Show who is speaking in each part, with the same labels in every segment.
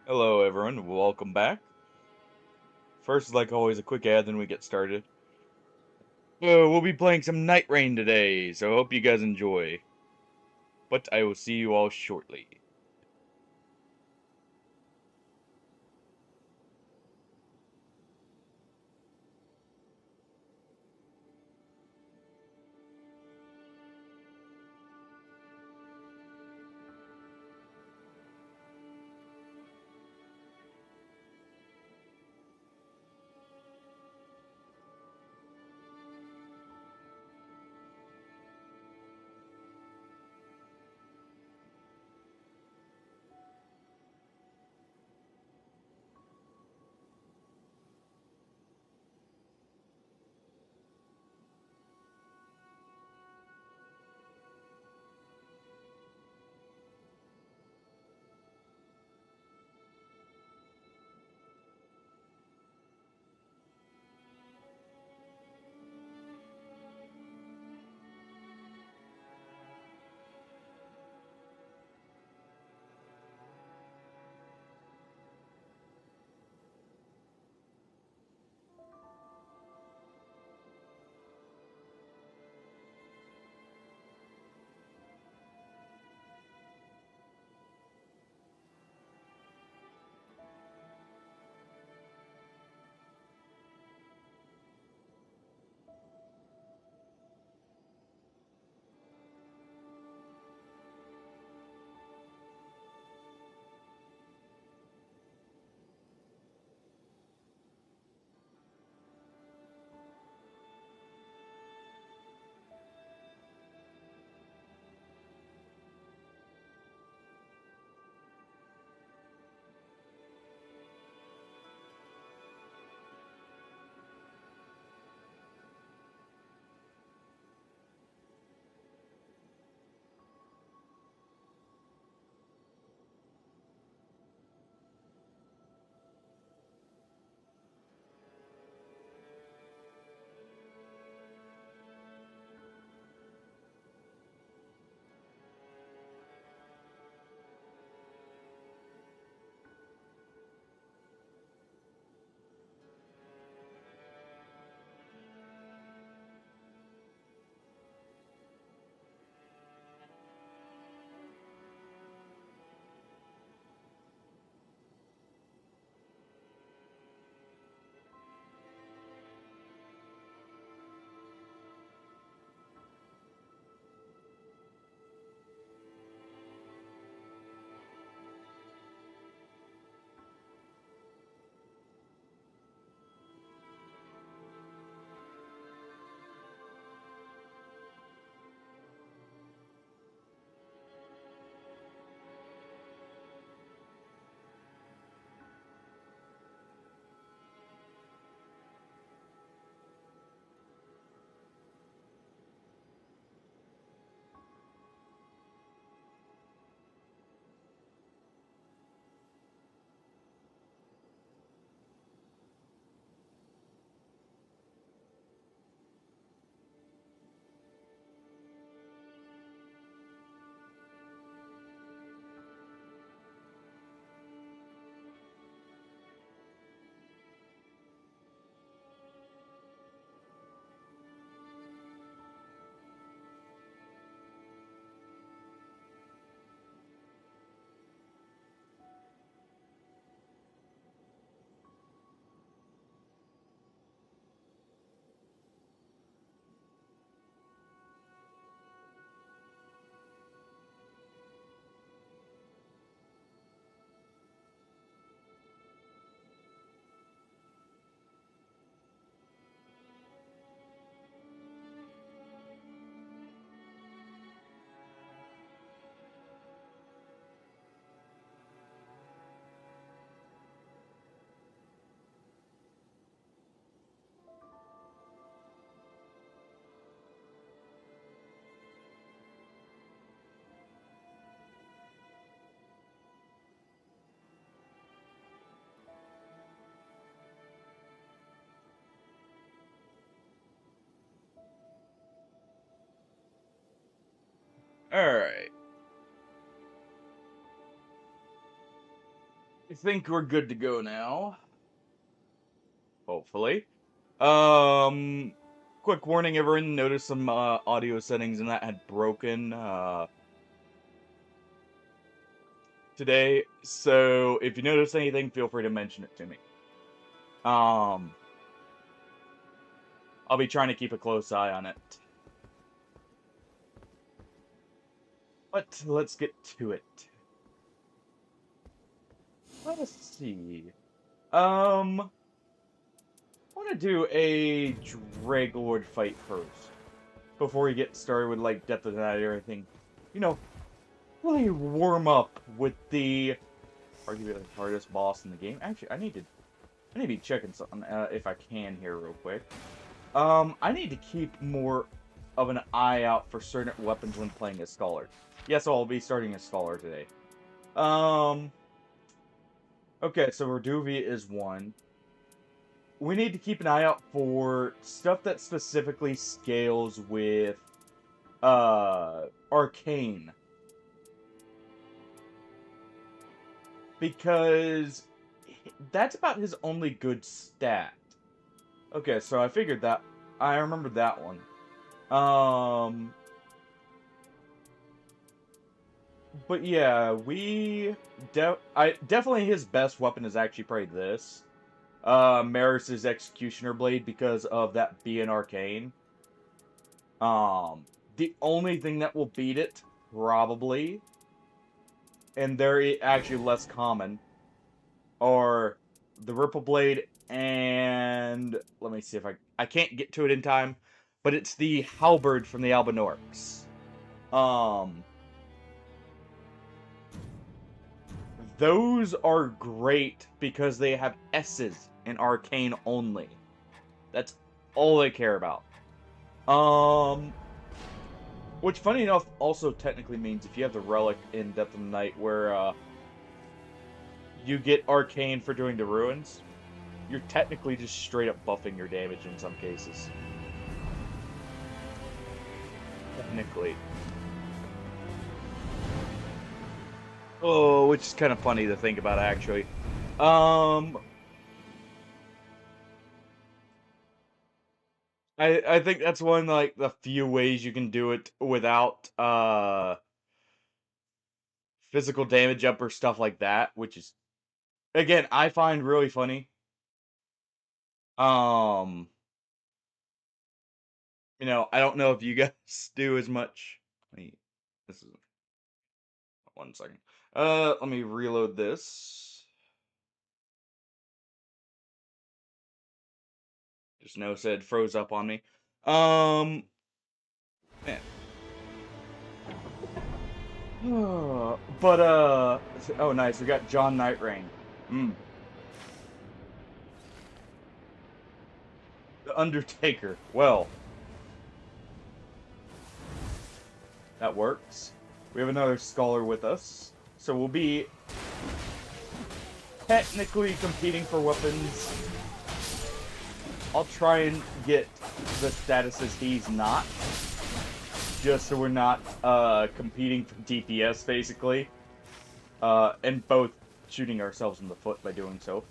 Speaker 1: Hello, everyone. Welcome back. First, like always, a quick ad, then we get started. We'll be playing some Nightreign today, so I hope you guys enjoy. But I will see you all shortly. Alright. I think we're good to go now. Hopefully. Um, Quick warning, everyone noticed some audio settings and that had broken today. So if you notice anything, feel free to mention it to me. I'll be trying to keep a close eye on it. But let's get to it. Let us see. I want to do a Draglord fight first. Before we get started with, like, Depth of the Night or anything. You know, really warm up with the arguably the hardest boss in the game. Actually, I need to be checking something if I can here real quick. I need to keep more of an eye out for certain weapons when playing as Scholar. Yes, I'll be starting as Scholar today. Okay, so Reduvia is one. We need to keep an eye out for stuff that specifically scales with Arcane. Because that's about his only good stat. Okay, so I figured that. I remember that one. But yeah, definitely his best weapon is actually probably this. Maris's Executioner Blade because of that being Arcane. The only thing that will beat it, probably, and they're actually less common, are the Ripple Blade and let me see if I can't get to it in time, but it's the Halberd from the Albinorix. Those are great because they have S's in Arcane only. That's all they care about. Which, funny enough, also technically means if you have the Relic in Depth of the Night where, you get Arcane for doing the Ruins, you're technically just straight up buffing your damage in some cases. Technically. Oh, which is kind of funny to think about, actually. I think that's one, like, the few ways you can do it without, physical damage up or stuff like that, which is, again, I find really funny. Um, I don't know if you guys do as much. This is 1 second. Let me reload this. Just noticed it froze up on me. Man. But, oh, nice. We got John Nightreign. The Undertaker. Well, that works. We have another Scholar with us. So we'll be technically competing for weapons. I'll try and get the statuses he's not. Just so we're not competing for DPS, basically. And both shooting ourselves in the foot by doing so.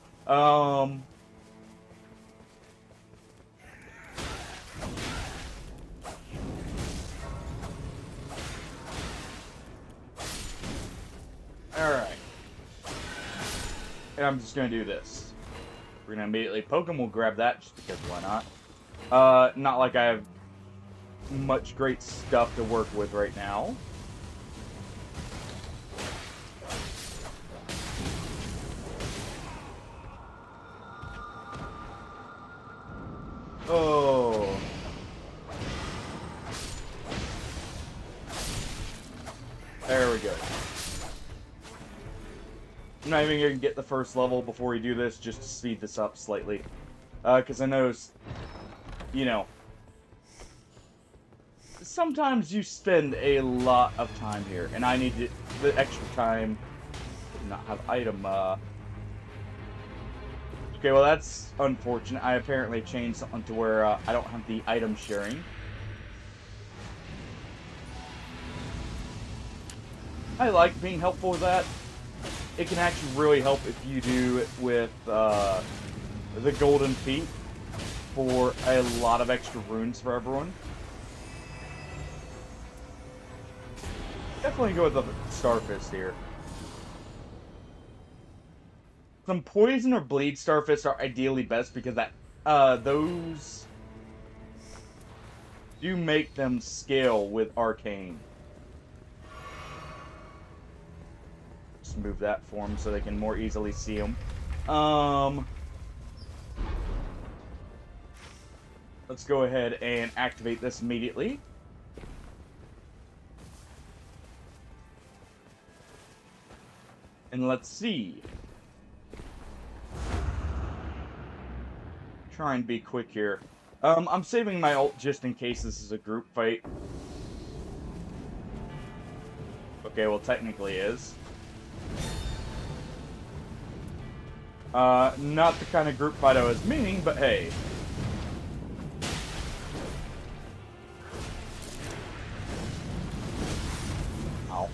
Speaker 1: Alright. And I'm just gonna do this. We're gonna immediately poke him, we'll grab that just because why not? Not like I have much great stuff to work with right now. Oh. There we go. I'm not even gonna get the first level before we do this, just to speed this up slightly. Because I noticed, sometimes you spend a lot of time here, and I need the extra time to not have item, Okay, well that's unfortunate. I apparently changed something to where I don't have the item sharing. I like being helpful with that. it can actually really help if you do it with the golden feet for a lot of extra runes for everyone. Definitely go with the Starfist here. Some poison or bleed Starfists are ideally best because those do make them scale with arcane. Just move that for them so they can more easily see them. Let's go ahead and activate this immediately. And let's see. Try and be quick here. I'm saving my ult just in case this is a group fight. Okay, well, technically is. Not the kind of group fight I was meaning, but hey. Ow.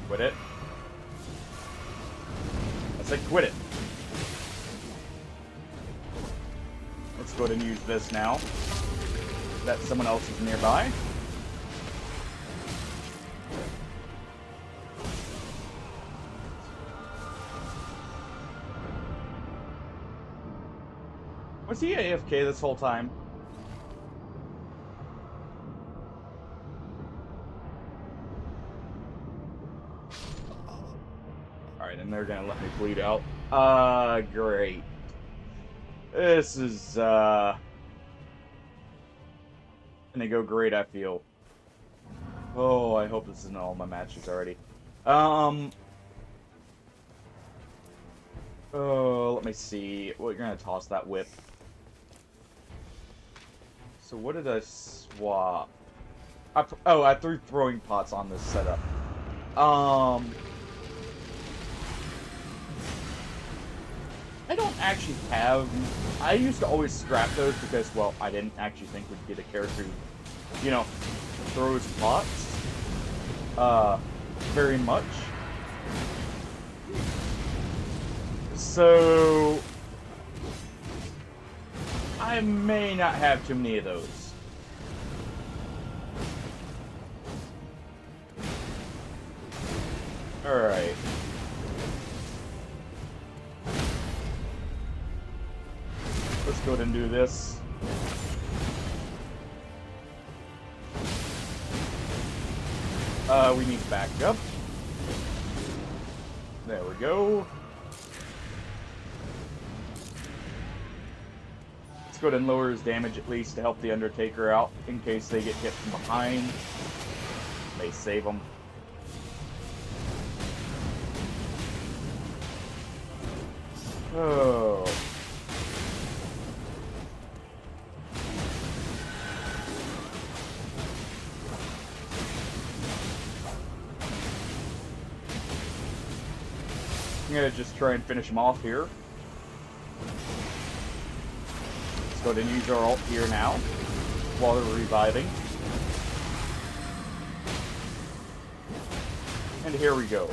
Speaker 1: Quit it. I said quit it. Let's go ahead and use this now. That someone else is nearby. Was he AFK this whole time? Alright, and they're gonna let me bleed out. Great. This is, gonna go great, I feel. Oh, I hope this isn't all my matches already. Oh, let me see. Well, you're gonna toss that whip. So what did I swap? I threw throwing pots on this setup. I don't actually have... I used to always scrap those because, well, I didn't actually think we'd get a character who, you know, throws pots. Very much. So... I may not have too many of those. Alright. Let's go ahead and do this. We need backup. There we go. Let's go ahead and lower his damage at least to help the Undertaker out in case they get hit from behind. May save him. Oh. I'm gonna just try and finish him off here. Let's go ahead and use our ult here now, while they're reviving. And here we go.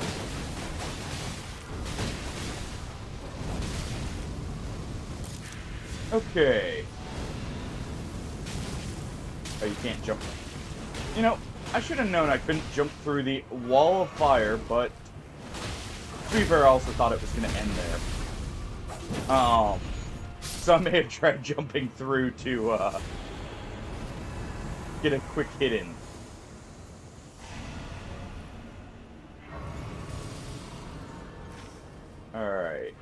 Speaker 1: Okay. Oh, you can't jump. You know, I should have known I couldn't jump through the wall of fire, but... to be fair, I also thought it was going to end there. So I may have tried jumping through to, get a quick hit in. Alright.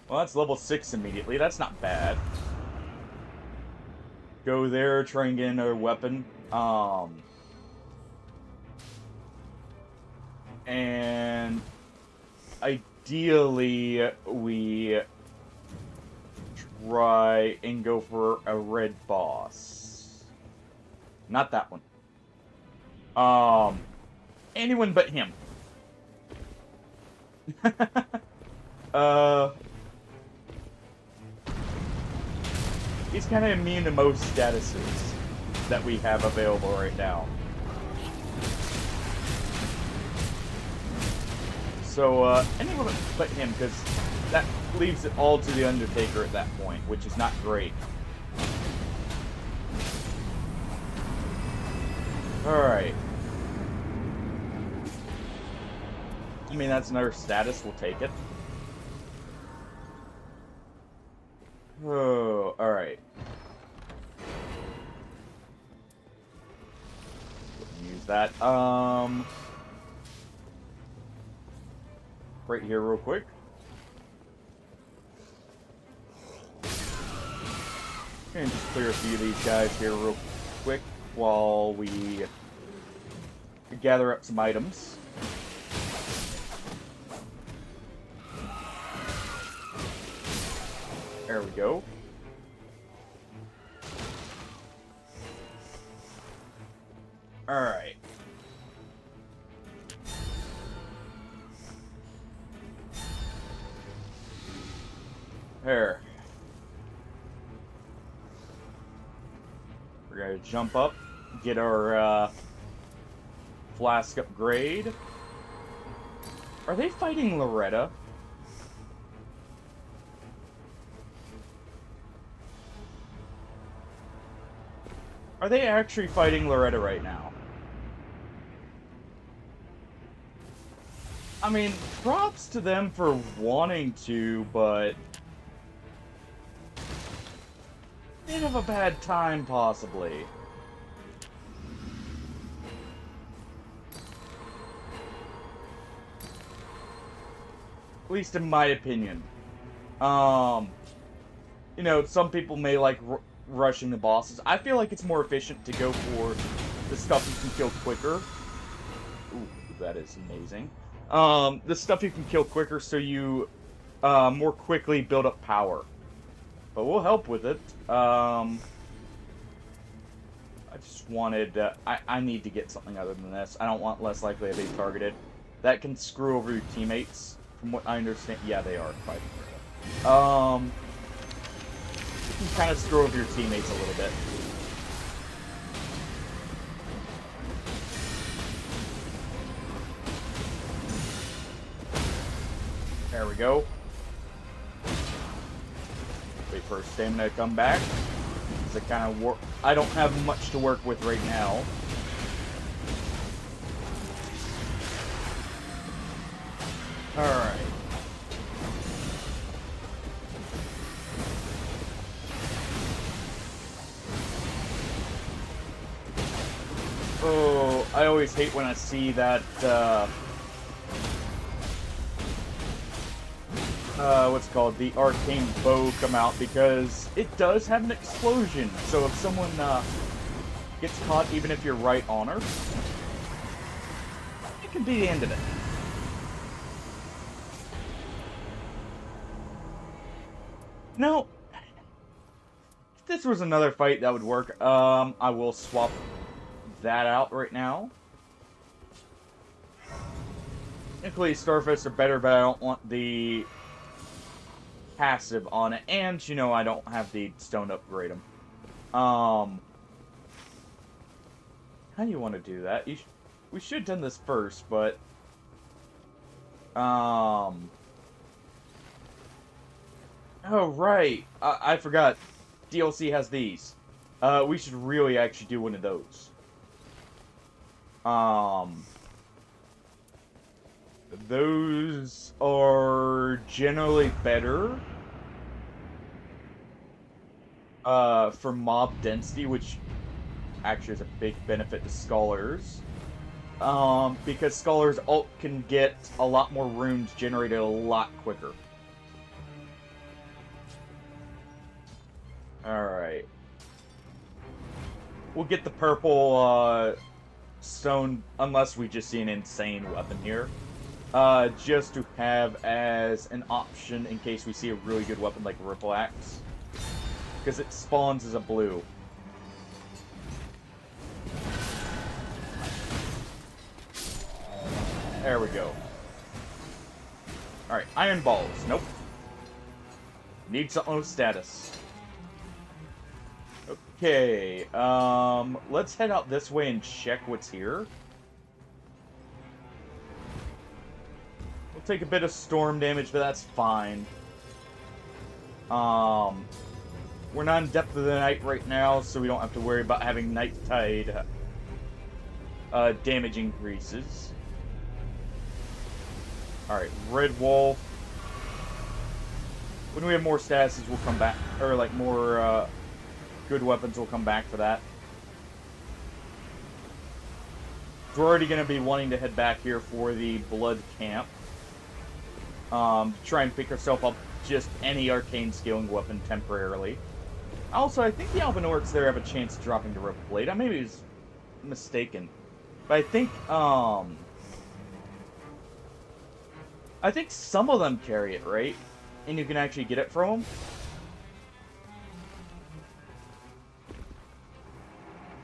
Speaker 1: Well, that's level 6 immediately. That's not bad. Go there, try and get another weapon. And ideally, we try and go for a red boss. Not that one. Anyone but him. He's kind of immune to most statuses that we have available right now. So, anyone but him, because that leaves it all to the Undertaker at that point, which is not great. Alright. I mean, that's another status, we'll take it. Oh, alright. Use that. Right here real quick. And just clear a few of these guys here real quick while we gather up some items. There we go. Alright. There. We're gonna jump up, get our flask upgrade. Are they fighting Loretta? Are they actually fighting Loretta right now? I mean, props to them for wanting to, but bit of a bad time, possibly. At least in my opinion. You know, some people may like rushing the bosses. I feel like it's more efficient to go for the stuff you can kill quicker. Ooh, that is amazing. The stuff you can kill quicker so you more quickly build up power. But we'll help with it. I just wanted... I need to get something other than this. I don't want less likely to be targeted. That can screw over your teammates, from what I understand. Yeah, they are fighting. You can kind of screw over your teammates a little bit. There we go. Wait for stamina to come back. Because I kind of I don't have much to work with right now. Alright. Oh, I always hate when I see that, what's it called, the arcane bow come out, because it does have an explosion. So if someone, gets caught, even if you're right on her, it can be the end of it. No, if this was another fight, that would work. I will swap that out right now. Technically, Starfists are better, but I don't want the passive on it, and you know I don't have the stone to upgrade them. How do you want to do that? We should have done this first, but oh right, I forgot. DLC has these. We should really actually do one of those. Those are generally better for mob density, which actually is a big benefit to Scholars. Because Scholars ult can get a lot more runes generated a lot quicker. Alright. We'll get the purple stone, unless we just see an insane weapon here. Just to have as an option in case we see a really good weapon like Ripple Axe. Because it spawns as a blue. There we go. Alright, Iron Balls. Nope. Need something with status. Okay, let's head out this way and check what's here. take a bit of storm damage, but that's fine. We're not in Depth of the Night right now, so we don't have to worry about having Night Tide damage increases. Alright, Red Wolf. When we have more statuses, we'll come back. Or, like, more good weapons will come back for that. We're already going to be wanting to head back here for the Blood Camp. Try and pick ourselves up just any arcane scaling weapon temporarily. Also, I think the Alban Orcs there have a chance of dropping the Ripple Blade. I maybe was mistaken. But I think some of them carry it, right? And you can actually get it from them.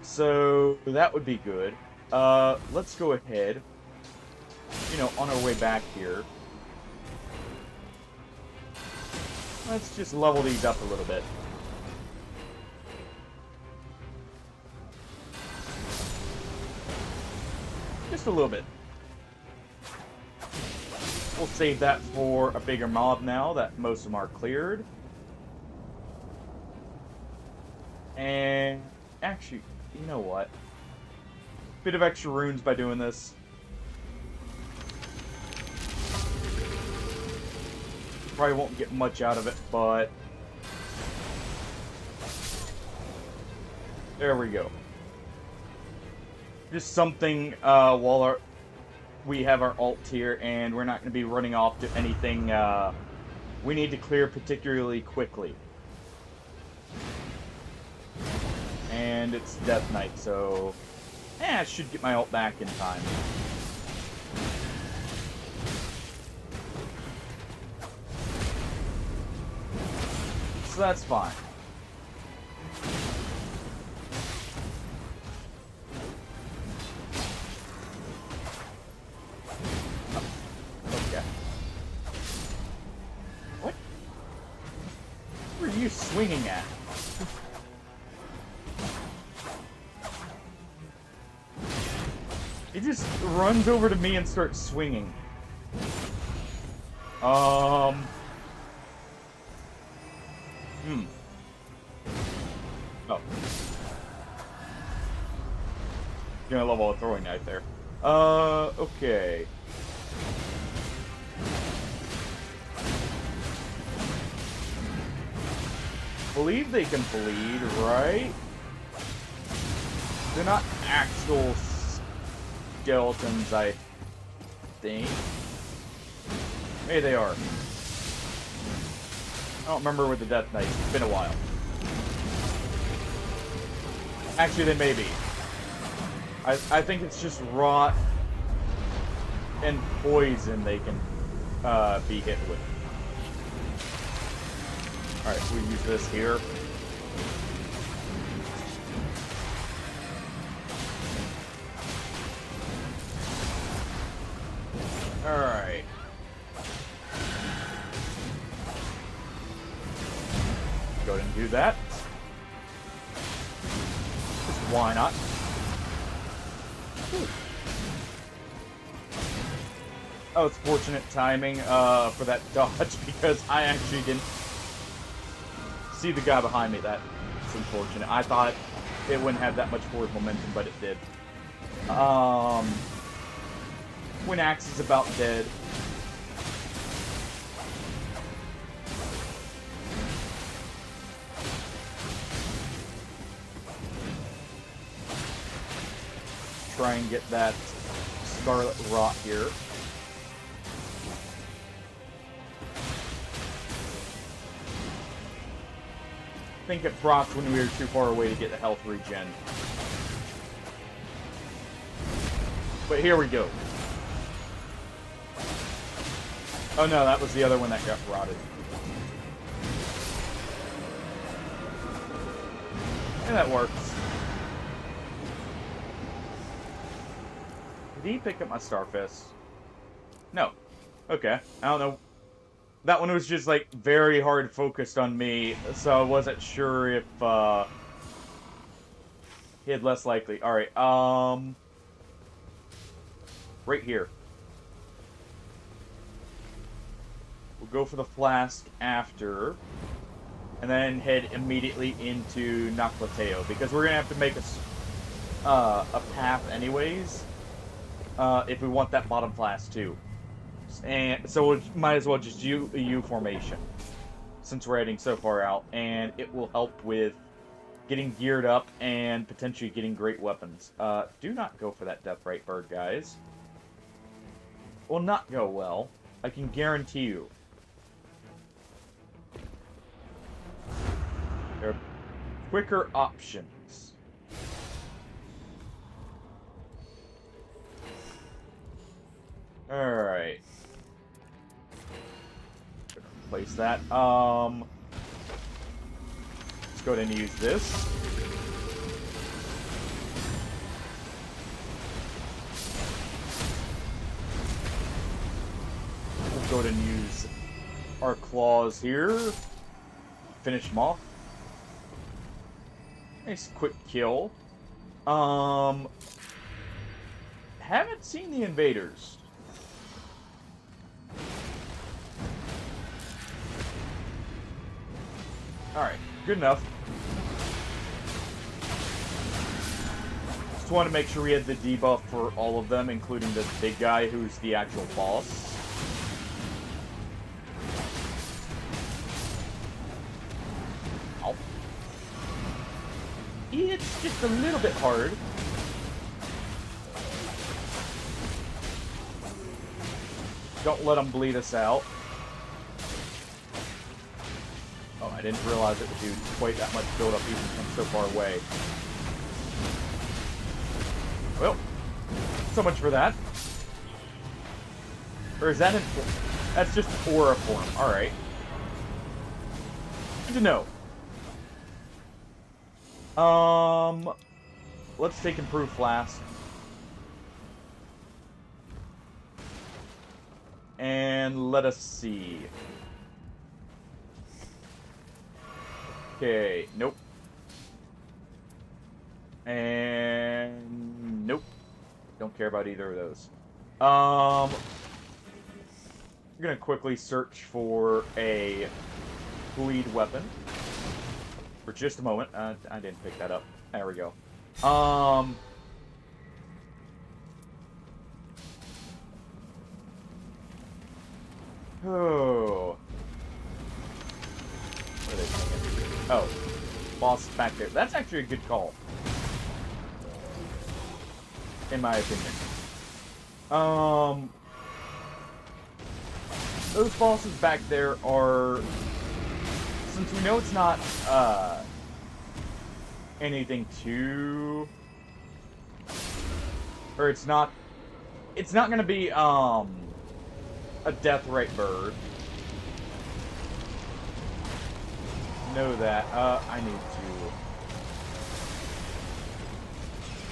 Speaker 1: So, that would be good. Let's go ahead. You know, on our way back here. Let's just level these up a little bit. Just a little bit. We'll save that for a bigger mob now that most of them are cleared. And actually, you know what? Bit of extra runes by doing this. Probably won't get much out of it, but there we go. Just something while we have our alt here, and we're not going to be running off to anything we need to clear particularly quickly. And it's Death Knight, so I should get my ult back in time. So that's fine. Okay. What? What are you swinging at? He just runs over to me and starts swinging. Oh. Gonna level a throwing knife there. Okay. Believe they can bleed, right? They're not actual skeletons, I think. Maybe they are. I don't remember with the Death Knights. It's been a while. Actually, they may be. I think it's just rot and poison they can be hit with. Alright, so we use this here. Alright. Go ahead and do that. Just why not? Oh, it's fortunate timing for that dodge because I actually didn't see the guy behind me. That's unfortunate. I thought it wouldn't have that much forward momentum, but it did. When Axe is about dead. Try and get that Scarlet Rot here. I think it procs when we were too far away to get the health regen. But here we go. Oh no, that was the other one that got rotted. And that works. Did he pick up my Starfist? No. Okay. I don't know. That one was just, like, very hard focused on me, so I wasn't sure if, he had less likely. Alright, right here. go for the flask after, and then head immediately into Noclateo, because we're gonna have to make a path anyways, if we want that bottom flask too. And so we might as well just do a U formation, since we're heading so far out, and it will help with getting geared up and potentially getting great weapons. Do not go for that Deathrite Bird, guys. Will not go well. I can guarantee you. There are quicker options. Alright. Place that. Let's go ahead and use this. We'll go ahead and use our claws here. Finish them off. Nice quick kill. Haven't seen the invaders. Alright, good enough. Just want to make sure we had the debuff for all of them, including the big guy who's the actual boss. Ow. It's just a little bit hard. Don't let them bleed us out. Oh, I didn't realize it would do quite that much build-up even from so far away. Well, so much for that. Or is that that's just aura form. Alright. Good to know. Let's take Improved Flask. And let us see. Okay, nope. And nope. Don't care about either of those. We're gonna quickly search for a bleed weapon. For just a moment. I didn't pick that up. There we go. Oh. What are they thinking? Oh, boss back there. That's actually a good call, in my opinion. Those bosses back there are, since we know it's not anything too, or it's not gonna be a Deathrite Bird. Know that. I need to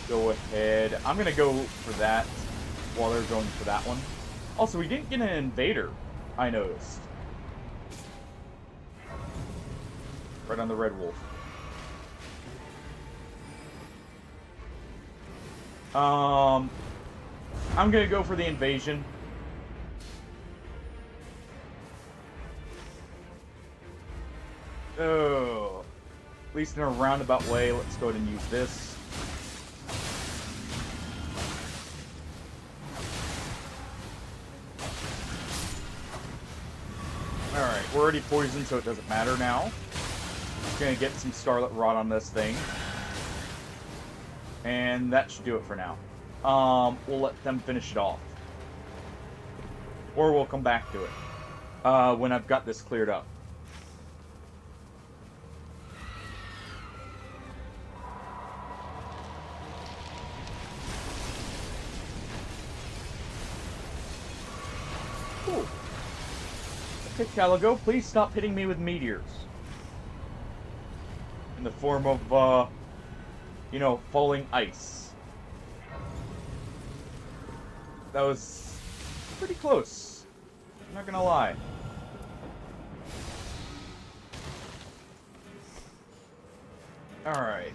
Speaker 1: go ahead. I'm gonna go for that while they're going for that one. Also, we didn't get an invader, I noticed. Right on the Red Wolf. I'm gonna go for the invasion. Oh, at least in a roundabout way. Let's go ahead and use this. Alright, we're already poisoned, so it doesn't matter now. Just gonna get some Scarlet Rot on this thing. And that should do it for now. We'll let them finish it off. Or we'll come back to it when I've got this cleared up. Cool. Okay, Caligo, please stop hitting me with meteors. In the form of, you know, falling ice. That was pretty close. I'm not gonna lie. Alright.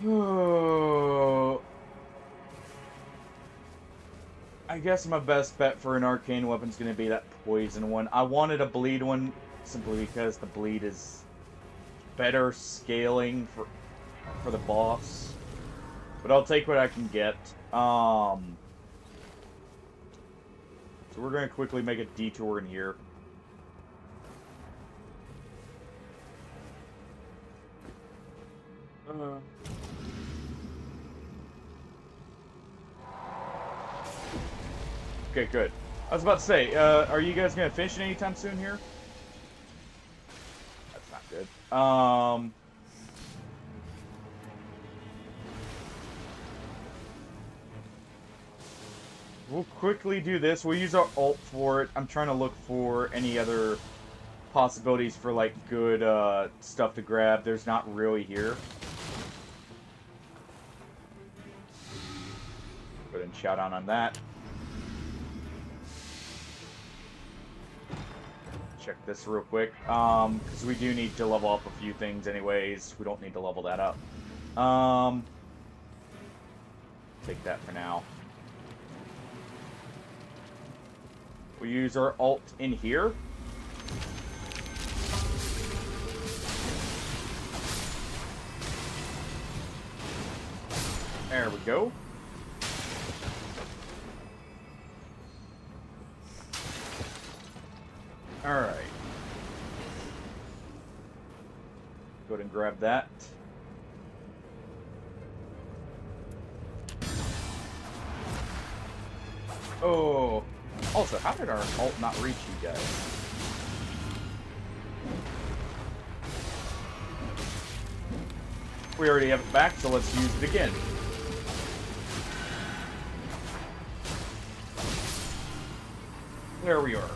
Speaker 1: Oh. I guess my best bet for an arcane weapon is going to be that poison one. I wanted a bleed one simply because the bleed is better scaling for the boss. But I'll take what I can get. So we're going to quickly make a detour in here. Okay, good. I was about to say, are you guys going to finish it anytime soon here? That's not good. We'll quickly do this. We'll use our ult for it. I'm trying to look for any other possibilities for, like, good stuff to grab. There's not really here. Go ahead and shout out on that. Check this real quick. Because we do need to level up a few things anyways. We don't need to level that up. Take that for now. We use our ult in here. There we go. Alright. Go ahead and grab that. Oh. Also, how did our ult not reach you guys? We already have it back, so let's use it again. There we are.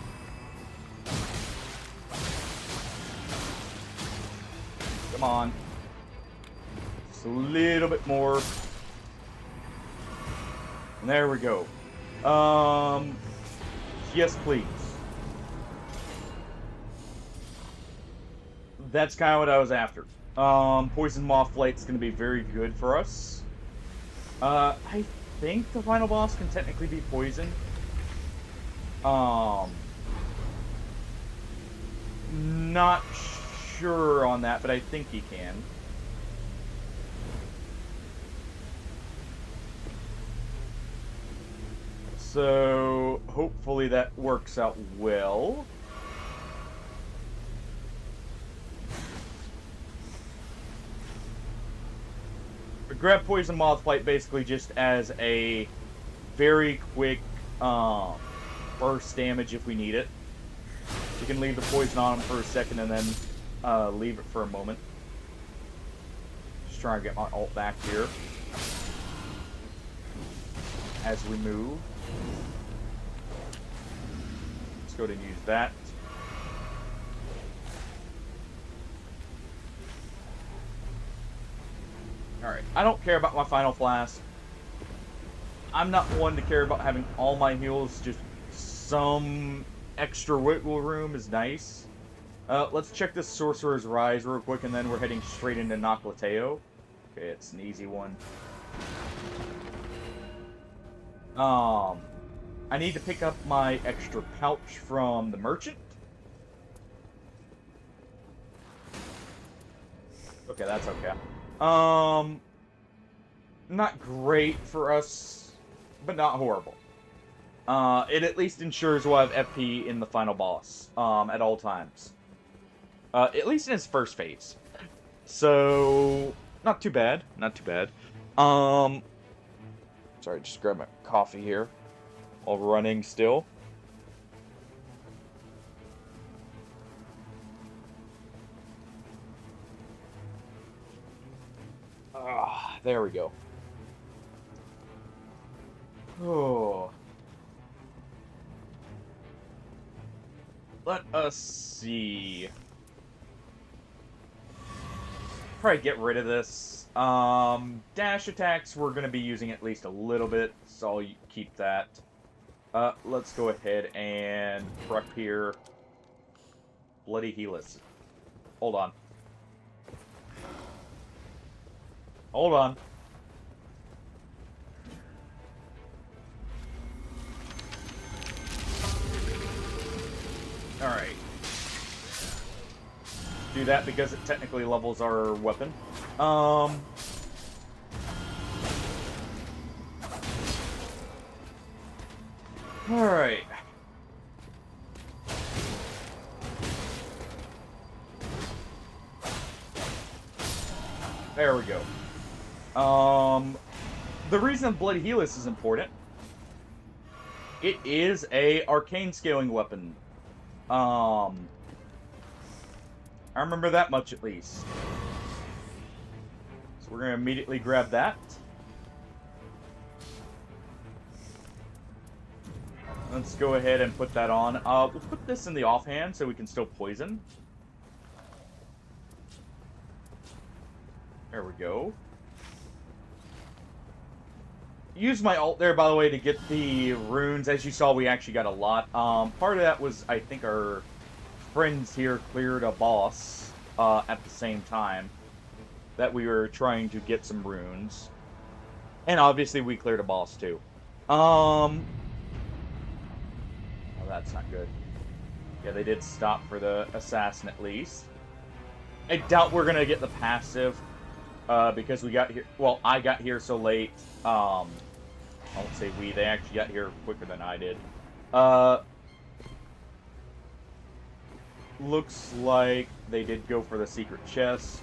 Speaker 1: Come on. Just a little bit more. And there we go. Yes, please. That's kind of what I was after. Poison Moth Flight's going to be very good for us. I think the final boss can technically be poisoned. Not sure on that, but I think he can. So, hopefully that works out well. But grab Poison Moth Flight basically just as a very quick burst damage if we need it. You can leave the poison on him for a second and then leave it for a moment. Just trying to get my ult back here as we move. Let's go ahead and use that. Alright, I don't care about my final flask. I'm not one to care about having all my heals, just some extra wiggle room is nice. Let's check this Sorcerer's Rise real quick, and then we're heading straight into Noclateo. Okay, it's an easy one. I need to pick up my extra pouch from the merchant. Okay, that's okay. Not great for us, but not horrible. It at least ensures we'll have FP in the final boss, at all times. At least in his first phase. So, not too bad. Not too bad. Sorry, just grab my coffee here while running still. There we go. Oh. Let us see. Probably get rid of this. Dash attacks, we're going to be using at least a little bit, so I'll keep that. Let's go ahead and prep here. Bloody Helix. Hold on. Hold on. Alright. Do that because it technically levels our weapon. Alright. There we go. The reason Blood Helix is important, it is a arcane scaling weapon. I remember that much at least. So we're gonna immediately grab that. Let's go ahead and put that on. We'll put this in the offhand so we can still poison. There we go. Use my ult there, by the way, to get the runes. As you saw, we actually got a lot. Part of that was, I think, our friends here cleared a boss at the same time that we were trying to get some runes. And obviously, we cleared a boss, too. Oh, that's not good. Yeah, they did stop for the assassin, at least. I doubt we're going to get the passive. Because we got here, well, I got here so late, I won't say we, they actually got here quicker than I did. Looks like they did go for the secret chest.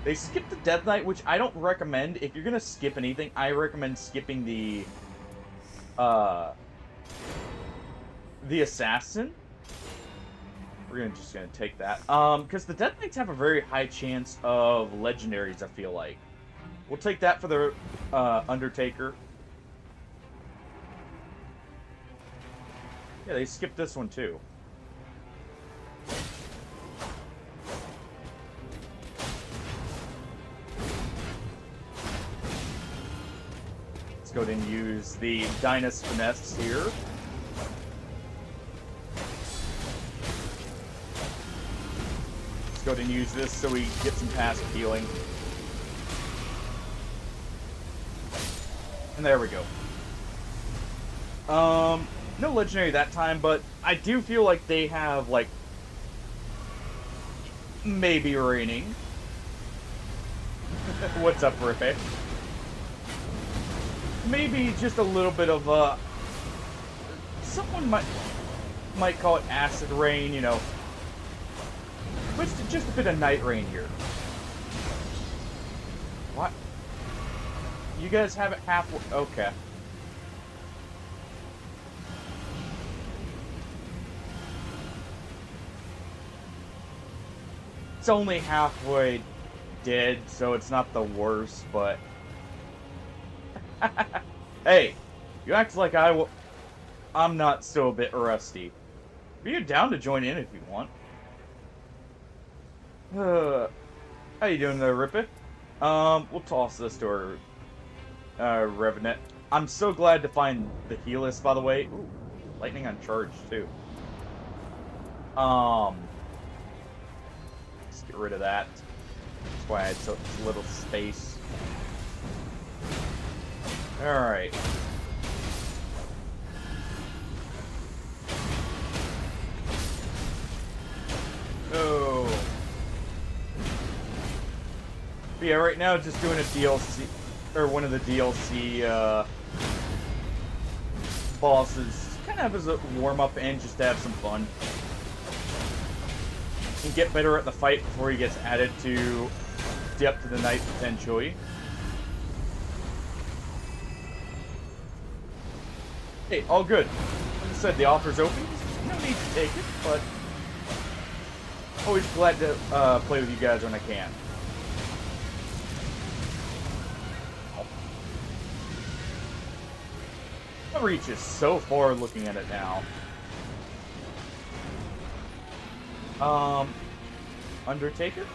Speaker 1: They skipped the Death Knight, which I don't recommend. If you're gonna skip anything, I recommend skipping the assassin. We're just gonna take that. Because the Death Knights have a very high chance of legendaries, I feel like. We'll take that for the Undertaker. Yeah, they skipped this one too. Let's go ahead and use the Dynas Finesse here. Let's go ahead and use this so we get some passive healing. And there we go. No legendary that time, but I do feel like they have, like, maybe raining. What's up, Rippe? Maybe just a little bit of, someone might call it acid rain, you know. But just a bit of night rain here. What? You guys have it halfway. Okay. It's only halfway dead, so it's not the worst, but... Hey, you act like I'm not still a bit rusty. But you're down to join in if you want. How you doing there, Rippe? We'll toss this to our Revenant. I'm so glad to find the Helix, by the way. Ooh, lightning on charge, too. Let's get rid of that. That's why I had so little space. Alright. Oh. But yeah, right now just doing a DLC, or one of the DLC bosses, kind of as a warm-up and just to have some fun. And get better at the fight before he gets added to Depth of the Night, potentially. Hey, all good. Like I said, the offer's open. No need to take it, but always glad to play with you guys when I can. The reach is so far looking at it now. Undertaker?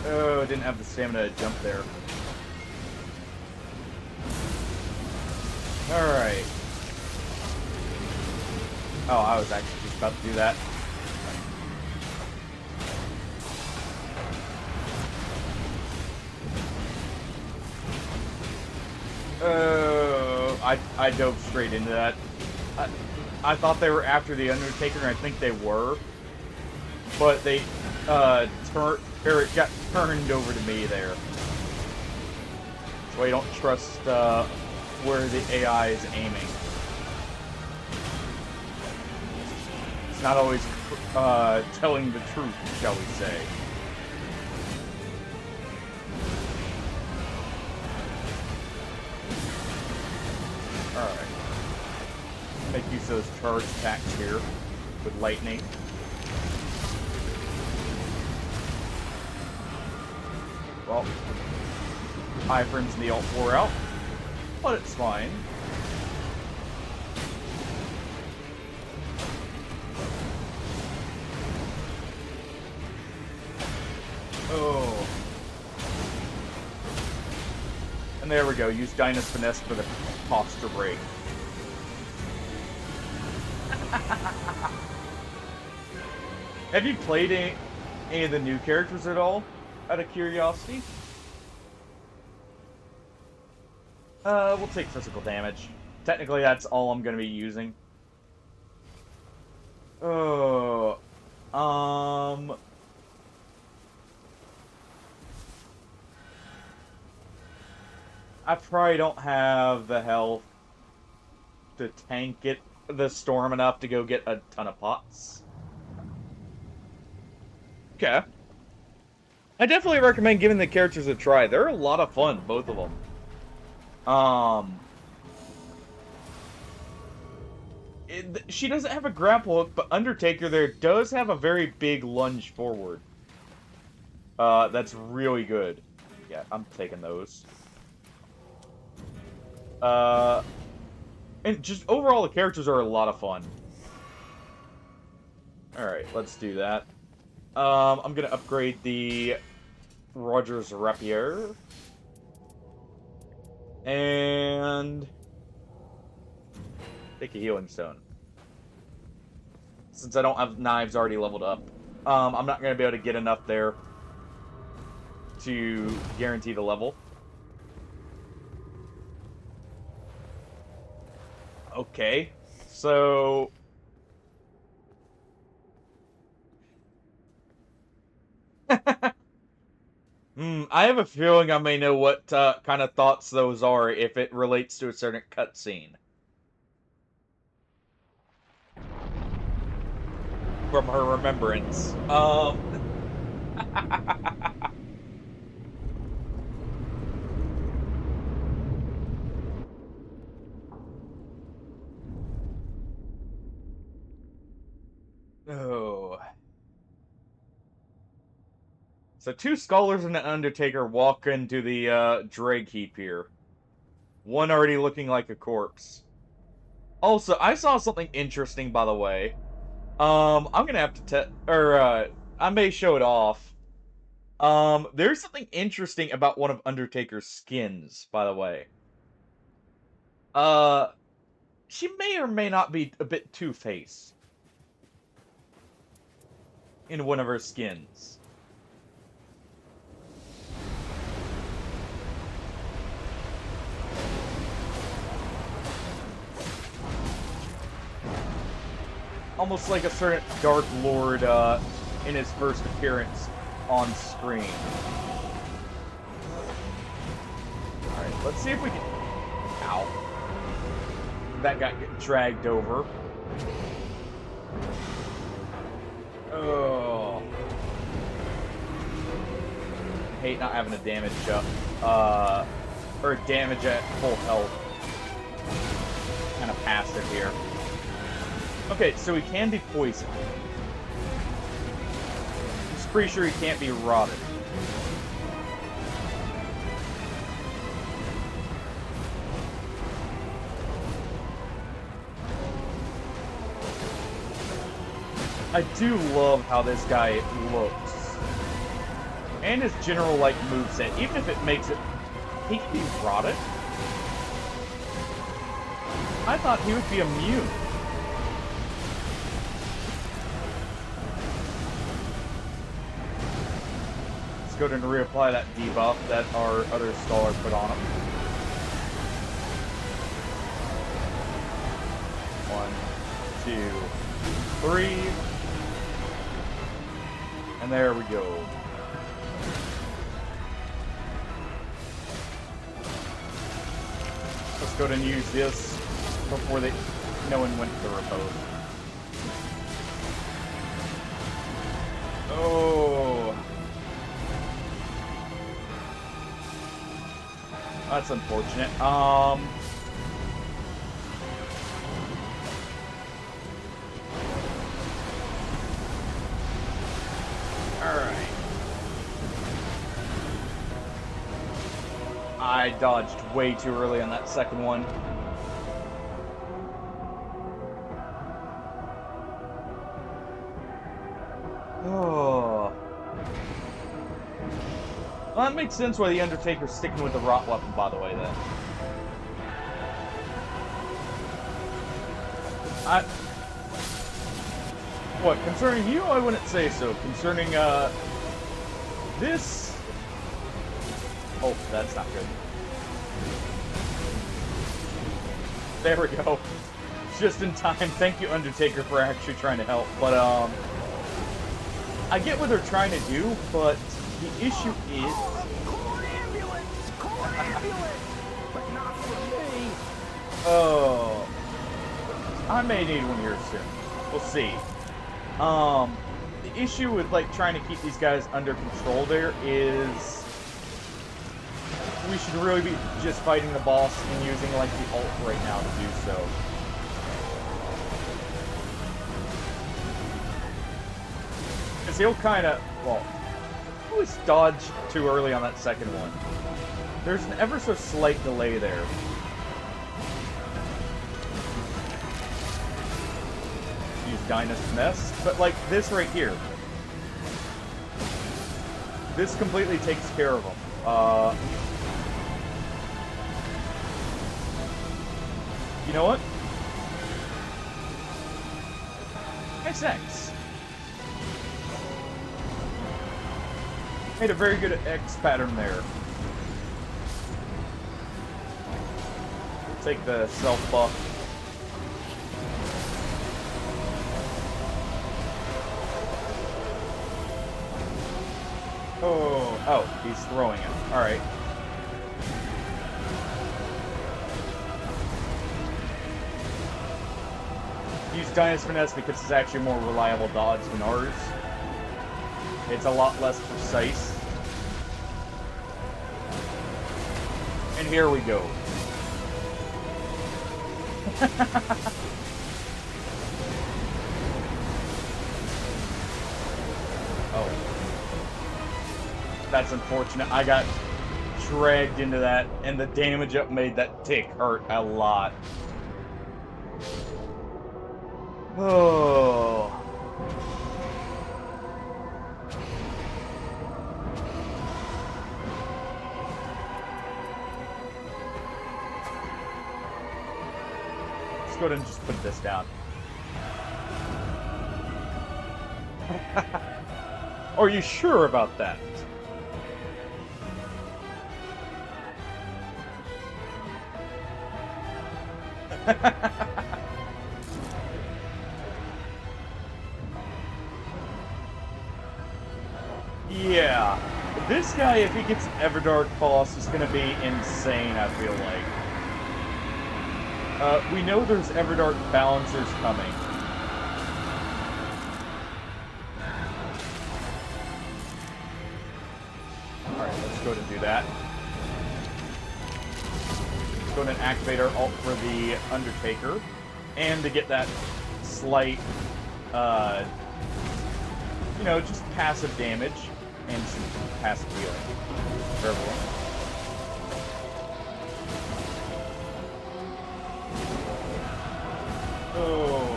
Speaker 1: Oh, didn't have the stamina to jump there. Alright. Oh, I was actually just about to do that. I dove straight into that. I thought they were after the Undertaker, and I think they were. But they, it got turned over to me there. So I don't trust, where the AI is aiming. It's not always, telling the truth, shall we say. Alright. Make use of those charge attacks here with lightning. Well, iframes and the Alt 4 out, but it's fine. Oh. And there we go, use Dyna's Finesse for the posture break. Have you played any of the new characters at all, out of curiosity? We'll take physical damage. Technically, that's all I'm going to be using. Oh, I probably don't have the health to tank the storm enough to go get a ton of pots. Okay. I definitely recommend giving the characters a try. They're a lot of fun, both of them. She doesn't have a grapple hook, but Undertaker there does have a very big lunge forward. That's really good. Yeah, I'm taking those. And just overall, the characters are a lot of fun. Alright, let's do that. I'm gonna upgrade the Roger's Rapier. And take a healing stone. Since I don't have knives already leveled up. I'm not gonna be able to get enough there to guarantee the level. Okay, so I have a feeling I may know what kind of thoughts those are if it relates to a certain cutscene. From her remembrance. Oh. So 2 scholars and an Undertaker walk into the drag heap here. One already looking like a corpse. Also, I saw something interesting, by the way. I'm gonna have to I may show it off. There's something interesting about one of Undertaker's skins, by the way. She may or may not be a bit Two-Face in one of her skins. Almost like a certain Dark Lord in his first appearance on screen. Alright, let's see if we can... Ow. That got dragged over. Oh. I hate not having a damage up. Or damage at full health. Kind of passive here. Okay, so he can be poisoned. I'm just pretty sure he can't be rotted. I do love how this guy looks. And his general, like, moveset. Even if it makes it... He can be rotted? I thought he would be immune. Let's go ahead and reapply that debuff that our other scholar put on him. 1, 2, 3. And there we go. Let's go ahead and use this before no one went to the repose. Oh. That's unfortunate. Alright. I dodged way too early on that second one. Oh. Well, that makes sense why the Undertaker's sticking with the rot weapon, by the way, then. What, concerning you, I wouldn't say so. Concerning, this... Oh, that's not good. There we go. Just in time. Thank you, Undertaker, for actually trying to help. But, I get what they're trying to do, but the issue is...
Speaker 2: Call an ambulance, but not for me.
Speaker 1: Oh. I may need one here soon. We'll see. The issue with, like, trying to keep these guys under control there is... we should really be just fighting the boss and using, like, the ult right now to do so. Because he'll kind of... well, he was dodged too early on that second one. There's an ever so slight delay there. Use Dyna's Finesse, but like this right here. This completely takes care of him. You know what? Nice X. Made a very good X pattern there. We'll take the self buff. Oh, he's throwing it. Alright. Use Dyna's Finesse because it's actually a more reliable dodge than ours. It's a lot less precise. And here we go. Oh. That's unfortunate. I got dragged into that, and the damage up made that tick hurt a lot. Oh. Let's go ahead and just put this down. Are you sure about that? Yeah. This guy, if he gets Everdark boss, is going to be insane, I feel like. We know there's Everdark balancers coming. Alright, let's go ahead and do that. Let's go ahead and activate our ult for the Undertaker. And to get that slight, you know, just passive damage and some passive healing for everyone. Oh.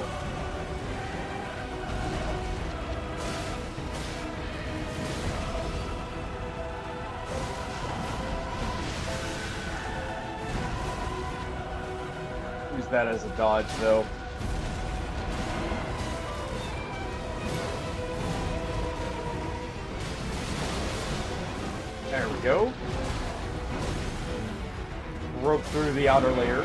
Speaker 1: Use that as a dodge, though. There we go. Broke through the outer layer.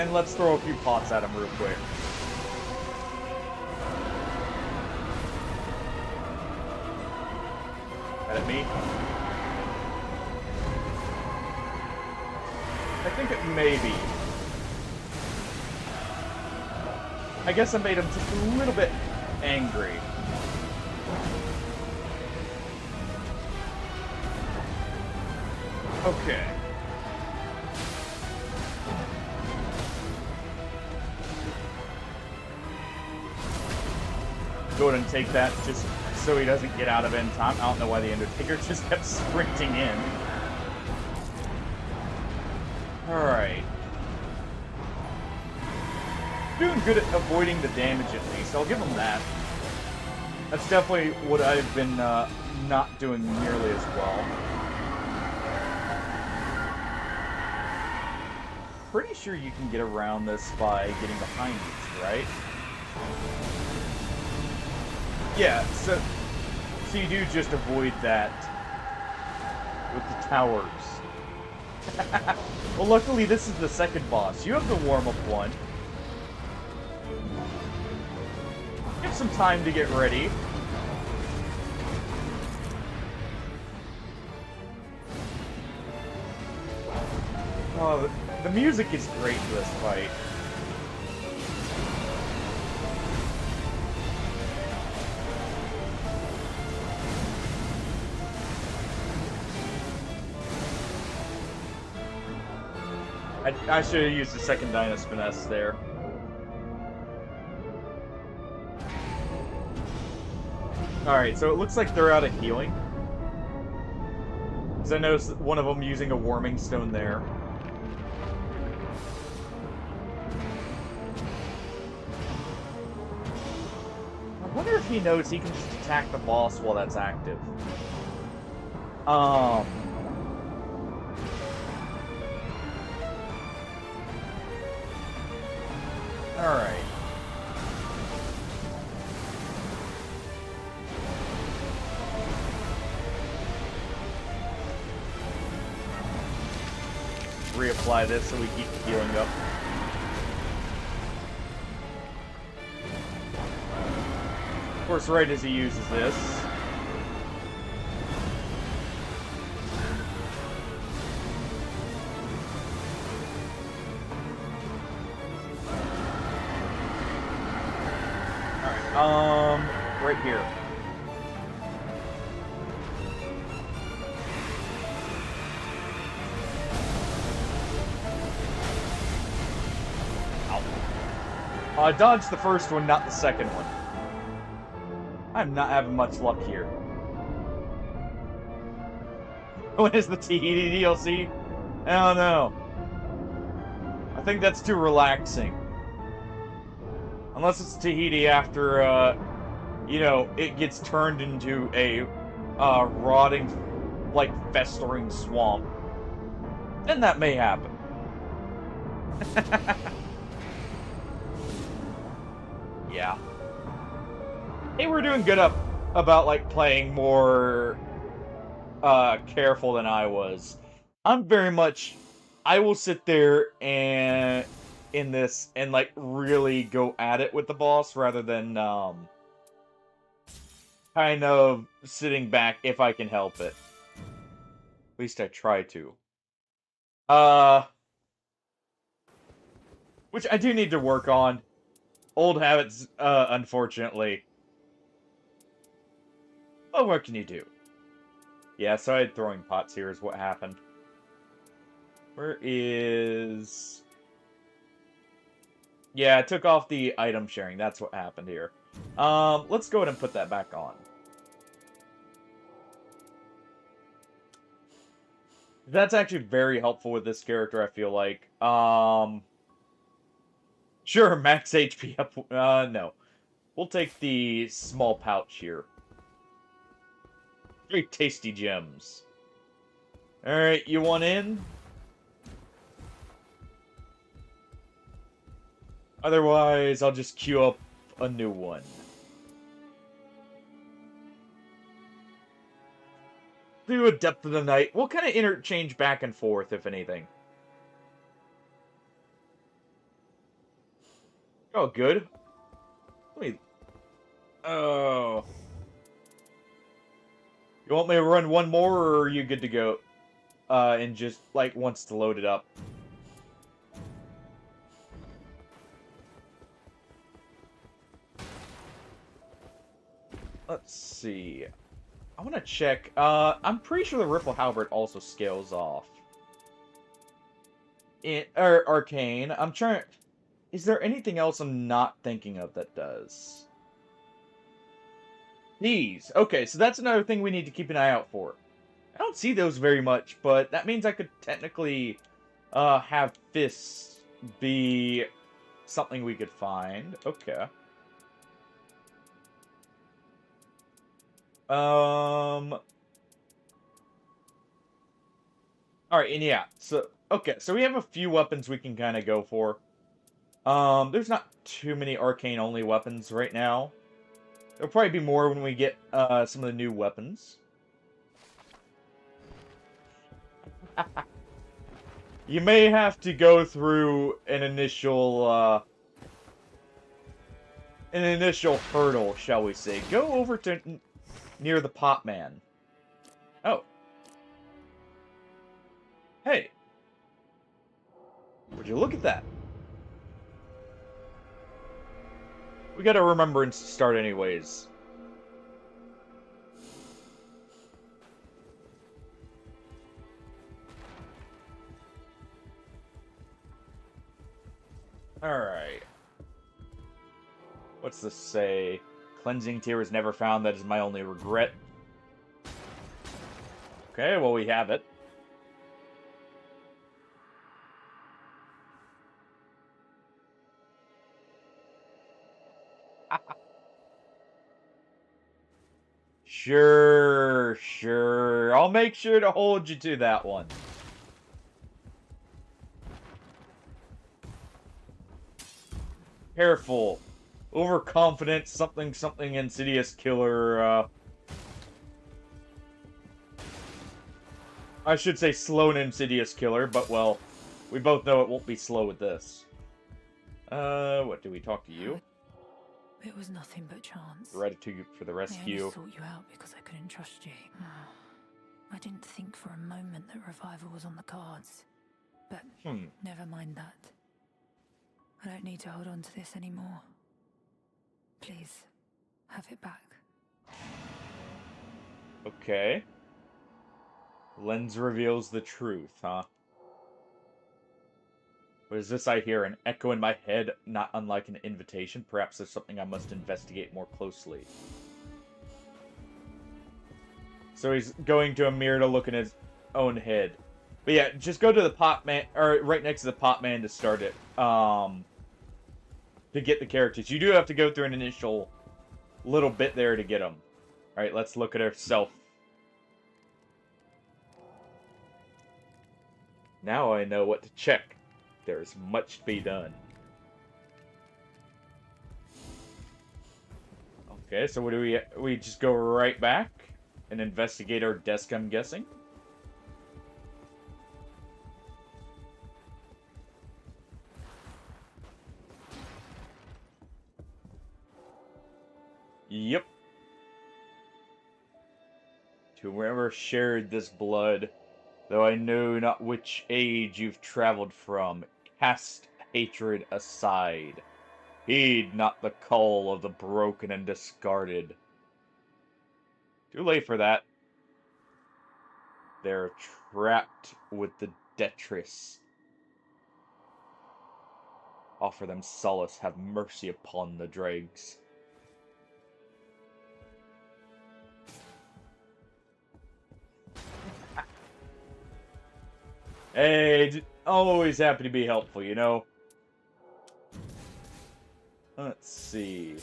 Speaker 1: And let's throw a few pots at him real quick. That at me? I think it may be. I guess I made him just a little bit angry. Okay. Go ahead and take that just so he doesn't get out of it in time. I don't know why the Undertaker just kept sprinting in. Alright. Doing good at avoiding the damage at least. I'll give him that. That's definitely what I've been not doing nearly as well. Pretty sure you can get around this by getting behind these, right? Yeah, so you do just avoid that with the towers. Well, luckily this is the second boss. You have the warm-up one. You have some time to get ready. Oh, the music is great for this fight. I should have used the second Dyna's Finesse there. Alright, so it looks like they're out of healing. Because I noticed one of them using a warming stone there. I wonder if he knows he can just attack the boss while that's active. Alright. Reapply this so we keep healing up. Of course, right as he uses this. Right here. Ow. I dodged the first one, not the second one. I'm not having much luck here. When is the Tahiti DLC? I don't know. I think that's too relaxing. Unless it's Tahiti after, you know, it gets turned into a rotting, like, festering swamp. Then that may happen. Yeah. Hey, we're doing good about, like, playing more careful than I was. I'm very much... I will sit there and... in this, and, like, really go at it with the boss, rather than, kind of sitting back if I can help it. At least I try to. Which I do need to work on. Old habits, unfortunately. Oh, what can you do? Yeah, so I had throwing pots here is what happened. Where is... Yeah, I took off the item sharing. That's what happened here. Let's go ahead and put that back on. That's actually very helpful with this character, I feel like. Sure, max HP up. No. We'll take the small pouch here. Very tasty gems. Alright, you want in? Otherwise, I'll just queue up a new one. Do a Depth of the Night. We'll kind of interchange back and forth, if anything. Oh, good. Wait. Oh. You want me to run one more, or are you good to go? And just, like, wants to load it up. Let's see. I want to check. I'm pretty sure the Ripple Halberd also scales off. Arcane. I'm trying. Is there anything else I'm not thinking of that does? These. Okay, so that's another thing we need to keep an eye out for. I don't see those very much, but that means I could technically have fists be something we could find. Okay. Alright, and yeah, so, okay, so we have a few weapons we can kind of go for. There's not too many arcane-only weapons right now. There'll probably be more when we get, some of the new weapons. You may have to go through an initial hurdle, shall we say. Go over to near the pot man. Oh. Hey. Would you look at that? We got a remembrance to start anyways. Alright. What's this say? Cleansing tear is never found, that is my only regret. Okay, well we have it. Sure, sure. I'll make sure to hold you to that one. Careful. Overconfident, something insidious killer, I should say slow and insidious killer, but well, we both know it won't be slow with this. What, do we talk to you?
Speaker 3: It was nothing but chance.
Speaker 1: Gratitude for the rescue.
Speaker 3: I only sought you out because I couldn't trust you. I didn't think for a moment that revival was on the cards. But never mind that. I don't need to hold on to this anymore. Please, have it back.
Speaker 1: Okay. Lens reveals the truth, huh? What is this I hear? An echo in my head, not unlike an invitation? Perhaps there's something I must investigate more closely. So he's going to a mirror to look in his own head. But yeah, just go to the pot man, or right next to the pot man to start it. To get the characters. You do have to go through an initial little bit there to get them. Alright, let's look at herself. Now I know what to check. There is much to be done. Okay, so what do we just go right back and investigate our desk, I'm guessing? Yep. To whoever shared this blood, though I know not which age you've traveled from, cast hatred aside. Heed not the call of the broken and discarded. Too late for that. They're trapped with the detritus. Offer them solace, have mercy upon the dregs. Hey, always happy to be helpful, you know? Let's see.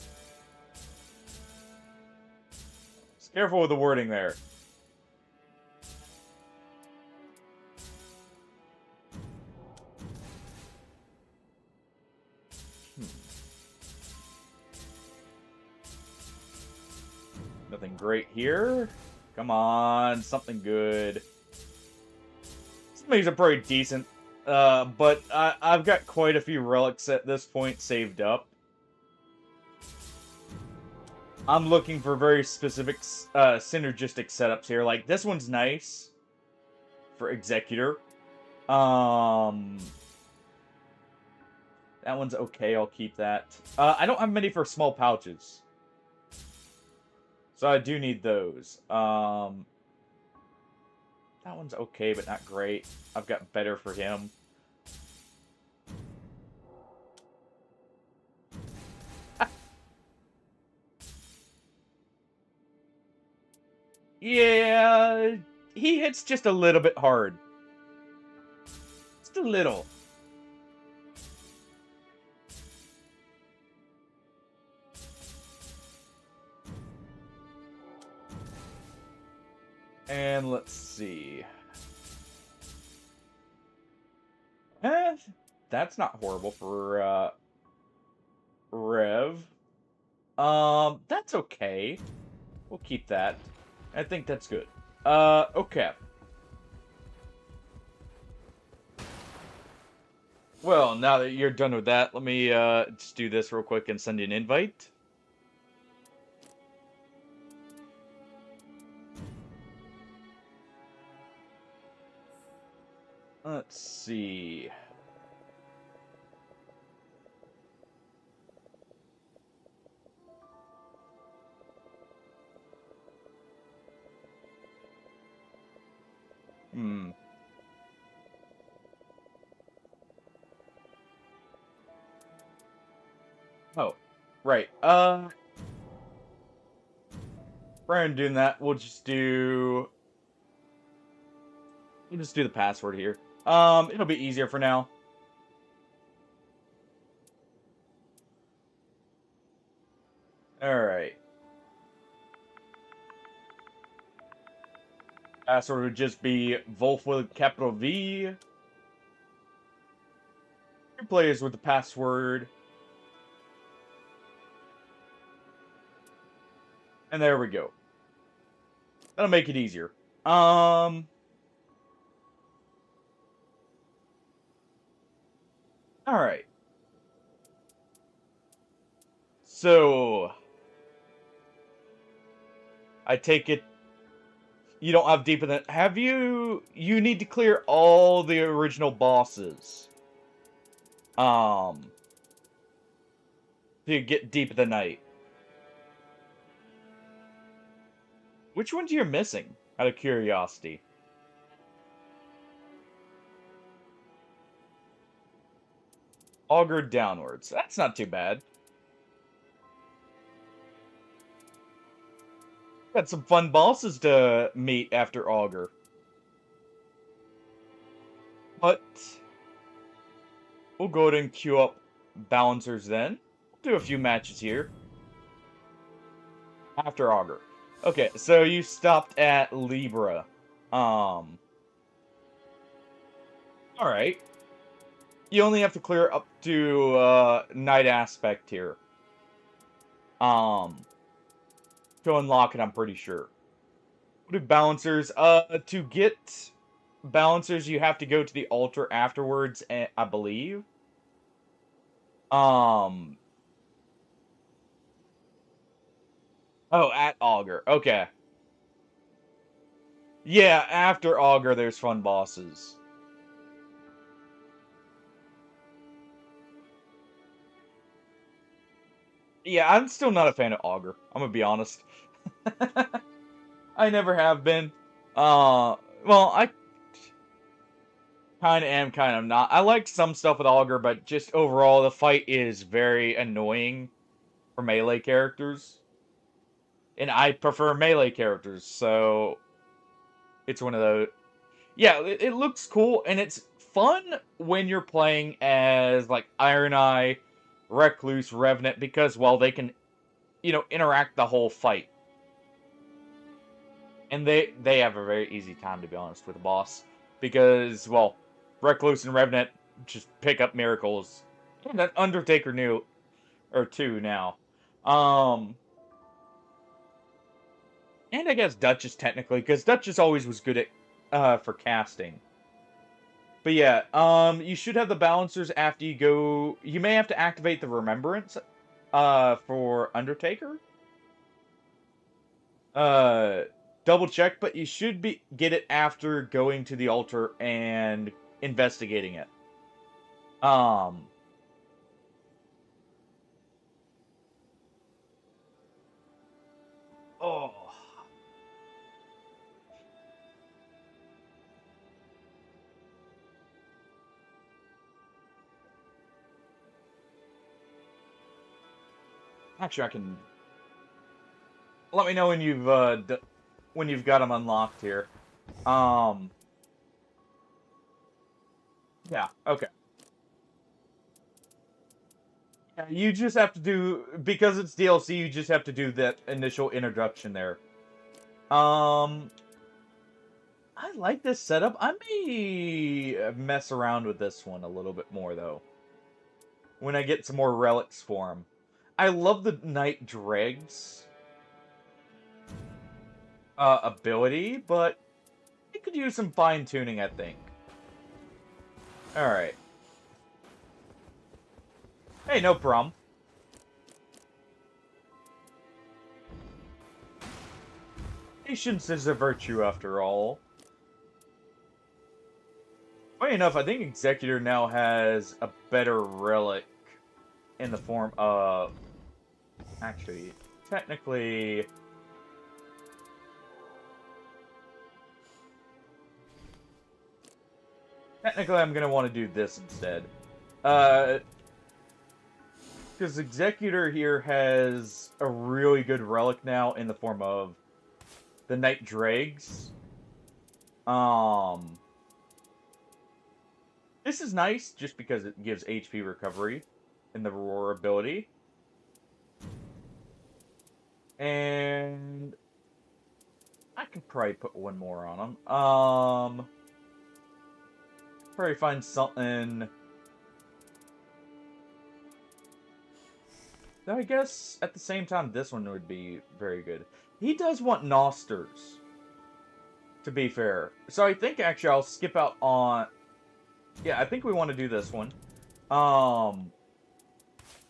Speaker 1: Just careful with the wording there. Nothing great here. Come on, something good. These are pretty decent, but I've got quite a few relics at this point saved up. I'm looking for very specific synergistic setups here. Like, this one's nice for Executor. That one's okay, I'll keep that. I don't have many for small pouches. So I do need those. That one's okay, but not great. I've got better for him. Yeah, he hits just a little bit hard. Just a little. And let's see. That's not horrible for Rev. That's okay. We'll keep that. I think that's good. Okay. Well, now that you're done with that, let me just do this real quick and send you an invite. Let's see. Oh, right. Rather than doing that, we'll just do the password here. It'll be easier for now. Alright. Password would just be Wolf with capital V. 2 players with the password. And there we go. That'll make it easier. Alright. So, I take it you don't have deeper than... Have you... You need to clear all the original bosses. To get deep in the night. Which ones you're missing, out of curiosity? Augur downwards. That's not too bad. Got some fun bosses to meet after Augur. But we'll go ahead and queue up balancers then. We'll do a few matches here. After Augur. Okay, so you stopped at Libra. Alright. You only have to clear up to Night Aspect here. To unlock it, I'm pretty sure. We'll do balancers. To get balancers, you have to go to the altar afterwards, I believe. Oh, at Augur. Okay. Yeah, after Augur, there's fun bosses. Yeah, I'm still not a fan of Augur. I'm gonna be honest. I never have been. Well, I kind of am, kind of not. I like some stuff with Augur, but just overall, the fight is very annoying for melee characters. And I prefer melee characters, so it's one of those. Yeah, it looks cool, and it's fun when you're playing as, like, Iron Eye, Recluse, Revenant, because, well, they can, interact the whole fight. And they have a very easy time, to be honest, with the boss. Because, well, Recluse and Revenant just pick up miracles. And that Undertaker knew, or 2 now. And I guess Duchess, technically, because Duchess always was good at, for casting. But yeah, you should have the balancers after you go... You may have to activate the Remembrance, for Undertaker. Uh, double check, but you should be get it after going to the altar and investigating it. Um, oh, actually, I can let me know when you've got them unlocked here. Um, yeah, okay. Yeah, you just have to do because it's DLC. You just have to do that initial introduction there. Um, I like this setup. I may mess around with this one a little bit more though when I get some more relics for him. I love the Night Dregs ability, but it could use some fine tuning, I think. All right. Hey, no problem. Patience is a virtue, after all. Funny enough, I think Executor now has a better relic in the form of... Actually, technically... Technically, I'm going to want to do this instead. Because Executor here has a really good relic now in the form of the Night Dregs. This is nice just because it gives HP recovery in the Roar ability. And I could probably put one more on him. Probably find something. Though I guess at the same time this one would be very good. He does want Nosters, to be fair. So I think actually I'll skip out on... Yeah, I think we want to do this one.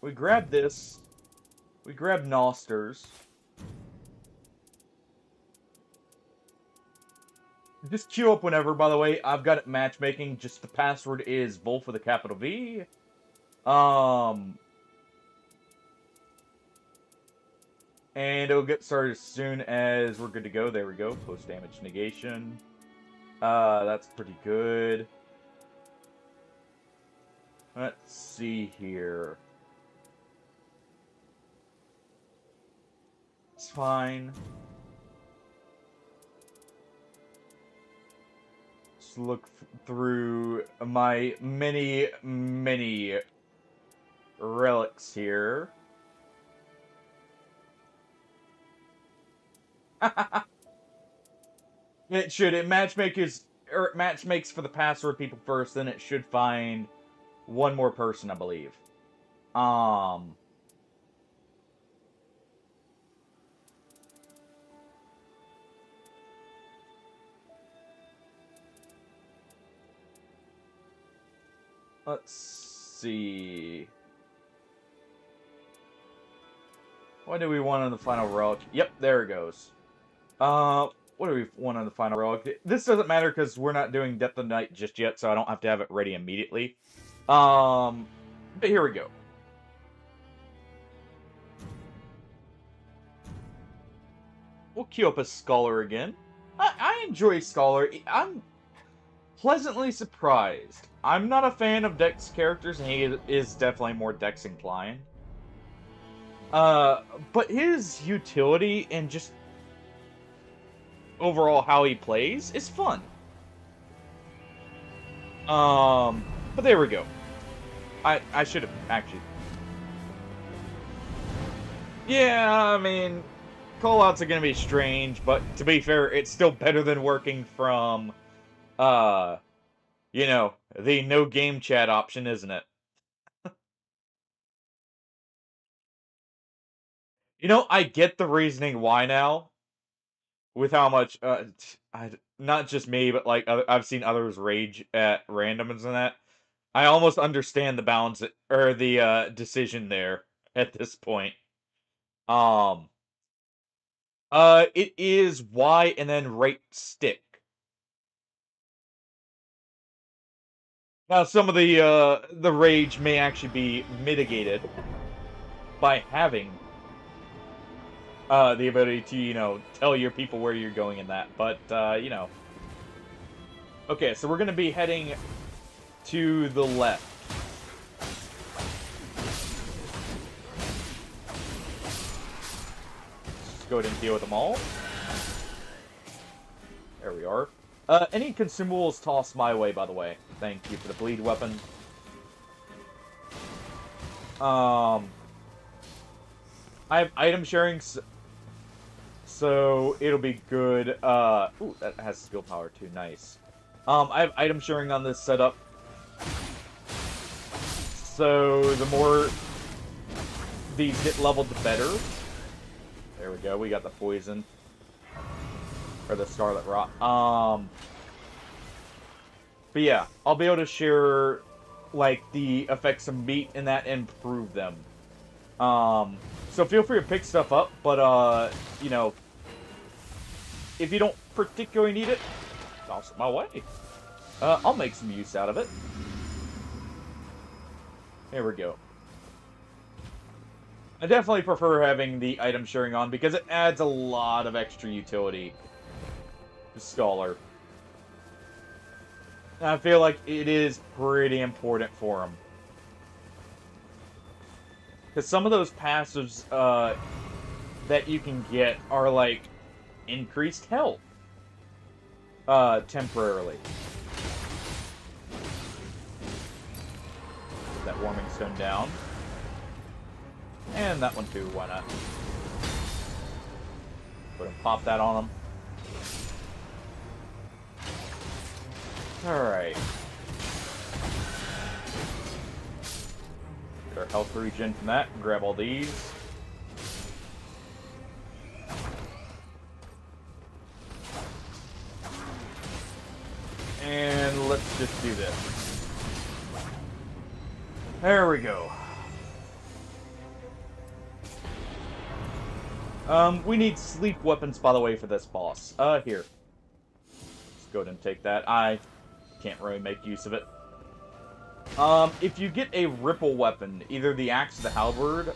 Speaker 1: We grab this. We grab Nosters. Just queue up whenever, by the way. I've got it matchmaking. Just the password is Wolf with a capital V. And it'll get started as soon as we're good to go. There we go. Post damage negation. That's pretty good. Let's see here. It's fine. Just look through my many, many relics here. It should. It matchmakes for the password people first, then it should find one more person, I believe. Let's see. What do we want on the final relic? Yep, there it goes. What do we want on the final relic? This doesn't matter because we're not doing Depth of Night just yet, so I don't have to have it ready immediately. But here we go. We'll queue up a Scholar again. I enjoy Scholar. I'm pleasantly surprised. I'm not a fan of Dex characters, and he is definitely more Dex inclined. But his utility and just overall how he plays is fun. But there we go. I should have actually. Yeah, I mean, callouts are gonna be strange, but to be fair, it's still better than working from, you know, the no game chat option, isn't it? You know, I get the reasoning why now, with how much, not just me, but like I've seen others rage at randoms and that. I almost understand the balance or the decision there at this point. Um, It is Y and then right stick. Now, some of the rage may actually be mitigated by having the ability to, tell your people where you're going in that. But, Okay, so we're gonna be heading to the left. Just go ahead and deal with them all. There we are. Any consumables tossed my way, by the way. Thank you for the bleed weapon. I have item sharing, so it'll be good. Ooh, that has skill power too. Nice. I have item sharing on this setup, so the more these get leveled, the better. There we go. We got the poison. Or the Scarlet Rot. But yeah, I'll be able to share, like, the effects of meat and that and improve them. So feel free to pick stuff up, but, if you don't particularly need it, toss it my way. I'll make some use out of it. Here we go. I definitely prefer having the item sharing on because it adds a lot of extra utility to Scholar. And I feel like it is pretty important for him. Because some of those passives that you can get are like increased health temporarily. Put that warming stone down. And that one too, why not? Go ahead and pop that on them. Alright. Get our health regen from that. Grab all these. And let's just do this. There we go. We need sleep weapons, by the way, for this boss. Here. Let's go ahead and take that. I can't really make use of it. If you get a ripple weapon, either the axe or the halberd,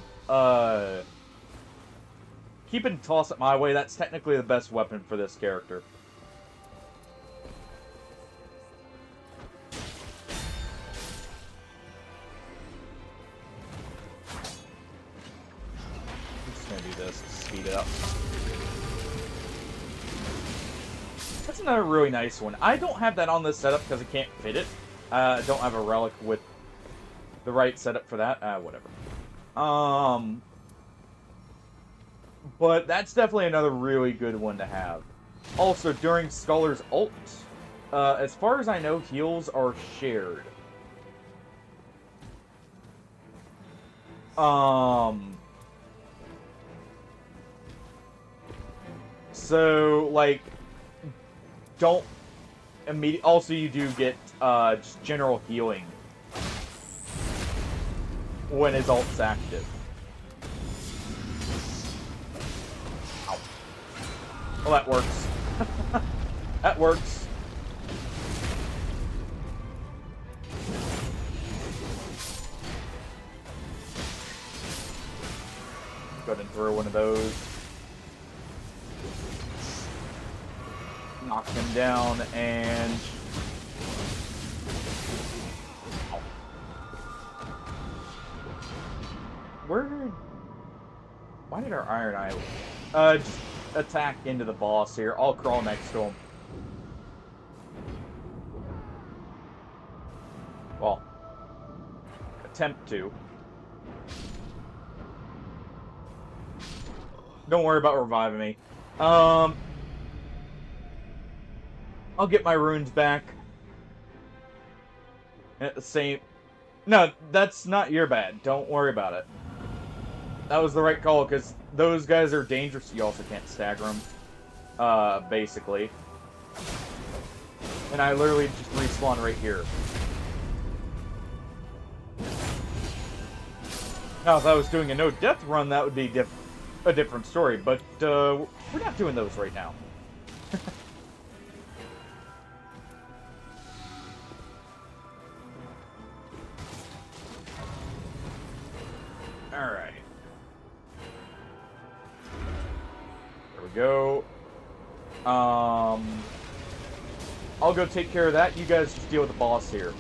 Speaker 1: keep it and toss it my way. That's technically the best weapon for this character. I'm just gonna do this to speed it up. That's another really nice one. I don't have that on this setup because I can't fit it. I don't have a relic with the right setup for that. Whatever. But that's definitely another really good one to have. Also, during Scholar's ult, as far as I know, heals are shared. So, like, don't immediately. Also, you do get just general healing when his ult's active. Ow. Well, that works. That works. Go ahead and throw one of those. Knock him down and... Why did our Iron Eye... just attack into the boss here. I'll crawl next to him. Well, attempt to. Don't worry about reviving me. I'll get my runes back. At the same... No, that's not your bad. Don't worry about it. That was the right call, because those guys are dangerous. You also can't stagger them. Basically. And I literally just respawn right here. Now, if I was doing a no-death run, that would be different. a different story, but we're not doing those right now. Alright. There we go. I'll go take care of that. You guys just deal with the boss here.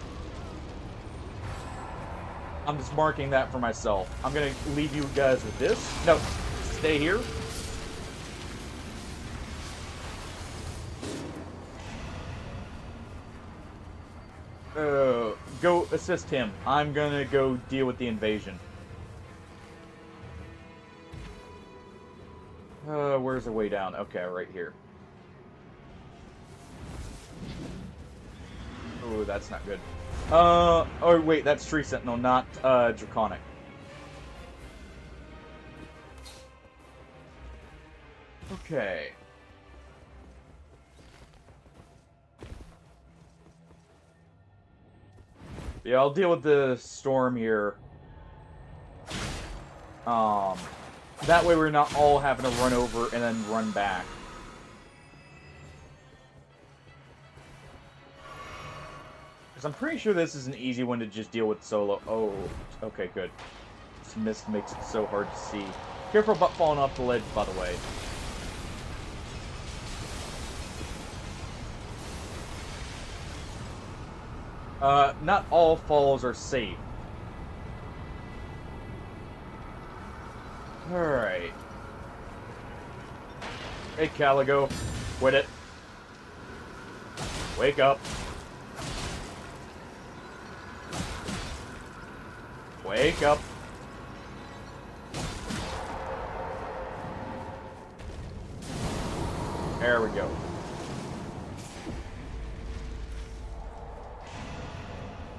Speaker 1: I'm just marking that for myself. I'm gonna leave you guys with this. No, stay here. Go assist him. I'm gonna go deal with the invasion. Where's the way down? Okay, right here. Oh, that's not good. Oh wait, that's Tree Sentinel, not Draconic. Okay. Yeah, I'll deal with the storm here. That way we're not all having to run over and then run back. Because I'm pretty sure this is an easy one to just deal with solo. Oh, okay, good. This mist makes it so hard to see. Careful about falling off the ledge, by the way. Not all falls are safe. Alright. Hey, Caligo. Quit it. Wake up. Wake up. There we go.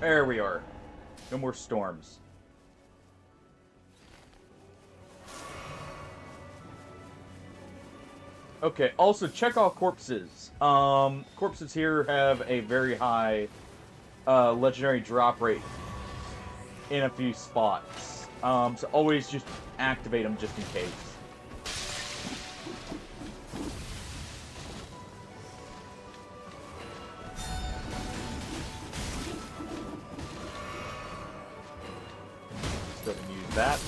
Speaker 1: There we are. No more storms. Okay, also check all corpses. Corpses here have a very high legendary drop rate in a few spots. So always just activate them just in case. Still gonna use that.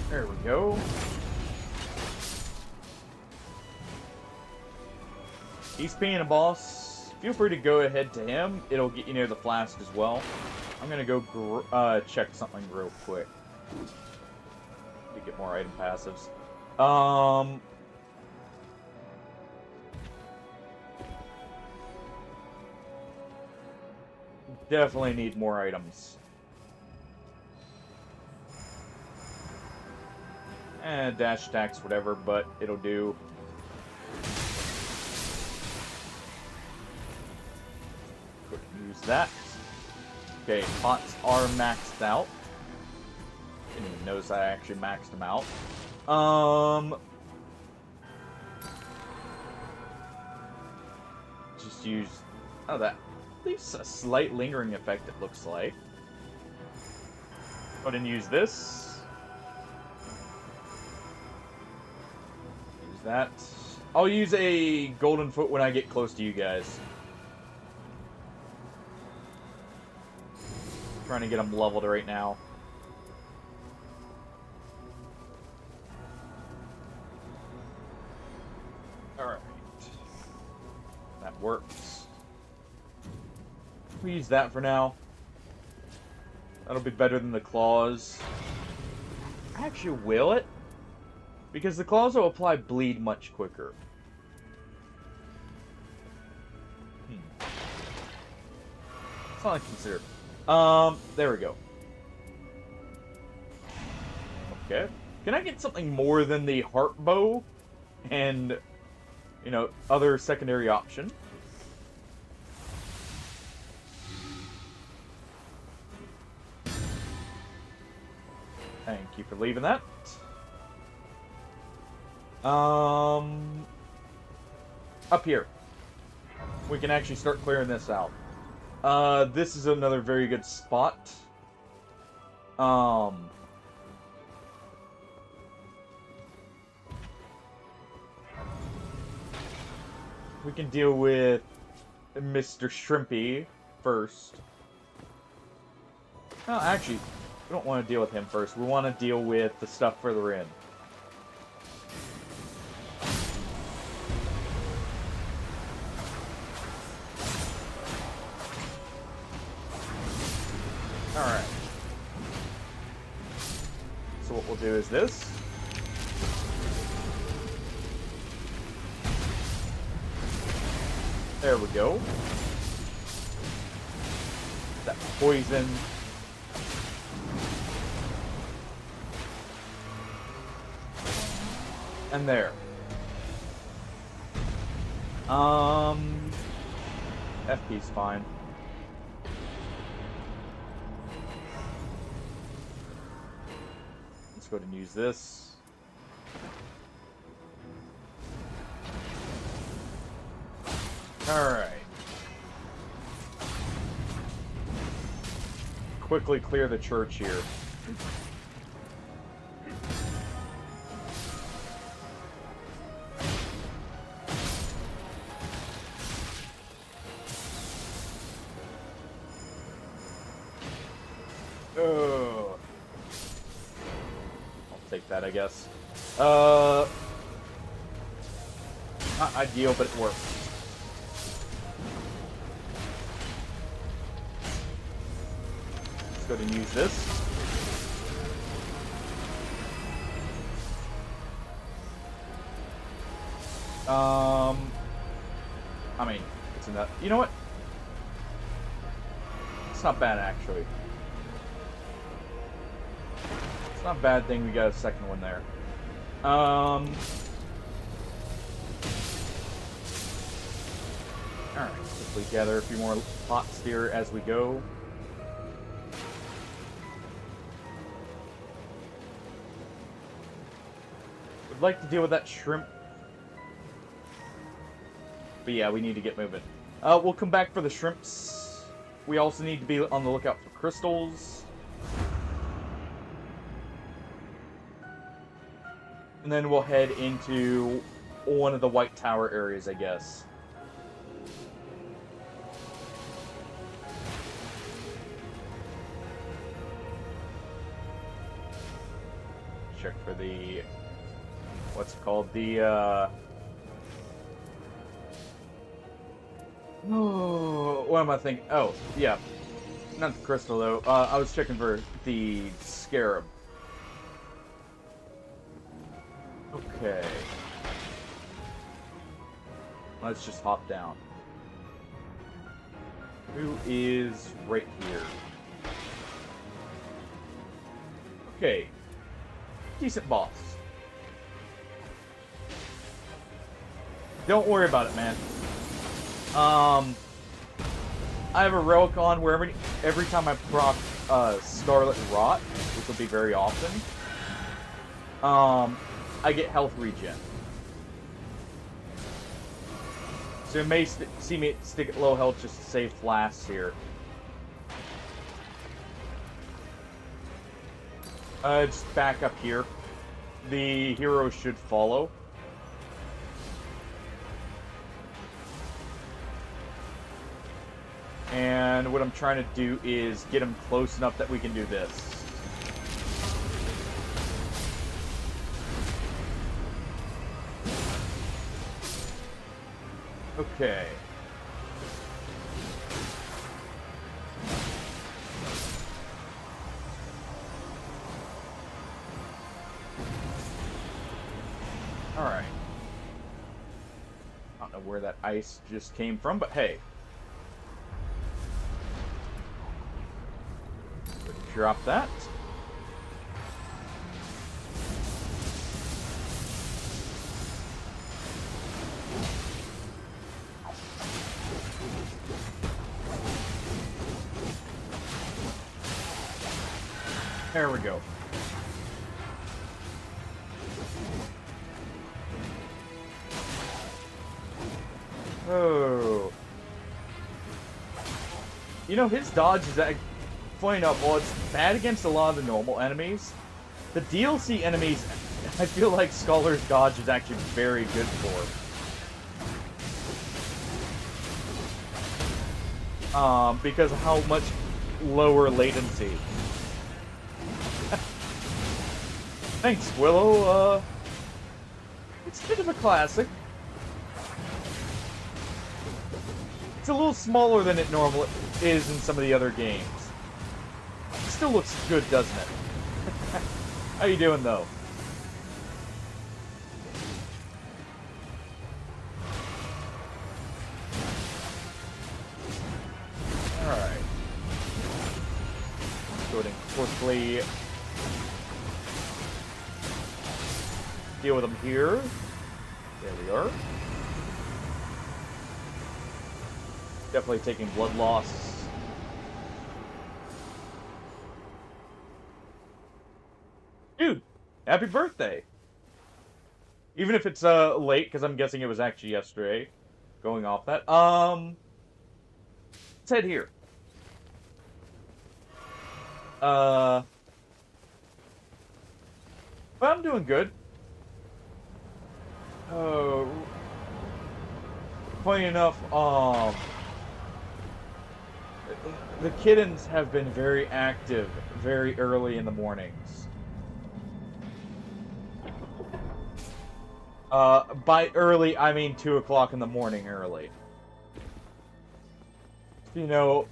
Speaker 1: There we go. He's being a boss. Feel free to go ahead to him. It'll get you near the flask as well. I'm gonna go check something real quick to get more item passives. Definitely need more items. Dash attacks, whatever, but it'll do. Use that. Okay, pots are maxed out. Didn't even notice I actually maxed them out. Just use... Oh, that leaves a slight lingering effect, it looks like. Go ahead and use this. Use that. I'll use a golden foot when I get close to you guys. Trying to get them leveled right now. Alright. That works. We use that for now. That'll be better than the claws. Actually, will it? Because the claws will apply bleed much quicker. Something to consider. There we go. Okay. Can I get something more than the heart bow and, you know, other secondary option? Thank you for leaving that. Up here. We can actually start clearing this out. This is another very good spot We can deal with Mr. Shrimpy first. No, actually, we don't want to deal with him first. We want to deal with the stuff further in. Alright. So what we'll do is this. There we go. That poison. And there. FP's fine. Let's go ahead and use this. Alright. Quickly clear the church here. I'll take that, I guess. Not ideal, but it works. Let's go ahead and use this. I mean, it's in that. You know what? It's not bad, actually. It's not a bad thing we got a second one there. Alright, quickly gather a few more pots here as we go. Would like to deal with that shrimp. But yeah, we need to get moving. We'll come back for the shrimps. We also need to be on the lookout for crystals. And then we'll head into one of the White Tower areas, I guess. Check for the... what's it called? The, oh, what am I thinking? Oh, yeah. Not the crystal, though. I was checking for the scarab. Okay. Let's just hop down. Who is right here? Okay. Decent boss. Don't worry about it, man. I have a relic on where every time I proc Scarlet Rot, which will be very often, I get health regen. So you may see me stick at low health just to save flasks here. Just back up here. The hero should follow. And what I'm trying to do is get him close enough that we can do this. Okay. Alright. I don't know where that ice just came from, but hey. Drop that. There we go. Oh. You know, his dodge is funny enough, while it's bad against a lot of the normal enemies, the DLC enemies, I feel like Scholar's Dodge is actually very good for. Because of how much lower latency. Thanks, Willow. It's a bit of a classic. It's a little smaller than it normally is in some of the other games. It still looks good, doesn't it? How you doing, though? Alright. Go ahead and quickly deal with them here. There we are. Definitely taking blood loss. Dude, happy birthday! Even if it's late, because I'm guessing it was actually yesterday. Going off that. Let's head here. But I'm doing good. Funny enough, the kittens have been very active very early in the mornings. By early, I mean 2 o'clock in the morning early. You know,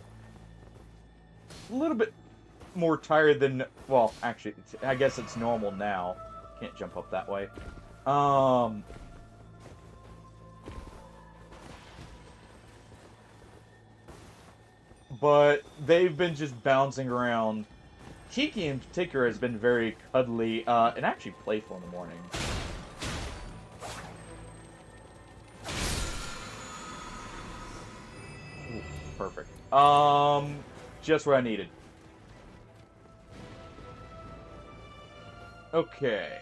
Speaker 1: a little bit more tired than, well, actually, I guess it's normal now. Can't jump up that way. But they've been just bouncing around. Kiki in particular has been very cuddly, and actually playful in the morning. Ooh, perfect. Just what I needed. Okay.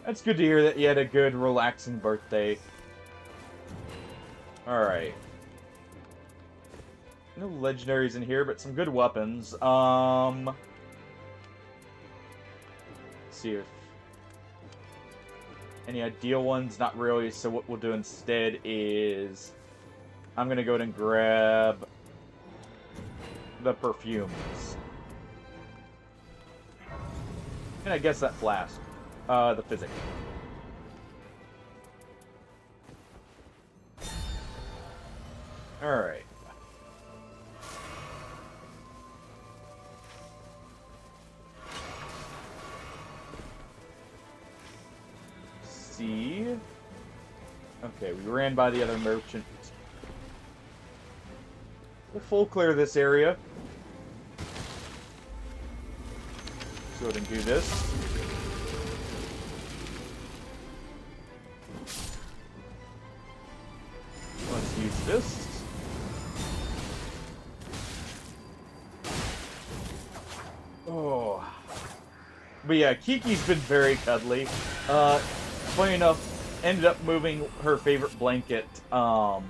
Speaker 1: That's good to hear that you had a good, relaxing birthday. Alright. No legendaries in here, but some good weapons. Let's see if any ideal ones. Not really, so what we'll do instead is I'm gonna go ahead and grab the perfumes. And I guess that flask. The physic. Alright. See? Okay, we ran by the other merchant. We'll full clear this area. Let's go ahead and do this. Let's use this. Oh. But yeah, Kiki's been very cuddly. Funny enough, ended up moving her favorite blanket, onto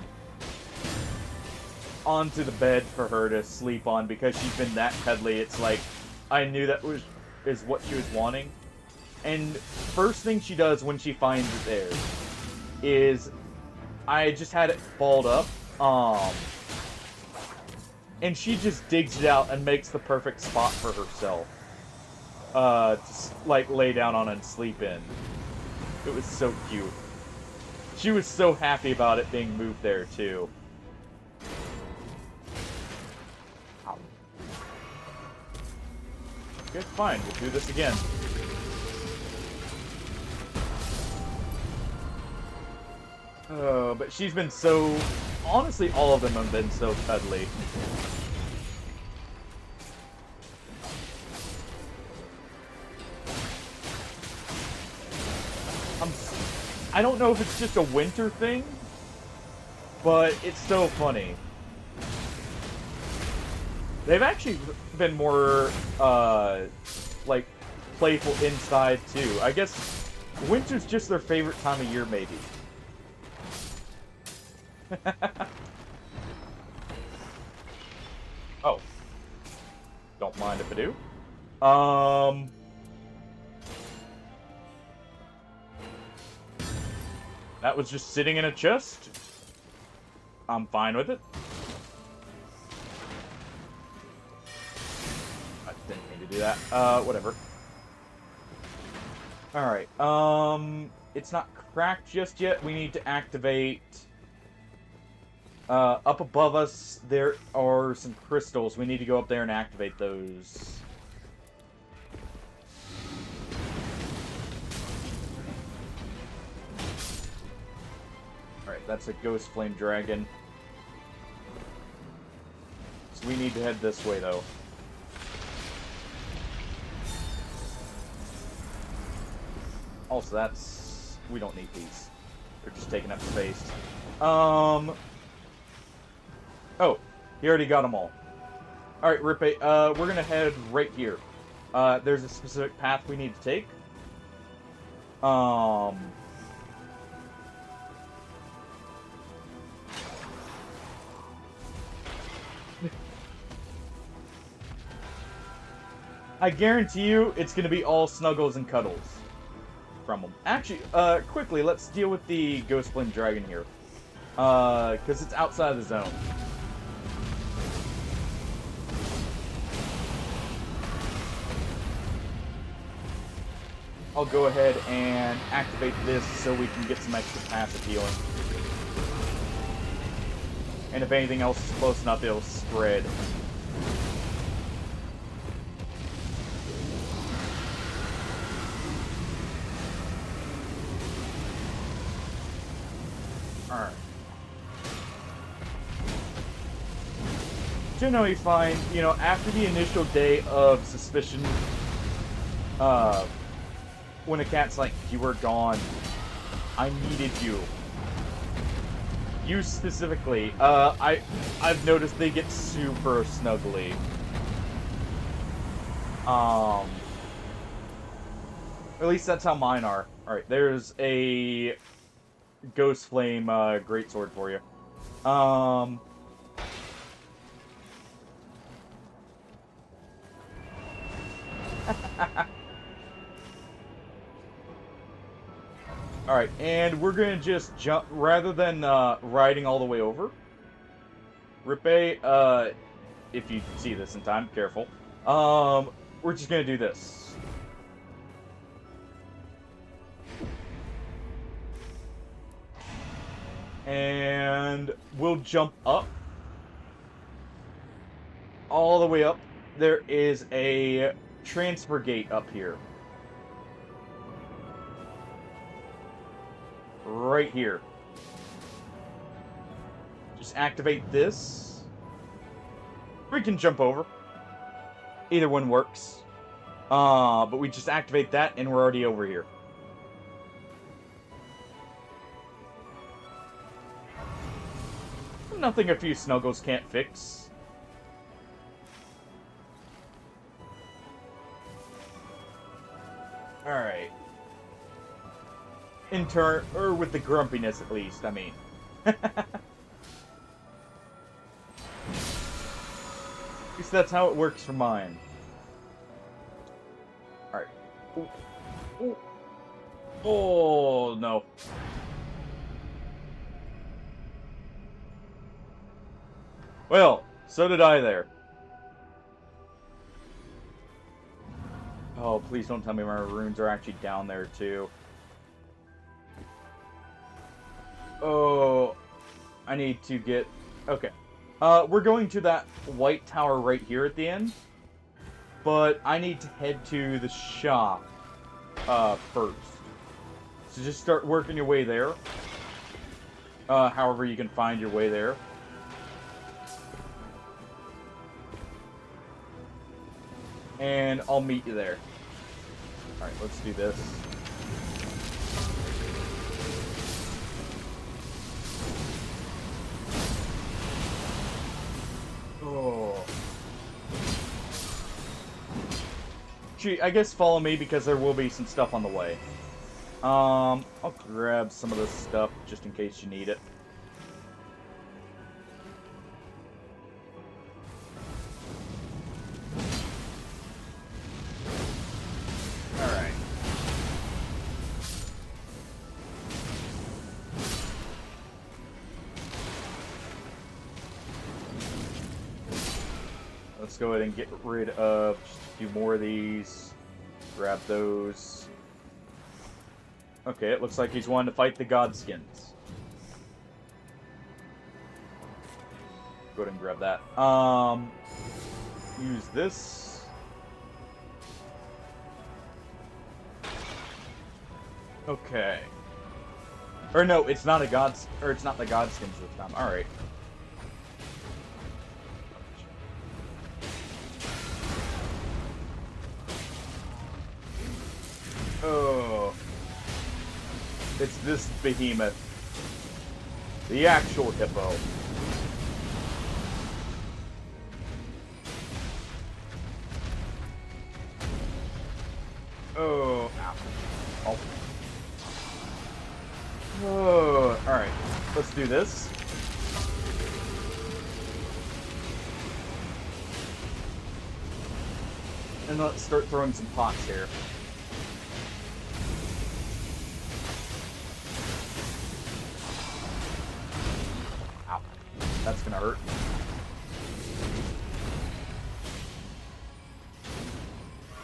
Speaker 1: the bed for her to sleep on because she's been that cuddly. It's like, I knew that is what she was wanting. And first thing she does when she finds it there is, I just had it balled up, and she just digs it out and makes the perfect spot for herself, to, like, lay down on and sleep in. It was so cute. She was so happy about it being moved there, too. Ow. Okay, fine, we'll do this again. But she's been so... Honestly, all of them have been so cuddly. I don't know if it's just a winter thing, but it's so funny. They've actually been more, like, playful inside, too. I guess winter's just their favorite time of year, maybe. Oh. Don't mind if I do. That was just sitting in a chest. I'm fine with it. I didn't mean to do that. Whatever. Alright, it's not cracked just yet. We need to activate... up above us, there are some crystals. We need to go up there and activate those. Alright, that's a Ghost Flame Dragon. So we need to head this way, though. Also, that's... we don't need these. They're just taking up space. Oh, he already got them all. Alright, Rippe, we're gonna head right here. There's a specific path we need to take. I guarantee you, it's gonna be all snuggles and cuddles from them. Actually, quickly, let's deal with the Ghost Flame Dragon here. Because it's outside of the zone. I'll go ahead and activate this so we can get some extra passive healing. And if anything else is close enough, it'll spread. Alright. Generally fine, you know, after the initial day of suspicion, when a cat's like, you were gone, I needed you. You specifically, I've noticed they get super snuggly. At least that's how mine are. Alright, there's a Ghost Flame greatsword for you. Alright, and we're gonna just jump, rather than riding all the way over. Rippe, if you see this in time, careful. We're just gonna do this. And we'll jump up. All the way up. There is a transfer gate up here. Right here. Just activate this. We can jump over. Either one works. But we just activate that and we're already over here. Nothing a few snuggles can't fix. Alright. In turn, or with the grumpiness at least, I mean. At least that's how it works for mine. Alright. Ooh. Ooh. Oh, no. Well, so did I there. Oh, please don't tell me my runes are actually down there, too. Oh, I need to get... Okay. We're going to that white tower right here at the end. But I need to head to the shop first. So just start working your way there. However you can find your way there. And I'll meet you there. Alright, let's do this. Oh. I guess follow me because there will be some stuff on the way. I'll grab some of this stuff just in case you need it. Alright. Let's go ahead and get rid of just a few more of these. Grab those. Okay, it looks like he's wanting to fight the Godskins. Go ahead and grab that. Use this. Okay. Or no, it's not a gods, or it's not the Godskins this time. All right. Oh. It's this behemoth. The actual hippo. Oh. Ow. Oh. Oh. Alright. Let's do this. And let's start throwing some pots here. That's gonna hurt.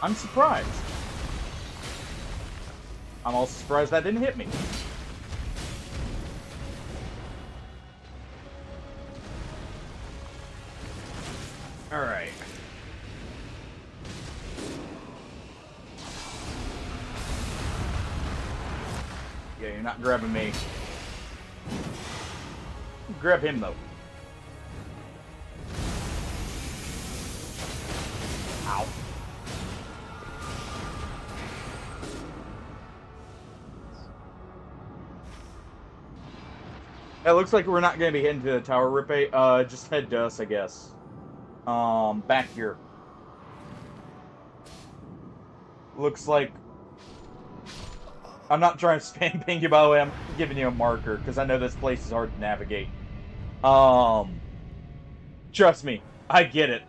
Speaker 1: I'm surprised. I'm also surprised that didn't hit me. Alright. Yeah, you're not grabbing me. Grab him, though. Ow. It looks like we're not going to be heading to the tower, Rippe. Just head to us, I guess. Back here. Looks like... I'm not trying to spam ping you, by the way. I'm giving you a marker, because I know this place is hard to navigate. Trust me. I get it.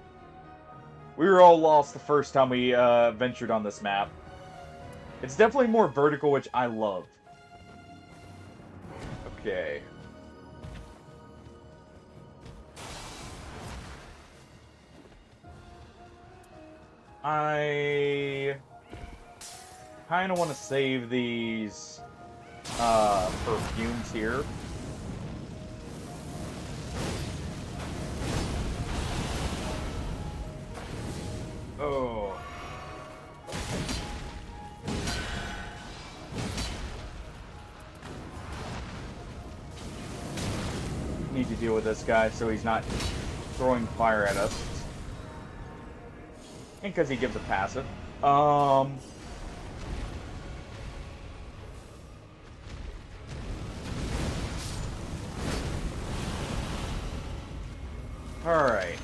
Speaker 1: We were all lost the first time we ventured on this map. It's definitely more vertical, which I love. Okay. I kind of want to save these perfumes here. Oh. Need to deal with this guy so he's not throwing fire at us. And because he gives a passive. Alright.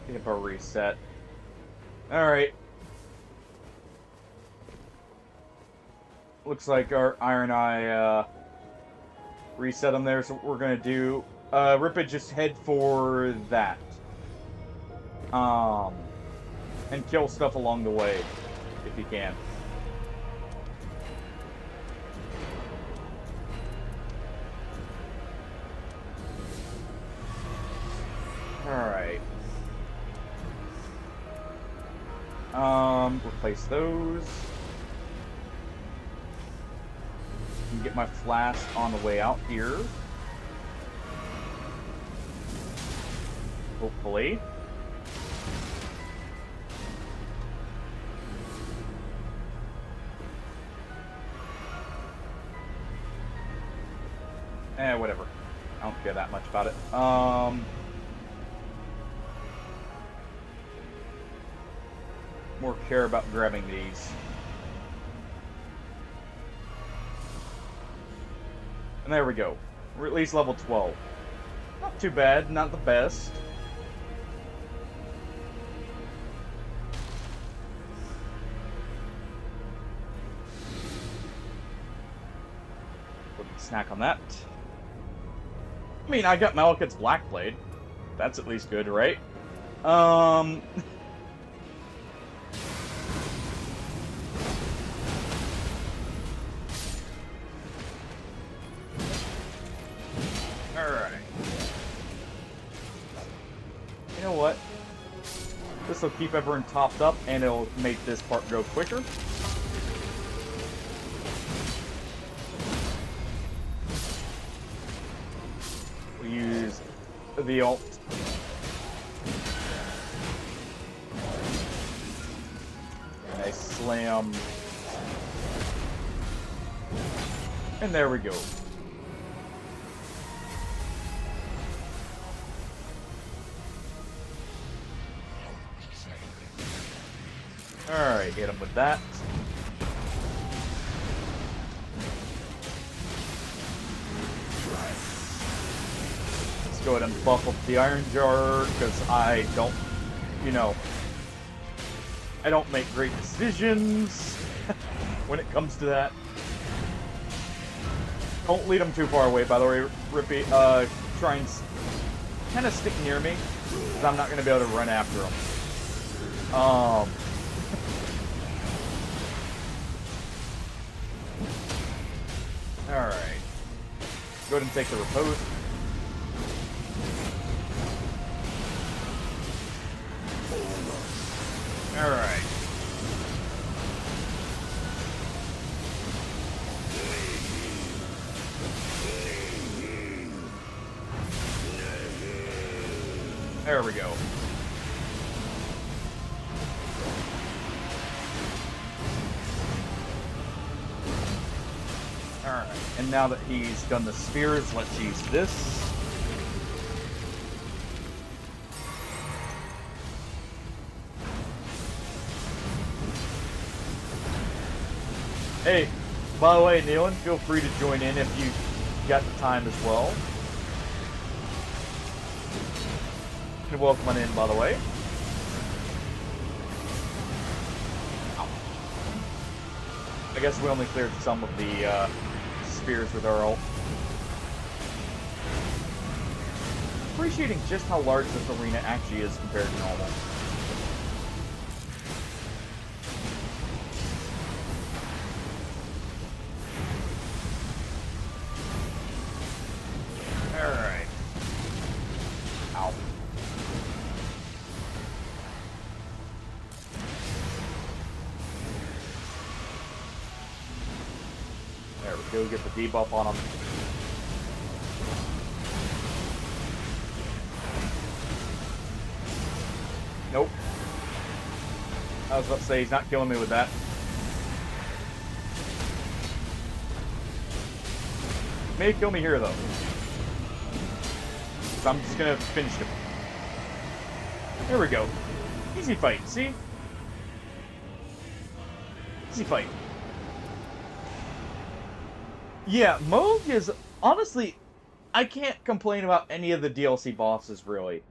Speaker 1: Hippo reset. Alright. Looks like our Iron Eye, reset them there, so what we're gonna do, Rippe, just head for that. And kill stuff along the way, if you can. Alright. Replace those. And get my flask on the way out here. Hopefully. Whatever. I don't care that much about it. More care about grabbing these. And there we go. We're at least level 12. too bad, not the best. Snack on that. I mean, I got Malekith's Blackblade. That's at least good, right? Alright. You know what? This will keep everyone topped up, and it'll make this part go quicker. We use the ult. And I slam. And there we go. Alright, hit him with that. Let's go ahead and buff up the Iron Jar, because I don't, you know, I don't make great decisions when it comes to that. Don't lead him too far away, by the way, Rippy. Try and kind of stick near me, because I'm not going to be able to run after him. Alright. Go ahead and take the repose. Alright. There we go. Alright, and now that he's done the spears, let's use this. Hey, by the way, Nealon, feel free to join in if you got the time as well. You're welcome on in, by the way. Ow. I guess we only cleared some of the spears with our ult. Appreciating just how large this arena actually is compared to normal. Alright. Ow. There we go, get the debuff on him. Nope. I was about to say, he's not killing me with that. May kill me here, though. So I'm just gonna finish him. There we go. Easy fight, see? Easy fight. Yeah, Moog is... Honestly, I can't complain about any of the DLC bosses, really.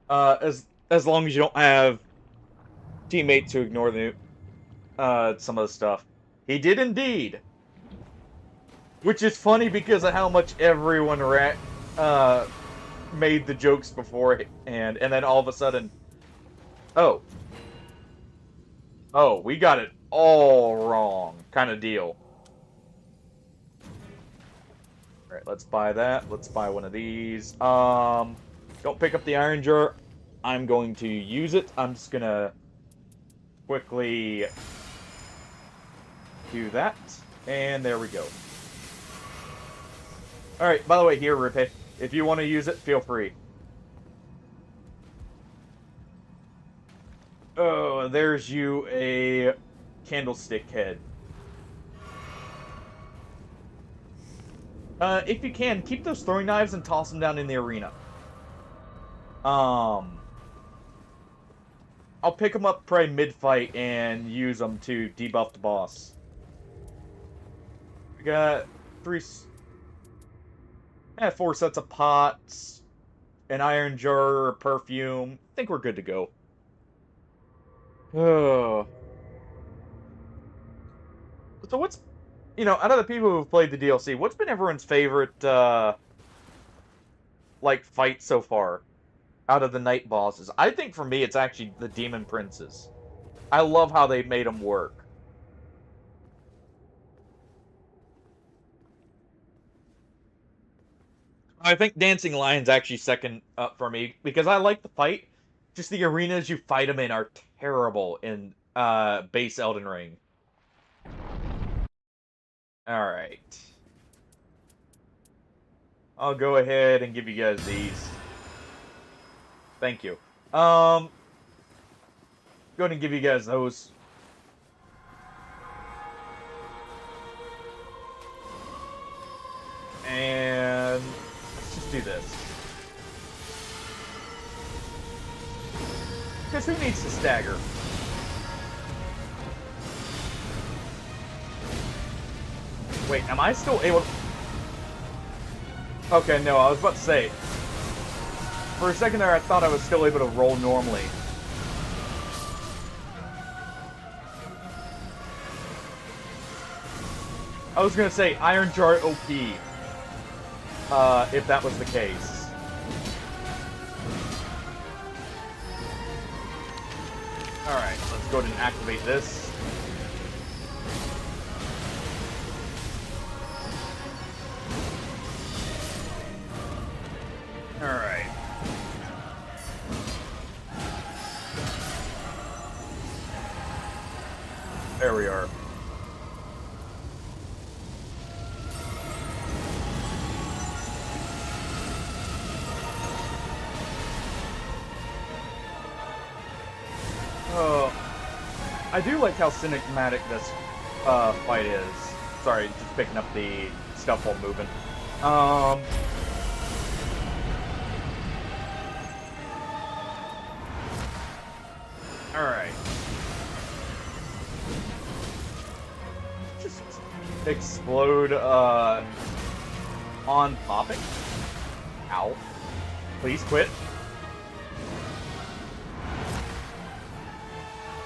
Speaker 1: As long as you don't have teammates who ignore the some of the stuff. He did indeed. Which is funny because of how much everyone made the jokes beforehand, and then all of a sudden, oh, we got it all wrong, kind of deal. All right, let's buy that. Let's buy one of these. Don't pick up the Iron Jar. I'm going to use it. I'm just gonna quickly do that, and there we go. Alright, by the way, here, Rippy, if you want to use it, feel free. Oh, there's you a candlestick head. If you can, keep those throwing knives and toss them down in the arena. I'll pick them up probably mid-fight and use them to debuff the boss. We got 3... 4 sets of pots, an iron jar, a perfume. I think we're good to go. Oh. So what's, out of the people who've played the DLC, what's been everyone's favorite, like, fight so far? Out of the night bosses? I think for me, it's actually the Demon Princes. I love how they made them work. I think Dancing Lion's actually second up for me, because I like the fight. Just the arenas you fight them in are terrible in base Elden Ring. Alright. I'll go ahead and give you guys these. Thank you. Go ahead and give you guys those. And let's just do this. Because who needs to stagger? Wait, am I still able to... Okay, no, I was about to say. For a second there, I thought I was still able to roll normally. I was gonna say Iron Jar OP, if that was the case. Alright, let's go ahead and activate this. Alright. There we are. I do like how cinematic this fight is. Sorry, just picking up the stuff while moving. Alright. Just explode on popping. Ow. Please quit.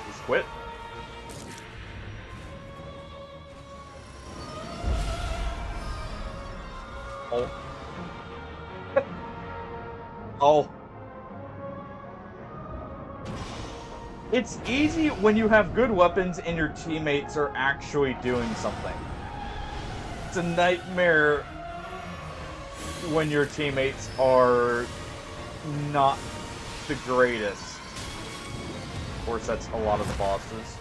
Speaker 1: Please quit. Oh. Oh. It's easy when you have good weapons and your teammates are actually doing something. It's a nightmare when your teammates are not the greatest. Of course, that's a lot of the bosses.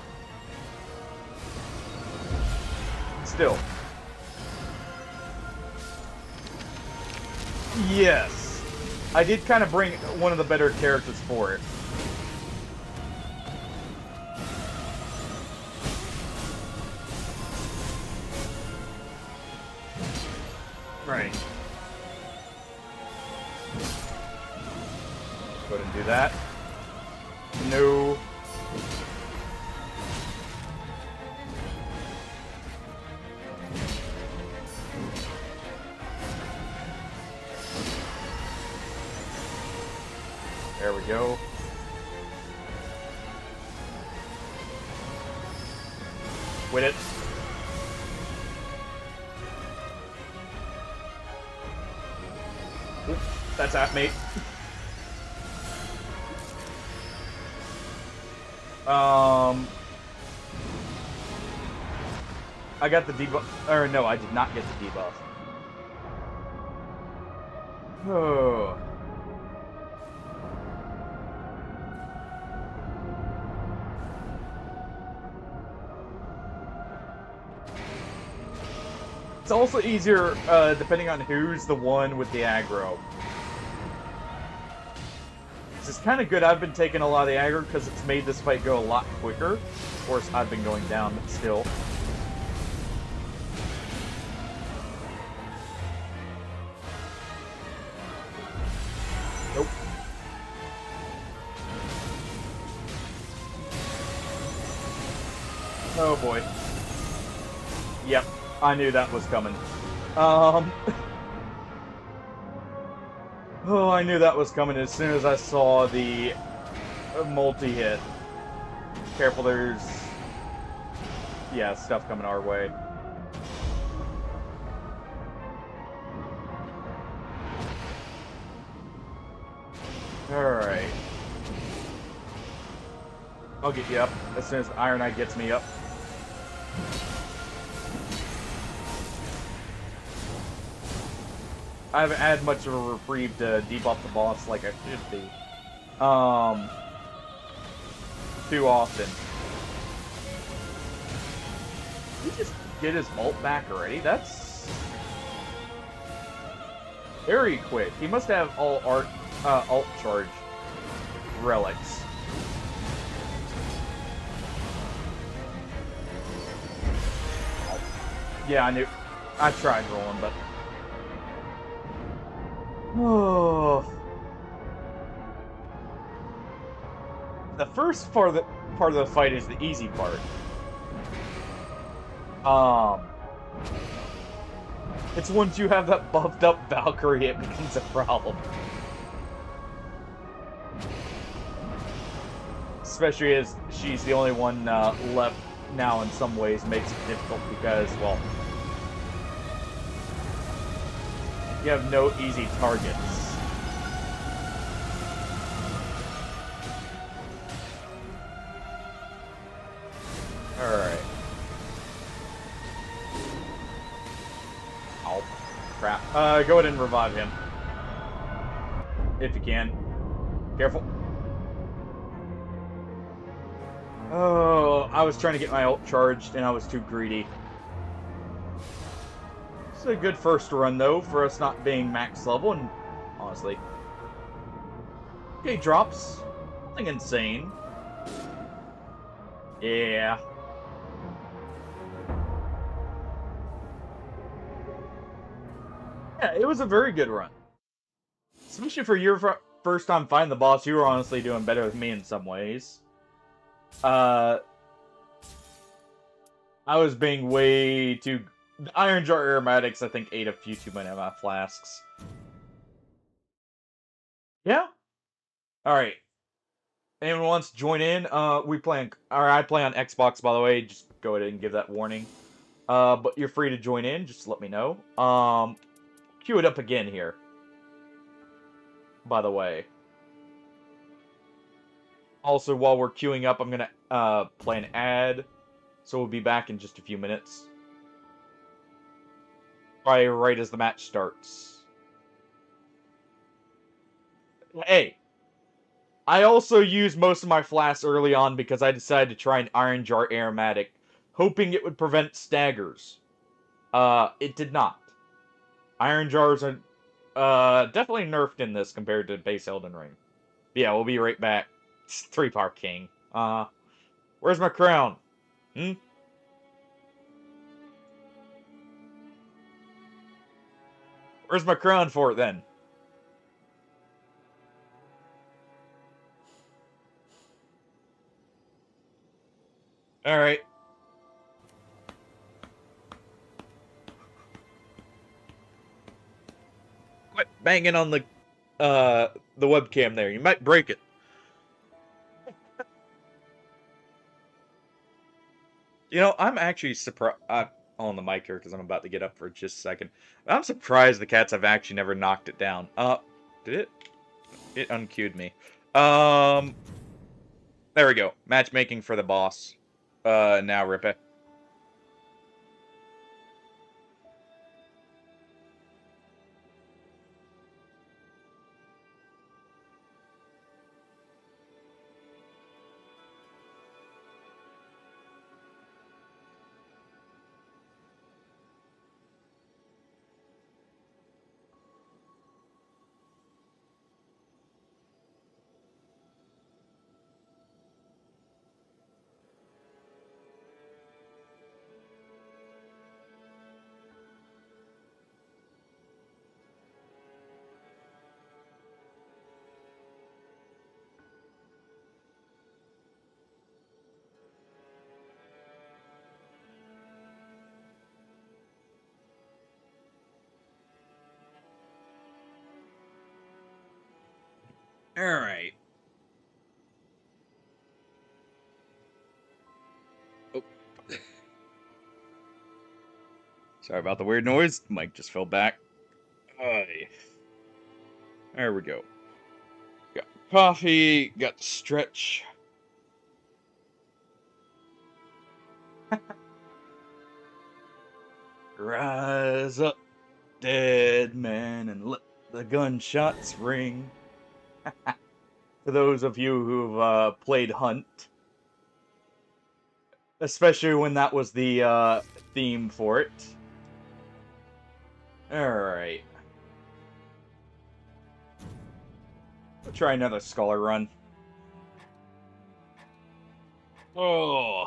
Speaker 1: Still. Yes. I did kind of bring one of the better characters for it. Right. Go ahead and do that. No. There we go. Quit it. Oops, that's at me. I got the debuff. Or no, I did not get the debuff. Oh. It's also easier, depending on who's the one with the aggro. This is kind of good. I've been taking a lot of the aggro because it's made this fight go a lot quicker. Of course, I've been going down, but still. Nope. Oh boy. Yep. I knew that was coming. Oh, I knew that was coming as soon as I saw the multi-hit. Careful, there's... yeah, stuff coming our way. Alright. I'll get you up as soon as Iron Knight gets me up. I haven't had much of a reprieve to debuff the boss like I should be. Too often. Did he just get his ult back already? That's very quick. He must have all ult charge relics. Yeah, I knew. I tried rolling, but oh. The first part of the fight is the easy part. It's once you have that buffed up Valkyrie, it becomes a problem. Especially as she's the only one left now in some ways, makes it difficult because, well, you have no easy targets. Alright. Oh, crap. Go ahead and revive him. If you can. Careful. Oh, I was trying to get my ult charged and I was too greedy. It's a good first run, though, for us not being max level, and honestly. Okay, drops. Nothing insane. Yeah. Yeah, it was a very good run. Especially for your first time fighting the boss, you were honestly doing better with me in some ways. I was being way too... The Iron Jar Aromatics, I think, ate a few too many of my flasks. Yeah? Alright. Anyone wants to join in? I play on Xbox, by the way. Just go ahead and give that warning. But you're free to join in. Just let me know. Queue it up again here. By the way. Also, while we're queuing up, I'm gonna play an ad. So we'll be back in just a few minutes. Probably right as the match starts. Hey! I also used most of my flasks early on because I decided to try an Iron Jar Aromatic, hoping it would prevent staggers. It did not. Iron Jars are definitely nerfed in this compared to base Elden Ring. Yeah, we'll be right back. 3-Power King. Where's my crown? Hmm? Where's my crown for it, then? Alright. Quit banging on the webcam there. You might break it. You know, I'm actually surprised... I'm on the mic here because I'm about to get up for just a second. I'm surprised the cats have actually never knocked it down. Did it? It unqueued me. There we go. Matchmaking for the boss. Now rip it. Alright. Oh. Sorry about the weird noise. Mike just fell back. There we go. Got coffee, got the stretch. Rise up, dead man, and let the gunshots ring. For those of you who've played Hunt, especially when that was the theme for it. Alright. We'll try another Scholar run. Oh.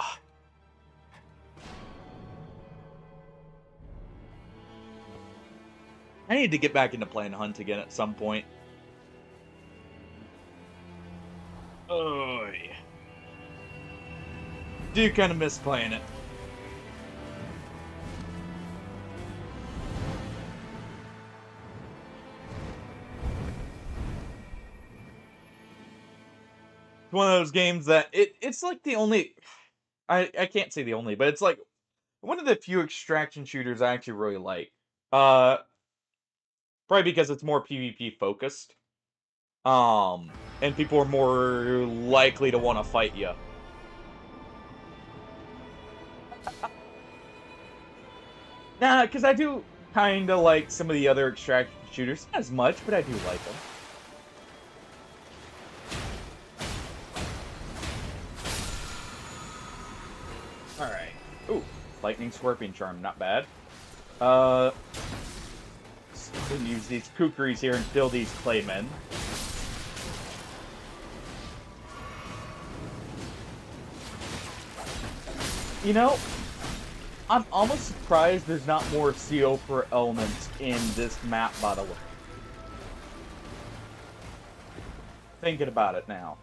Speaker 1: I need to get back into playing Hunt again at some point. Oh, yeah. Do kind of miss playing it. It's one of those games that it's like the only... I can't say the only, but it's like one of the few extraction shooters I actually really like. Probably because it's more PvP focused. And people are more likely to want to fight you. Nah, because I do kind of like some of the other extraction shooters. Not as much, but I do like them. Alright. Ooh, Lightning Scorpion Charm, not bad. Can use these kukris here and kill these claymen. You know, I'm almost surprised there's not more CO4 elements in this map, by the way. Thinking about it now.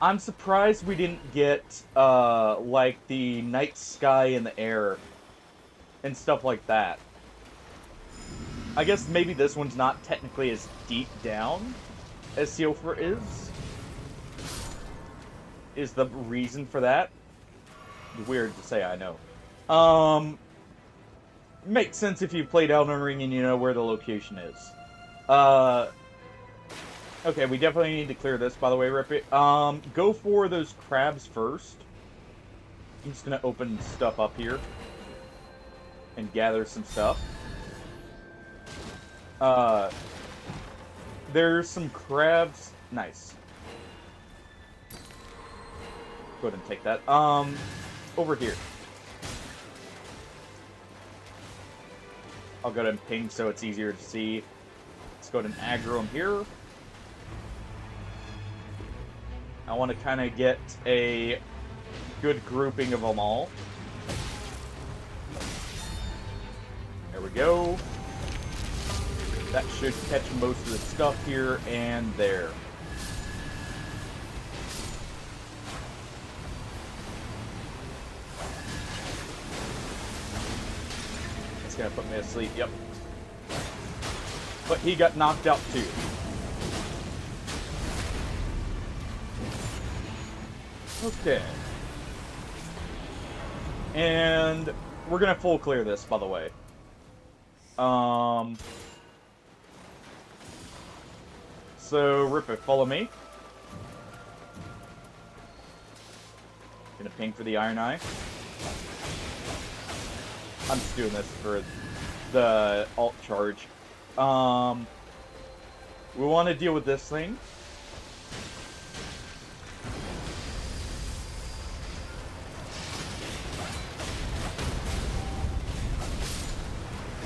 Speaker 1: I'm surprised we didn't get, like, the night sky in the air and stuff like that. I guess maybe this one's not technically as deep down as CO4 is the reason for that. Weird to say, I know. Makes sense if you've played Elden Ring and you know where the location is. Okay, we definitely need to clear this, by the way, Rip. Go for those crabs first. I'm just gonna open stuff up here and gather some stuff. There's some crabs. Nice. Go ahead and take that. Over here. I'll go ahead and ping so it's easier to see. Let's go ahead and aggro them here. I want to kind of get a good grouping of them all. There we go. That should catch most of the stuff here and there. It's gonna put me asleep, yep. But he got knocked out too. Okay. And we're gonna full clear this, by the way. So, Ripper, follow me. Gonna ping for the Iron Eye. I'm just doing this for the alt charge. We want to deal with this thing.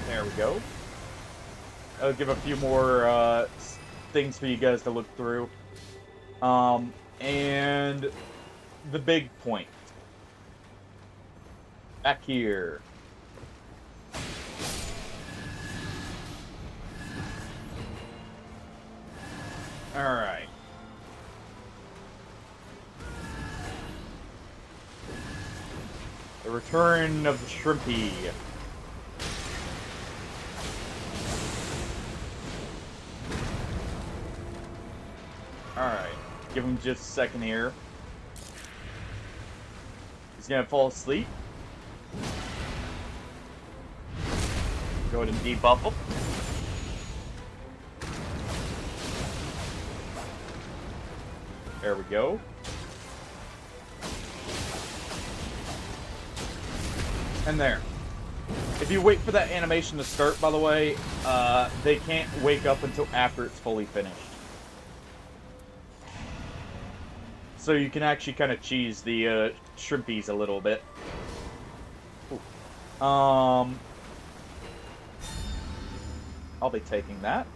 Speaker 1: There we go. I'll give a few more things for you guys to look through. And the big point. Back here. Alright. The return of the Shrimpy. Give him just a second here. He's gonna fall asleep. Go ahead and debuff him. There we go. And there. If you wait for that animation to start, by the way, they can't wake up until after it's fully finished. So you can actually kind of cheese the shrimpies a little bit. Ooh. I'll be taking that.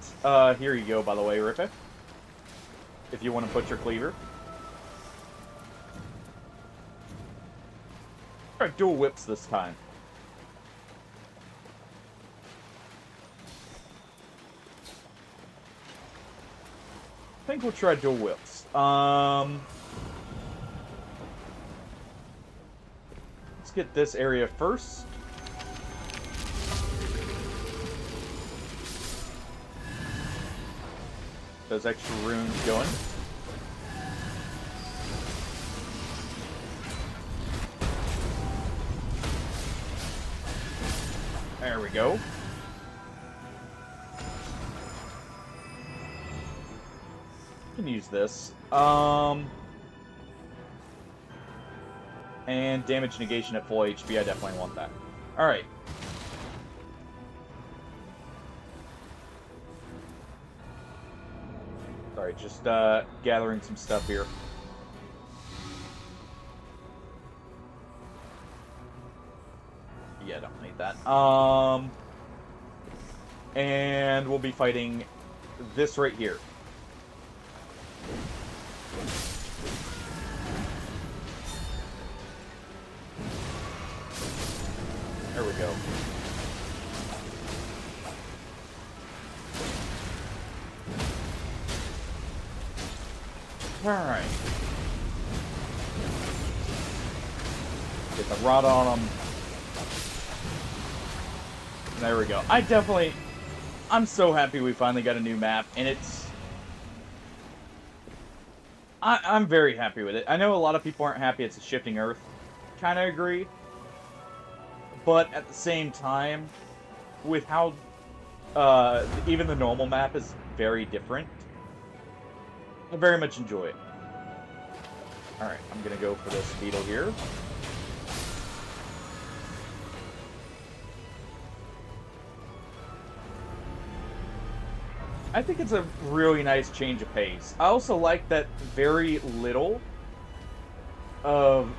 Speaker 1: Here you go, by the way, Ripper. If you want to put your cleaver. Alright, dual whips this time. I think we'll try dual whips. Let's get this area first. Those extra runes going. There we go. Can use this. And damage negation at full HP. I definitely want that. All right. Sorry, just gathering some stuff here. Yeah, don't need that. And we'll be fighting this right here. There we go. Alright. Get the rod on them. There we go. I'm so happy we finally got a new map, and I'm very happy with it. I know a lot of people aren't happy it's a shifting earth. Kinda agree. But at the same time, with how even the normal map is very different, I very much enjoy it. Alright, I'm gonna go for this beetle here. I think it's a really nice change of pace. I also like that very little of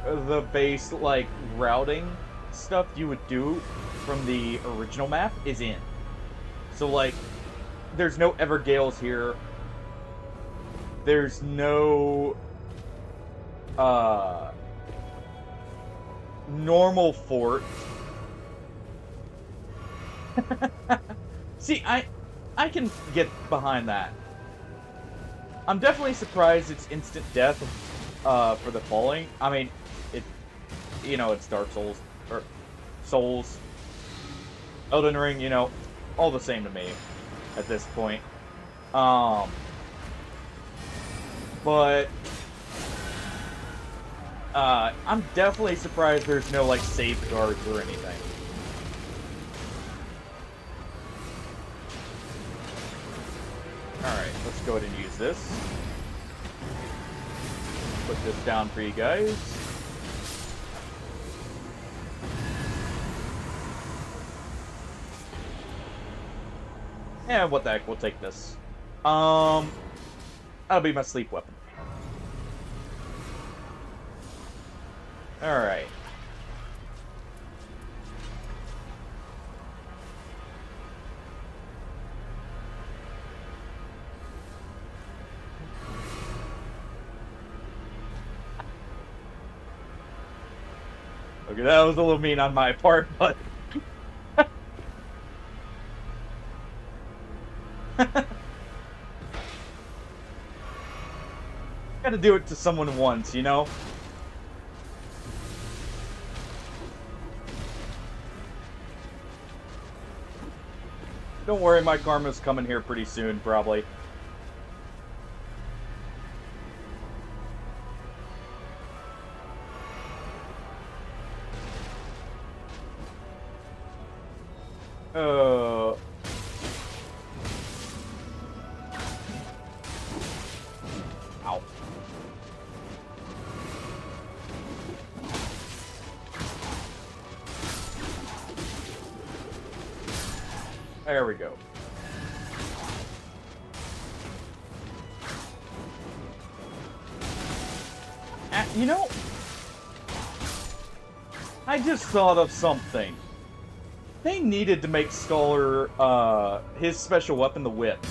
Speaker 1: the base, like, routing stuff you would do from the original map is in. So, like, there's no Evergales here. There's no normal fort. See, I can get behind that. I'm definitely surprised it's instant death for the falling. I mean, it's Dark Souls or Souls, Elden Ring, all the same to me at this point. But I'm definitely surprised there's no, like, safeguards or anything. Alright, let's go ahead and use this. Put this down for you guys. And what the heck, we'll take this. That'll be my sleep weapon. Alright. Okay, that was a little mean on my part, but... Gotta do it to someone once, Don't worry, my karma's coming here pretty soon, probably. Uh... Ow. There we go. You know, I just thought of something. They needed to make Scholar, his special weapon the whip.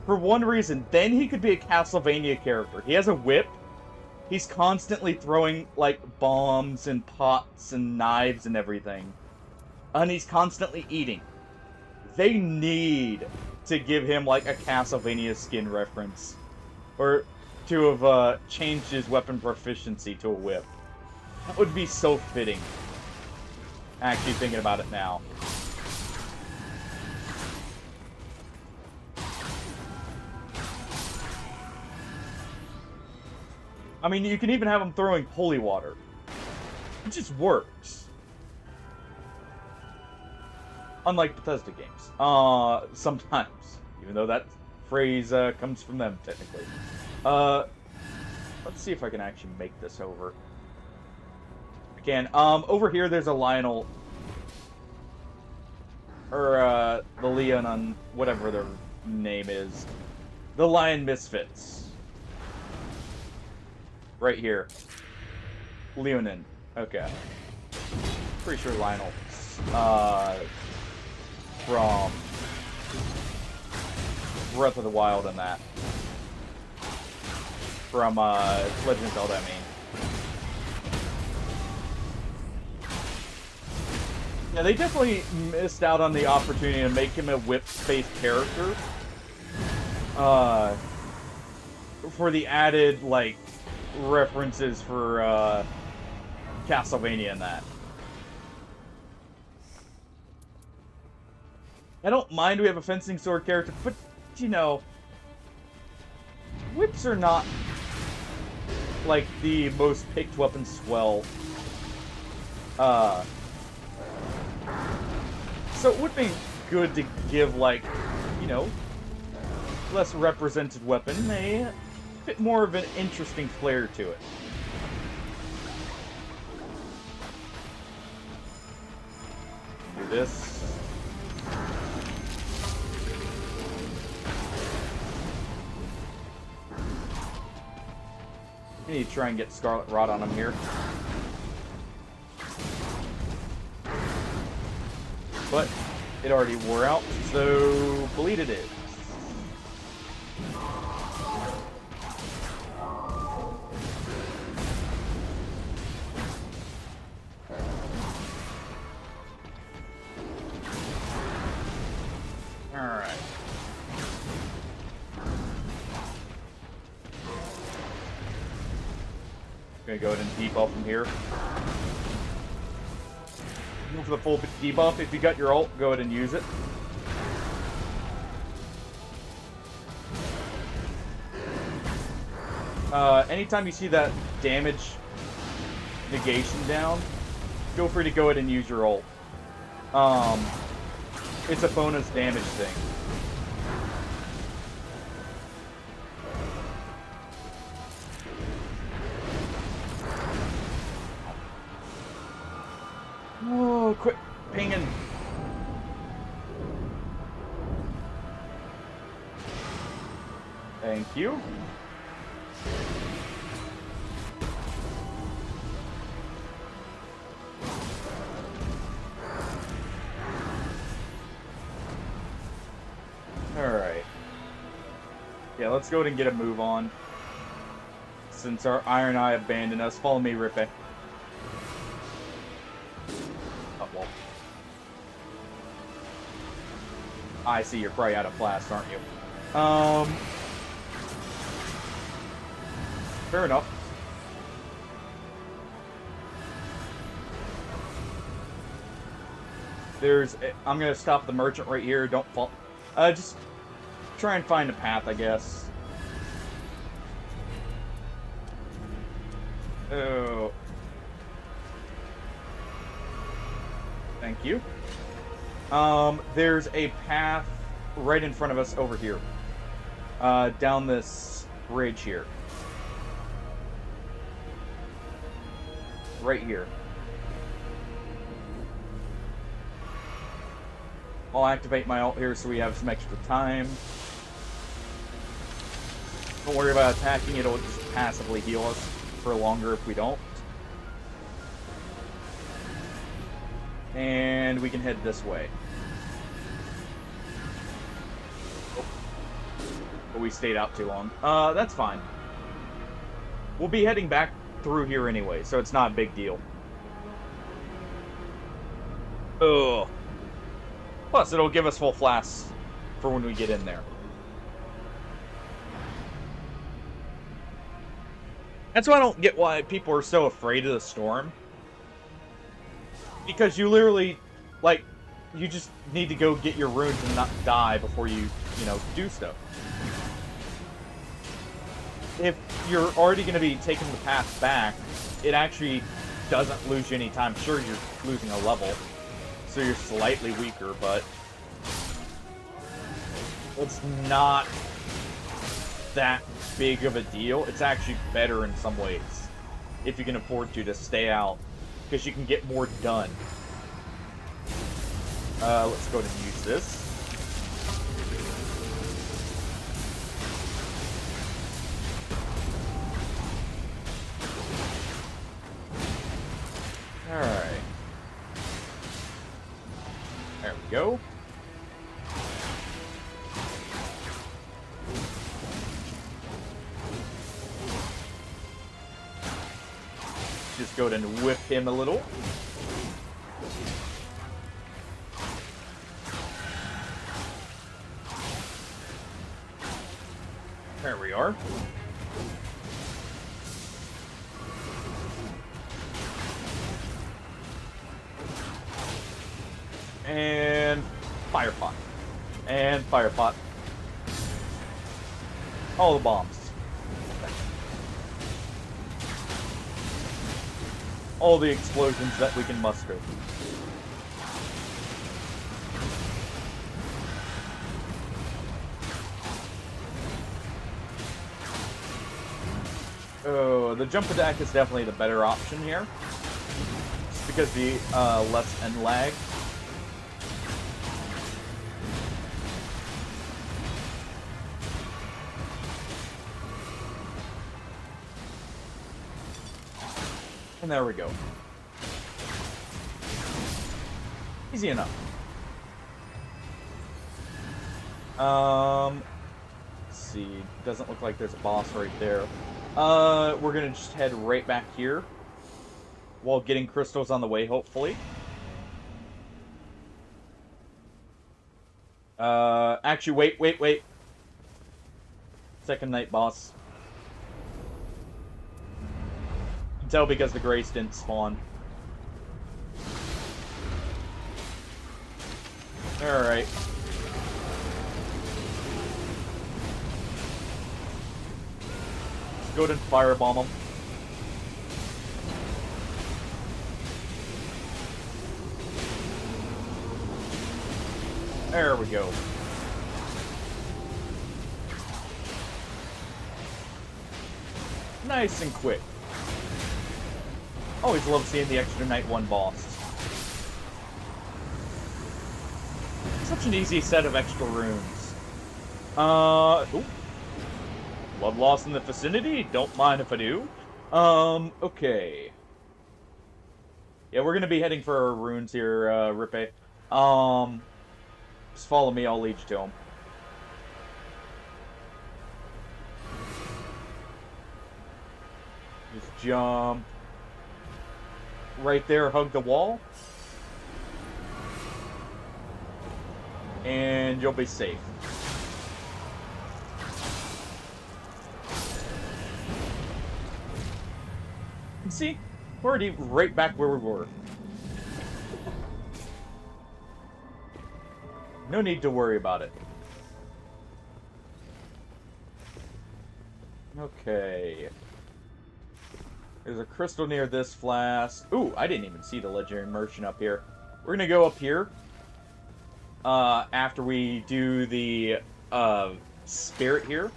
Speaker 1: For one reason, then he could be a Castlevania character. He has a whip. He's constantly throwing, like, bombs and pots and knives and everything. And he's constantly eating. They need to give him, like, a Castlevania skin reference. Or to have, changed his weapon proficiency to a whip. That would be so fitting. Actually thinking about it now. I mean, you can even have him throwing holy water. It just works. Unlike Bethesda games. Sometimes. Even though that phrase comes from them, technically. Let's see if I can actually make this over. I can. Over here there's a Lionel. Or, the Leon on whatever their name is. The Lion Misfits. Right here. Leonin. Okay. Pretty sure Lionel. From Breath of the Wild and that. From, Legend of Zelda, I mean. Yeah, they definitely missed out on the opportunity to make him a whip-based character. For the added, like, references for, Castlevania and that. I don't mind we have a fencing sword character, but, you know, whips are not, like, the most picked weapons as well. So it would be good to give, like, you know, less represented weapon a bit more of an interesting flair to it. Do this. I need to try and get Scarlet Rot on him here. But it already wore out, so bleed it is. Alright. Gonna go ahead and debuff from here. Go for the full debuff. If you got your ult, go ahead and use it. Anytime you see that damage negation down, feel free to go ahead and use your ult. It's a bonus damage thing. Oh, quit pinging. Thank you. Alright. Yeah, let's go ahead and get a move on. Since our Iron Eye abandoned us. Follow me, Rippe. Oh, well. I see, you're probably out of blast, aren't you? Fair enough. I'm gonna stop the merchant right here. Don't fall. Just try and find a path, I guess. Oh. Thank you. There's a path right in front of us over here. Down this bridge here. Right here. I'll activate my ult here so we have some extra time. Don't worry about attacking, it'll just passively heal us for longer if we don't. And we can head this way. Oh. But we stayed out too long. That's fine. We'll be heading back through here anyway, so it's not a big deal. Ugh. Plus, it'll give us full flasks for when we get in there. That's why I don't get why people are so afraid of the storm. Because you literally, like, you just need to go get your runes and not die before you know, do stuff. If you're already going to be taking the path back, it actually doesn't lose you any time. Sure, you're losing a level, so you're slightly weaker, but it's not that big of a deal. It's actually better in some ways, if you can afford to stay out, because you can get more done. Let's go ahead and use this. Alright. There we go. Just go ahead and whip him a little. There we are. And fire pot. And fire pot. All the bombs. All the explosions that we can muster. Oh, the jump attack is definitely the better option here. Just because the less end lag. And there we go. Easy enough. Let's see. Doesn't look like there's a boss right there. We're gonna just head right back here. While getting crystals on the way, hopefully. Actually, wait. Second night boss. You can tell because the Grace didn't spawn. Alright. Go ahead and firebomb him. There we go. Nice and quick. Always love seeing the extra night 1 boss. Such an easy set of extra runes. Ooh. Blood loss in the vicinity? Don't mind if I do. Okay. Yeah, we're gonna be heading for our runes here, Rippe. Just follow me, I'll lead you to them. Just jump. Right there, hug the wall. And you'll be safe. See? We're already right back where we were. No need to worry about it. Okay. There's a crystal near this flask. Ooh, I didn't even see the legendary merchant up here. We're gonna go up here. after we do the spirit here.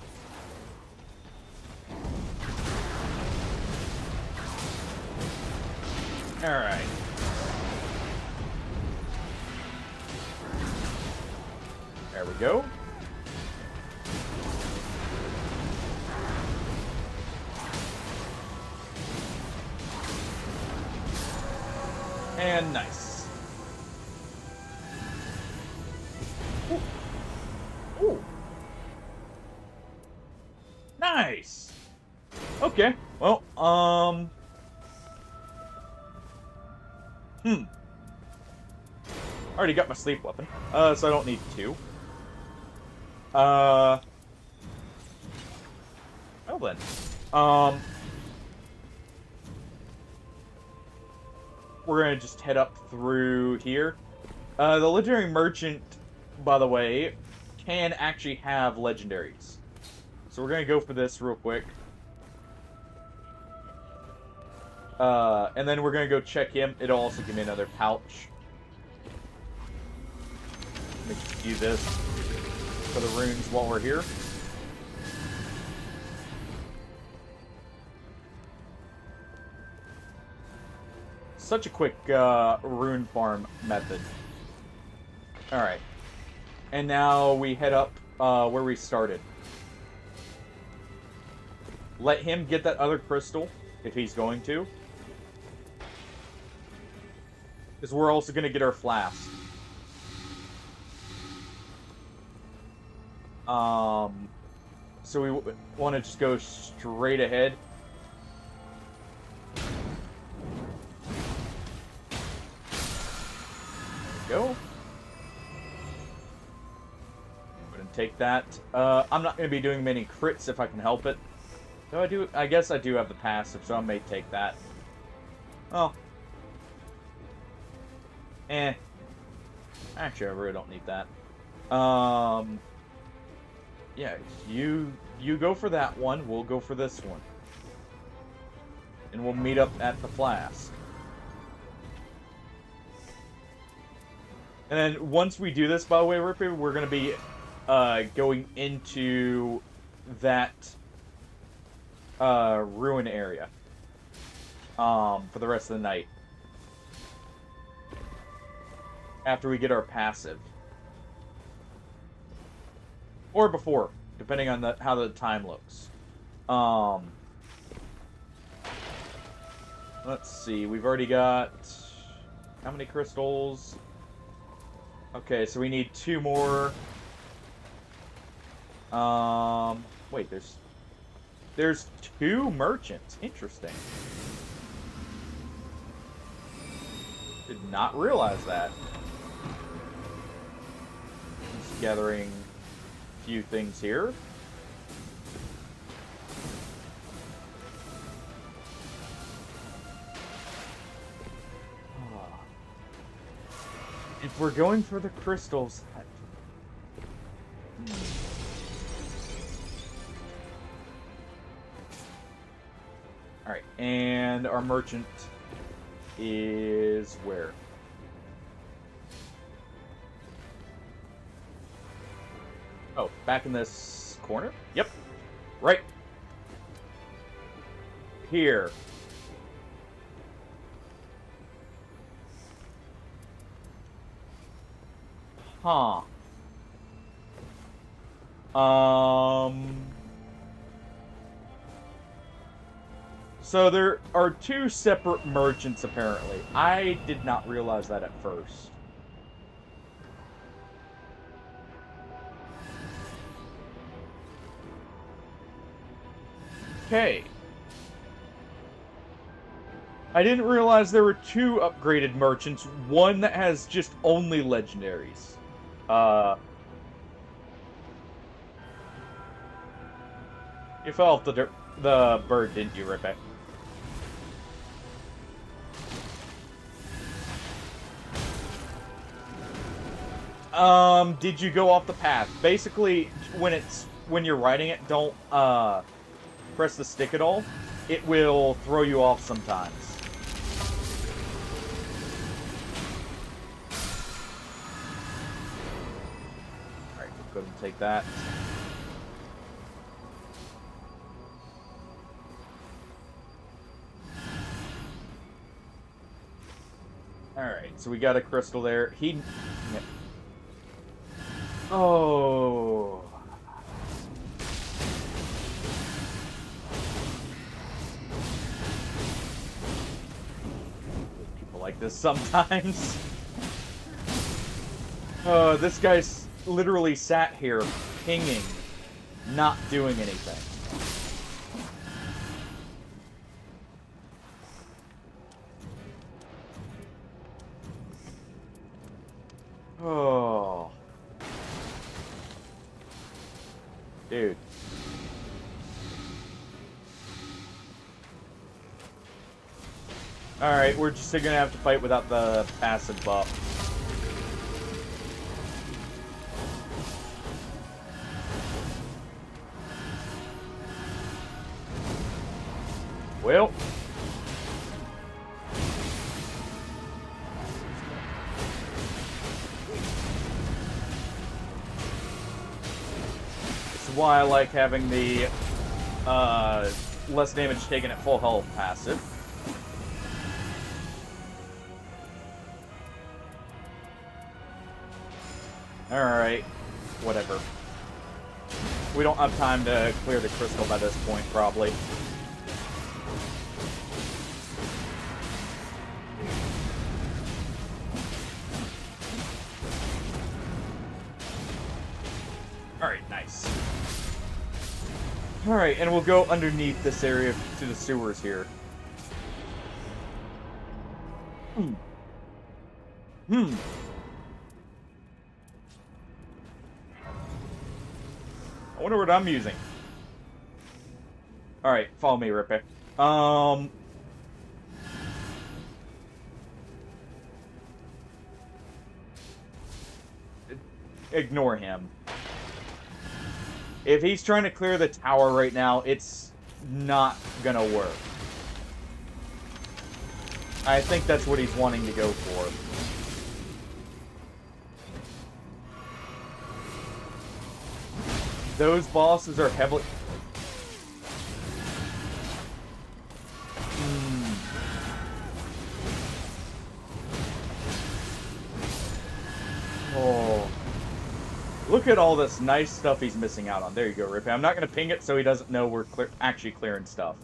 Speaker 1: Alright. There we go. And nice. Ooh. Ooh. Nice. Okay. Well, already got my sleep weapon, so I don't need two. Well then. We're gonna just head up through here. The legendary merchant, by the way, can actually have legendaries. So we're gonna go for this real quick. And then we're gonna go check him. It'll also give me another pouch. Let me just do this for the runes while we're here. Such a quick rune farm method. Alright. And now we head up where we started. Let him get that other crystal, if he's going to. Because we're also going to get our flask. So we want to just go straight ahead. There we go. Go ahead and take that. I'm not going to be doing many crits if I can help it. Though I guess I do have the passive, so I may take that. Oh. Actually, I really don't need that. Yeah, you go for that one, we'll go for this one. And we'll meet up at the flask. And then once we do this, by the way, Rippy, we're going to be going into that ruin area for the rest of the night. After we get our passive. Or before, depending on how the time looks. Let's see, we've already got how many crystals? Okay, so we need 2 more. Wait, there's 2 merchants. Interesting. Did not realize that. Just gathering a few things here. If we're going for the crystals... Alright, and our merchant is where? Oh, back in this corner? Yep. Right. Here. Huh. So there are 2 separate merchants, apparently. I did not realize that at first. Okay. I didn't realize there were 2 upgraded merchants. One that has just only legendaries. You fell off the bird, didn't you, Ripek? Did you go off the path? Basically, when you're riding it, don't press the stick at all. It will throw you off sometimes. Go ahead and take that. Alright, so we got a crystal there. Yeah. Oh. People like this sometimes. This guy's literally sat here pinging, not doing anything. Oh. Dude. Alright, we're just gonna have to fight without the passive buff. Well. This is why I like having the less damage taken at full health passive. Alright, whatever. We don't have time to clear the crystal by this point, probably. Alright, nice. Alright, and we'll go underneath this area to the sewers here. I wonder what I'm using. Alright, follow me, Rippy. Ignore him. If he's trying to clear the tower right now, it's not gonna work. I think that's what he's wanting to go for. Those bosses are heavily... Oh. Look at all this nice stuff he's missing out on. There you go, Rippy. I'm not going to ping it so he doesn't know we're actually clearing stuff.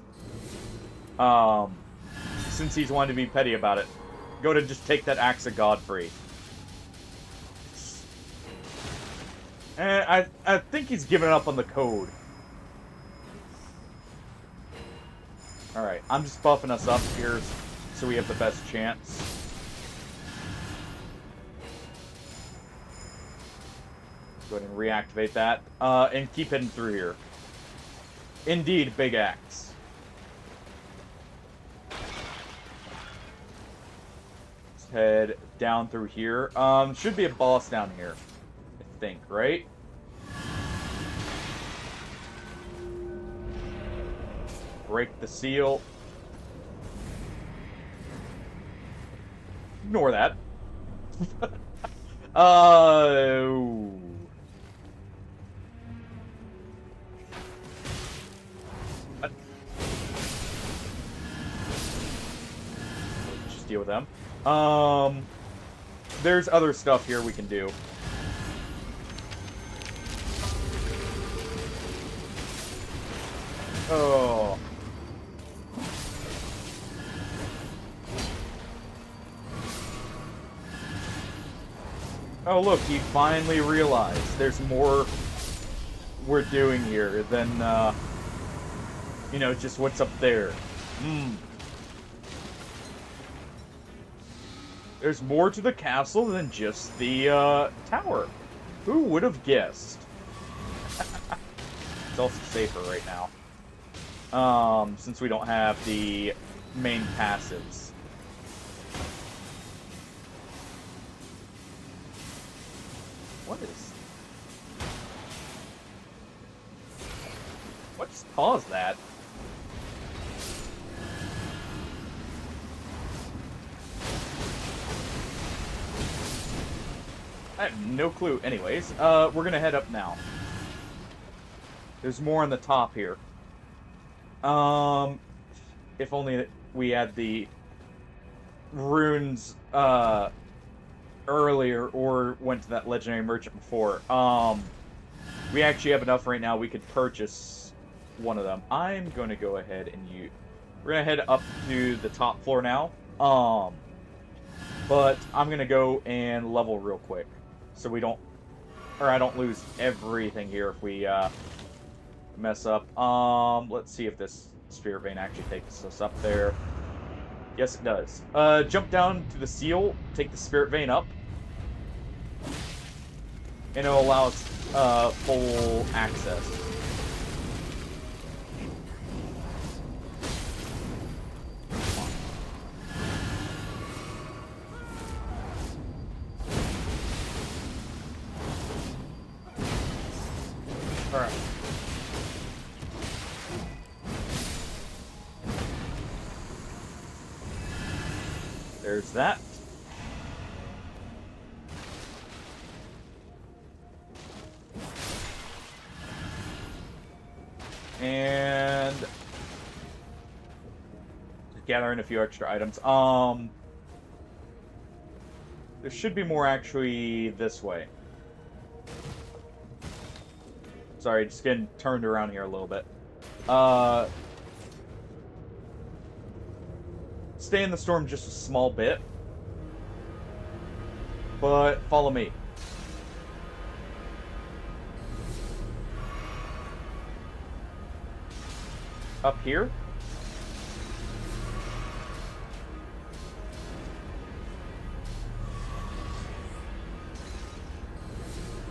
Speaker 1: Since he's wanting to be petty about it. Go to just take that Axe of Godfrey. And I think he's given up on the code. Alright, I'm just buffing us up here so we have the best chance. Go ahead and reactivate that. And keep heading through here. Indeed, big axe. Let's head down through here. Should be a boss down here. I think, right? Break the seal. Ignore that. Just deal with them. There's other stuff here we can do. Oh. Oh, look, he finally realized there's more we're doing here than, you know, just what's up there. There's more to the castle than just the, tower. Who would have guessed? It's also safer right now. Since we don't have the main passives. What is... What's caused that? I have no clue. Anyways, we're gonna head up now. There's more on the top here. If only we had the runes, earlier, or went to that legendary merchant before. We actually have enough right now. We could purchase one of them. I'm going to go ahead and we're going to head up to the top floor now. But I'm going to go and level real quick. So we don't... Or I don't lose everything here if we, mess up. Let's see if this Spirit Vein actually takes us up there. Yes, it does. Jump down to the seal, take the Spirit Vein up. And it'll allow us, full access. Alright. There's that. And just gathering a few extra items. There should be more actually this way. Sorry, just getting turned around here a little bit. Stay in the storm just a small bit. But follow me. Up here.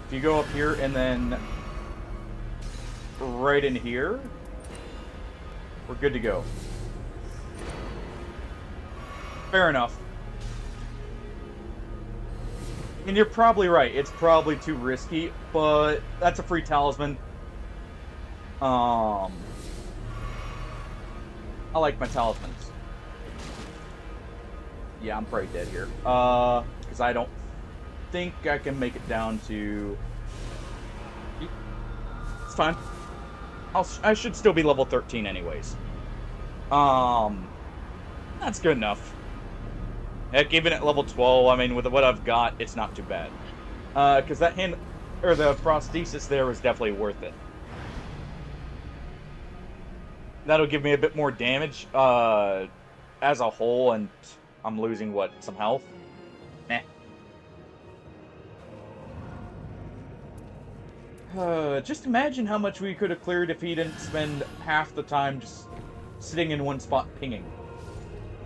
Speaker 1: If you go up here and then right in here, we're good to go. Fair enough. And you're probably right. It's probably too risky, but that's a free talisman. I like my talismans. Yeah, I'm probably dead here. Because I don't think I can make it down to... It's fine. I should still be level 13 anyways. That's good enough. Heck, even at level 12, I mean, with what I've got, it's not too bad. Because that hand... Or the prosthesis there was definitely worth it. That'll give me a bit more damage, as a whole, and I'm losing, what, some health? Meh. Just imagine how much we could have cleared if he didn't spend half the time just sitting in one spot pinging,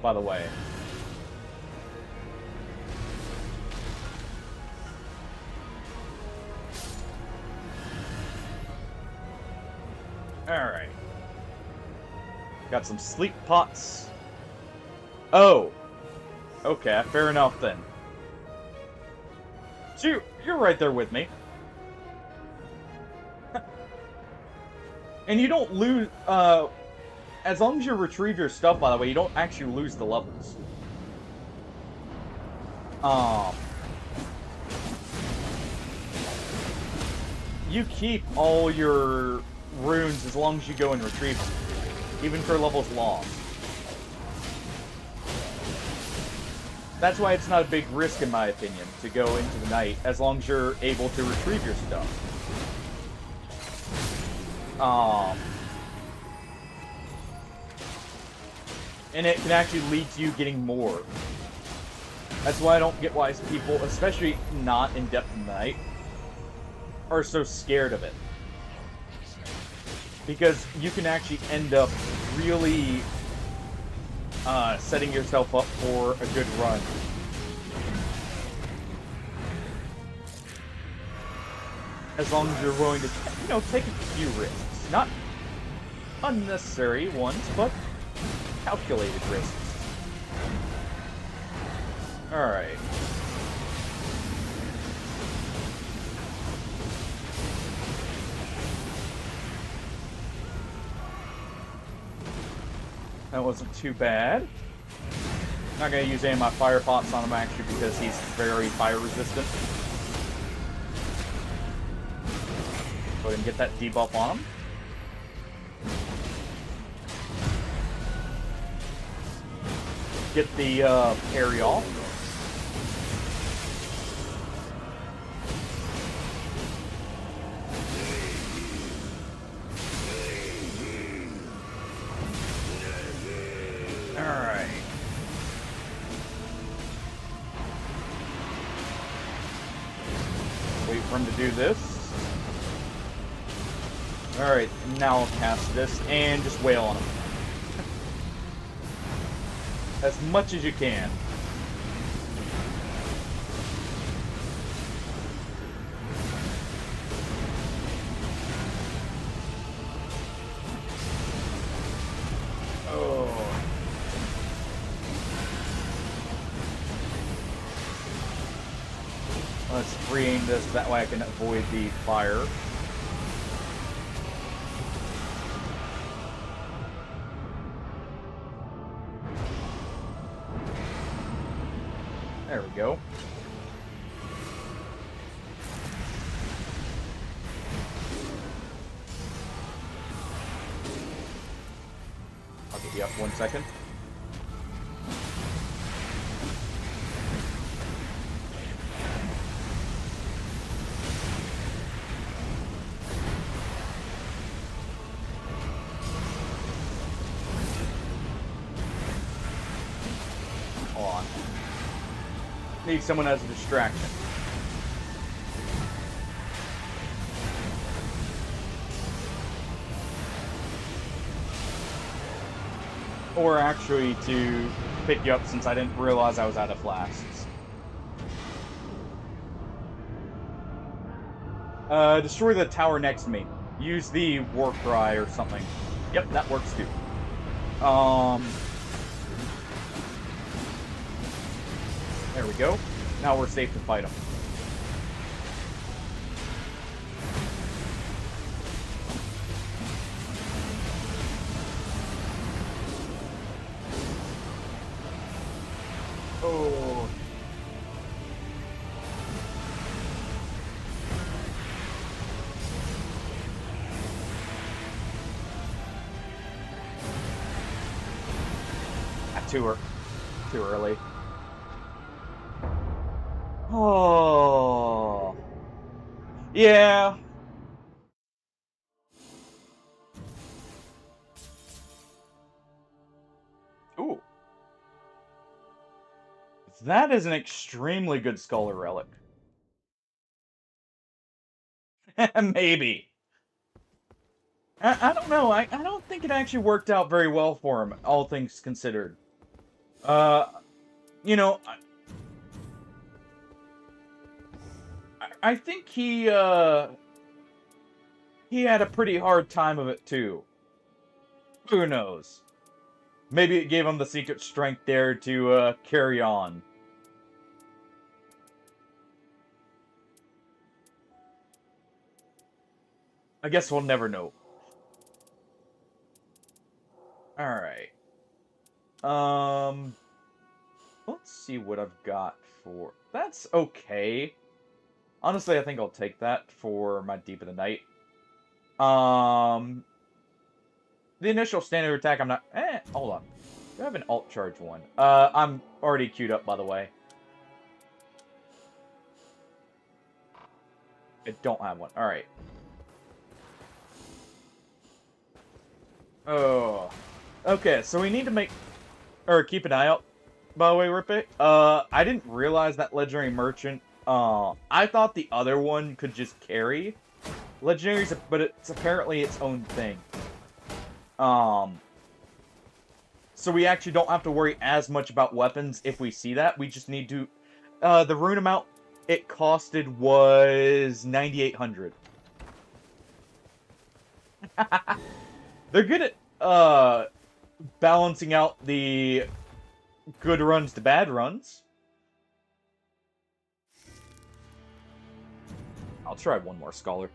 Speaker 1: by the way. Alright. Got some sleep pots. Oh. Okay, fair enough then. So you're right there with me. And you don't lose, as long as you retrieve your stuff, by the way, you don't actually lose the levels. You keep all your runes as long as you go and retrieve them. Even for levels lost. That's why it's not a big risk, in my opinion, to go into the night, as long as you're able to retrieve your stuff. And it can actually lead to you getting more. That's why I don't get why people, especially not in depth in the night, are so scared of it. Because you can actually end up really setting yourself up for a good run. As long as you're willing to, you know, take a few risks. Not unnecessary ones, but calculated risks. Alright. That wasn't too bad. Not gonna use any of my fire pots on him actually because he's very fire resistant. Go ahead and get that debuff on him. Get the parry off. Alright. Wait for him to do this. Alright, now I'll cast this and just wail on him. As much as you can. Oh. Let's re-aim this, that way I can avoid the fire. There we go. I'll get you up 1 second. Hold on. Need someone as a distraction. Or actually to pick you up since I didn't realize I was out of flasks. Destroy the tower next to me. Use the war cry or something. Yep, that works too. There we go. Now we're safe to fight them. Oh. Too early. Oh. Yeah. Ooh. That is an extremely good Scholar Relic. Maybe. I don't know. I don't think it actually worked out very well for him, all things considered. You know, I think he had a pretty hard time of it too. Who knows? Maybe it gave him the secret strength there to carry on. I guess we'll never know. Alright. Let's see what I've got for... That's okay. Honestly, I think I'll take that for my Deep of the Night. The initial standard attack, I'm not... hold on. Do I have an alt charge one? I'm already queued up, by the way. I don't have one. Alright. Oh. Okay, so we need to make... Or keep an eye out, by the way, Rippe. I didn't realize that Legendary Merchant... I thought the other one could just carry Legendaries, but it's apparently its own thing. So we actually don't have to worry as much about weapons if we see that. We just need to... the rune amount it costed was 9,800. They're good at, balancing out the good runs to bad runs. I'll try one more Scholar.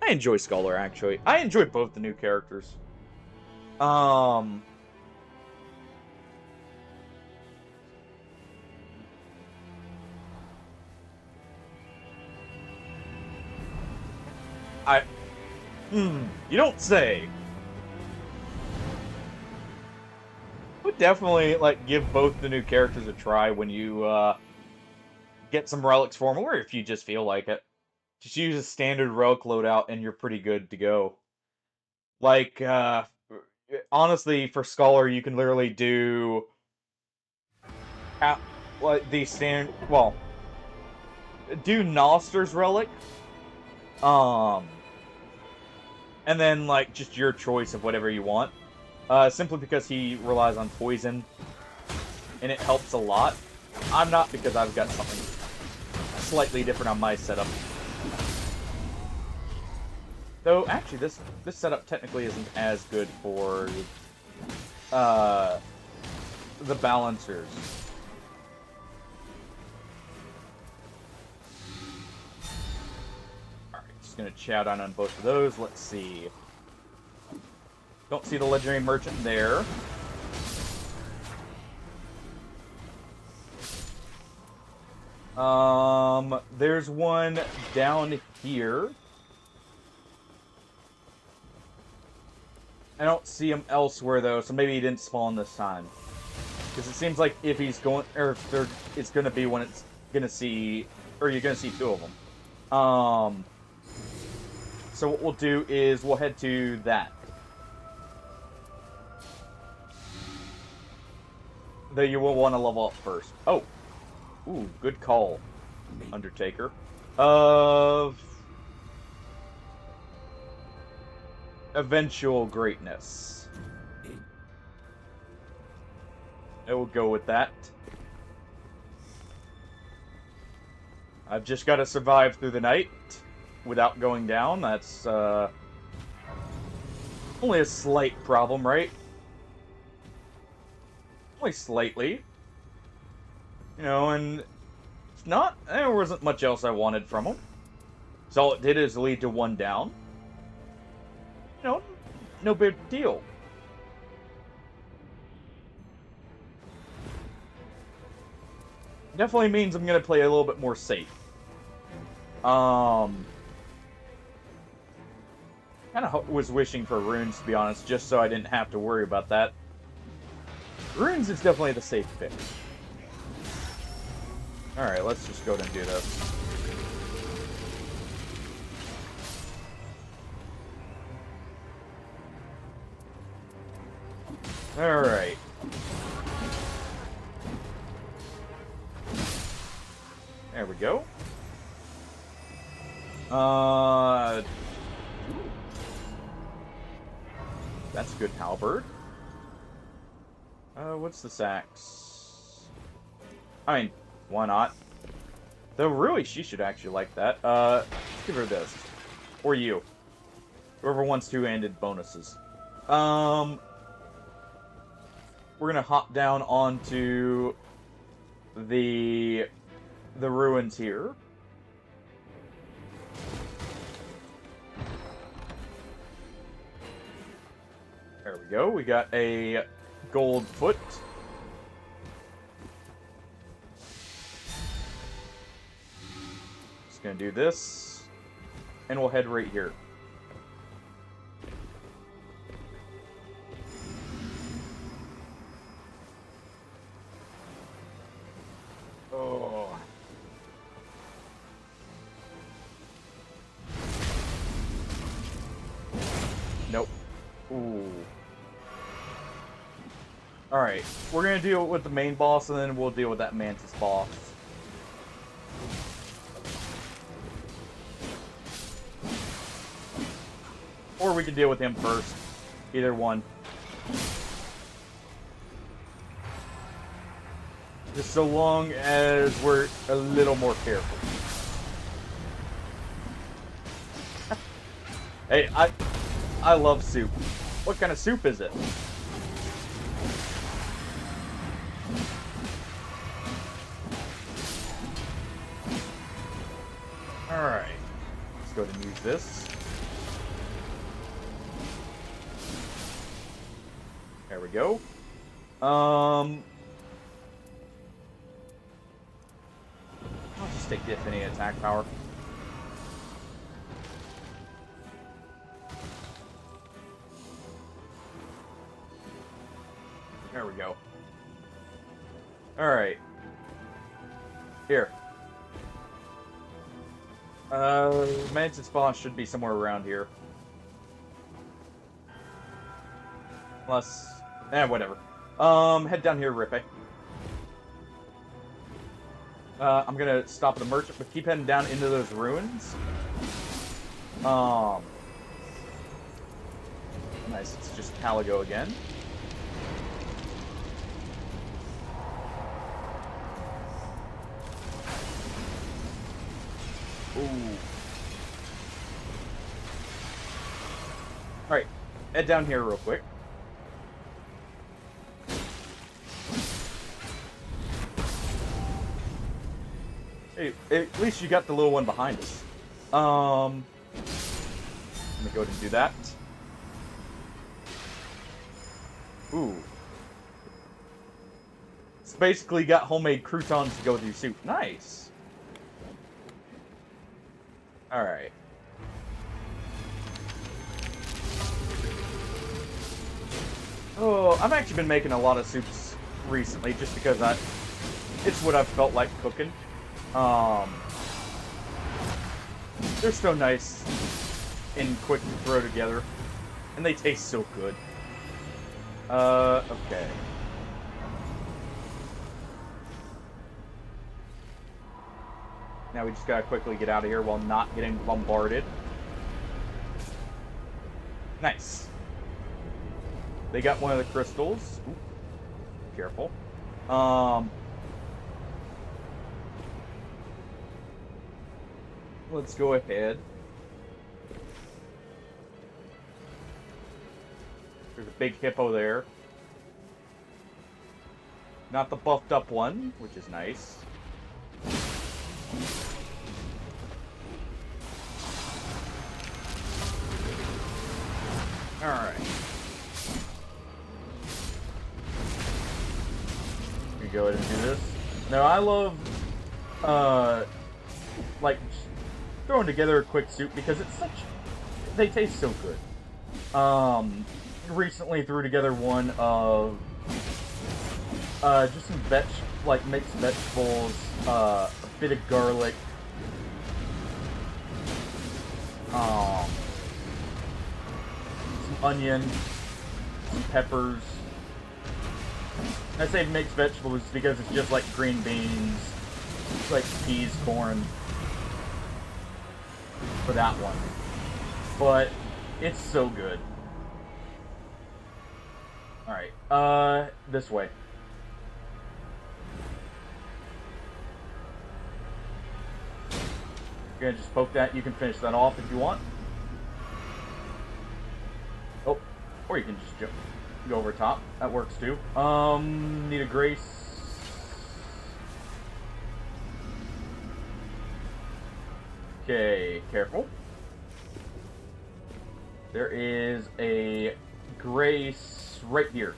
Speaker 1: I enjoy Scholar, actually. I enjoy both the new characters. You don't say. Would definitely like give both the new characters a try when you get some relics for them, or if you just feel like it. Just use a standard relic loadout and you're pretty good to go. Like, honestly, for Scholar, you can literally do like the standard. Well, do Noster's relic, um, and then like just your choice of whatever you want. Simply because he relies on poison, and it helps a lot. I'm not, because I've got something slightly different on my setup. Though, actually, this setup technically isn't as good for the balancers. Alright, just gonna chow down on both of those. Let's see. Don't see the legendary merchant there. There's one down here. I don't see him elsewhere though, so maybe he didn't spawn this time. Because it seems like if he's going, or if there, it's gonna be when it's gonna see, or you're gonna see two of them. So what we'll do is we'll head to that. Though you will want to level up first. Oh, ooh, good call, Undertaker. Eventual greatness. I will go with that. I've just got to survive through the night without going down. That's only a slight problem, right? Only slightly. You know, and it's not, there wasn't much else I wanted from him. So all it did is lead to one down. You know, no big deal. Definitely means I'm gonna play a little bit more safe. Kind of was wishing for runes, to be honest, just so I didn't have to worry about that. Runes is definitely the safe pick. Alright, let's just go ahead and do this. Alright. There we go. That's a good halberd. What's the sax? I mean, why not? Though really, she should actually like that. Let's give her this. Or you. Whoever wants two-handed bonuses. We're gonna hop down onto the ruins here. There we go. We got a gold foot. Just gonna do this, and we'll head right here. Oh. Nope. Ooh. Alright, we're gonna deal with the main boss, and then we'll deal with that Mantis boss. Or we can deal with him first. Either one. Just so long as we're a little more careful. Hey, I love soup. What kind of soup is it? Alright. Let's go ahead and use this. There we go. I'll just take the affinity attack power. Alright. Here. Mantis boss should be somewhere around here. Unless... whatever. Head down here, Rippe. I'm gonna stop at the merchant, but keep heading down into those ruins. Nice, it's just Caligo again. Ooh. Alright, head down here real quick. Hey, at least you got the little one behind us. Let me go ahead and do that. Ooh. It's basically got homemade croutons to go with your soup. Nice. Alright. Oh, I've actually been making a lot of soups recently just because it's what I've felt like cooking. They're so nice and quick to throw together. And they taste so good. Okay. Now we just gotta quickly get out of here while not getting bombarded. Nice. They got one of the crystals. Ooh, careful. Let's go ahead. There's a big hippo there. Not the buffed up one, which is nice. Alright. We go ahead and do this. Now I love like throwing together a quick soup because they taste so good. Recently threw together one of just some mixed vegetables, a bit of garlic, some onion, some peppers. I say mixed vegetables because it's just like green beans, like peas, corn, for that one. But it's so good. Alright, this way. You're gonna just poke that. You can finish that off if you want. Oh, or you can just go over top. That works too. Need a grace. Okay, careful. There is a grace right here.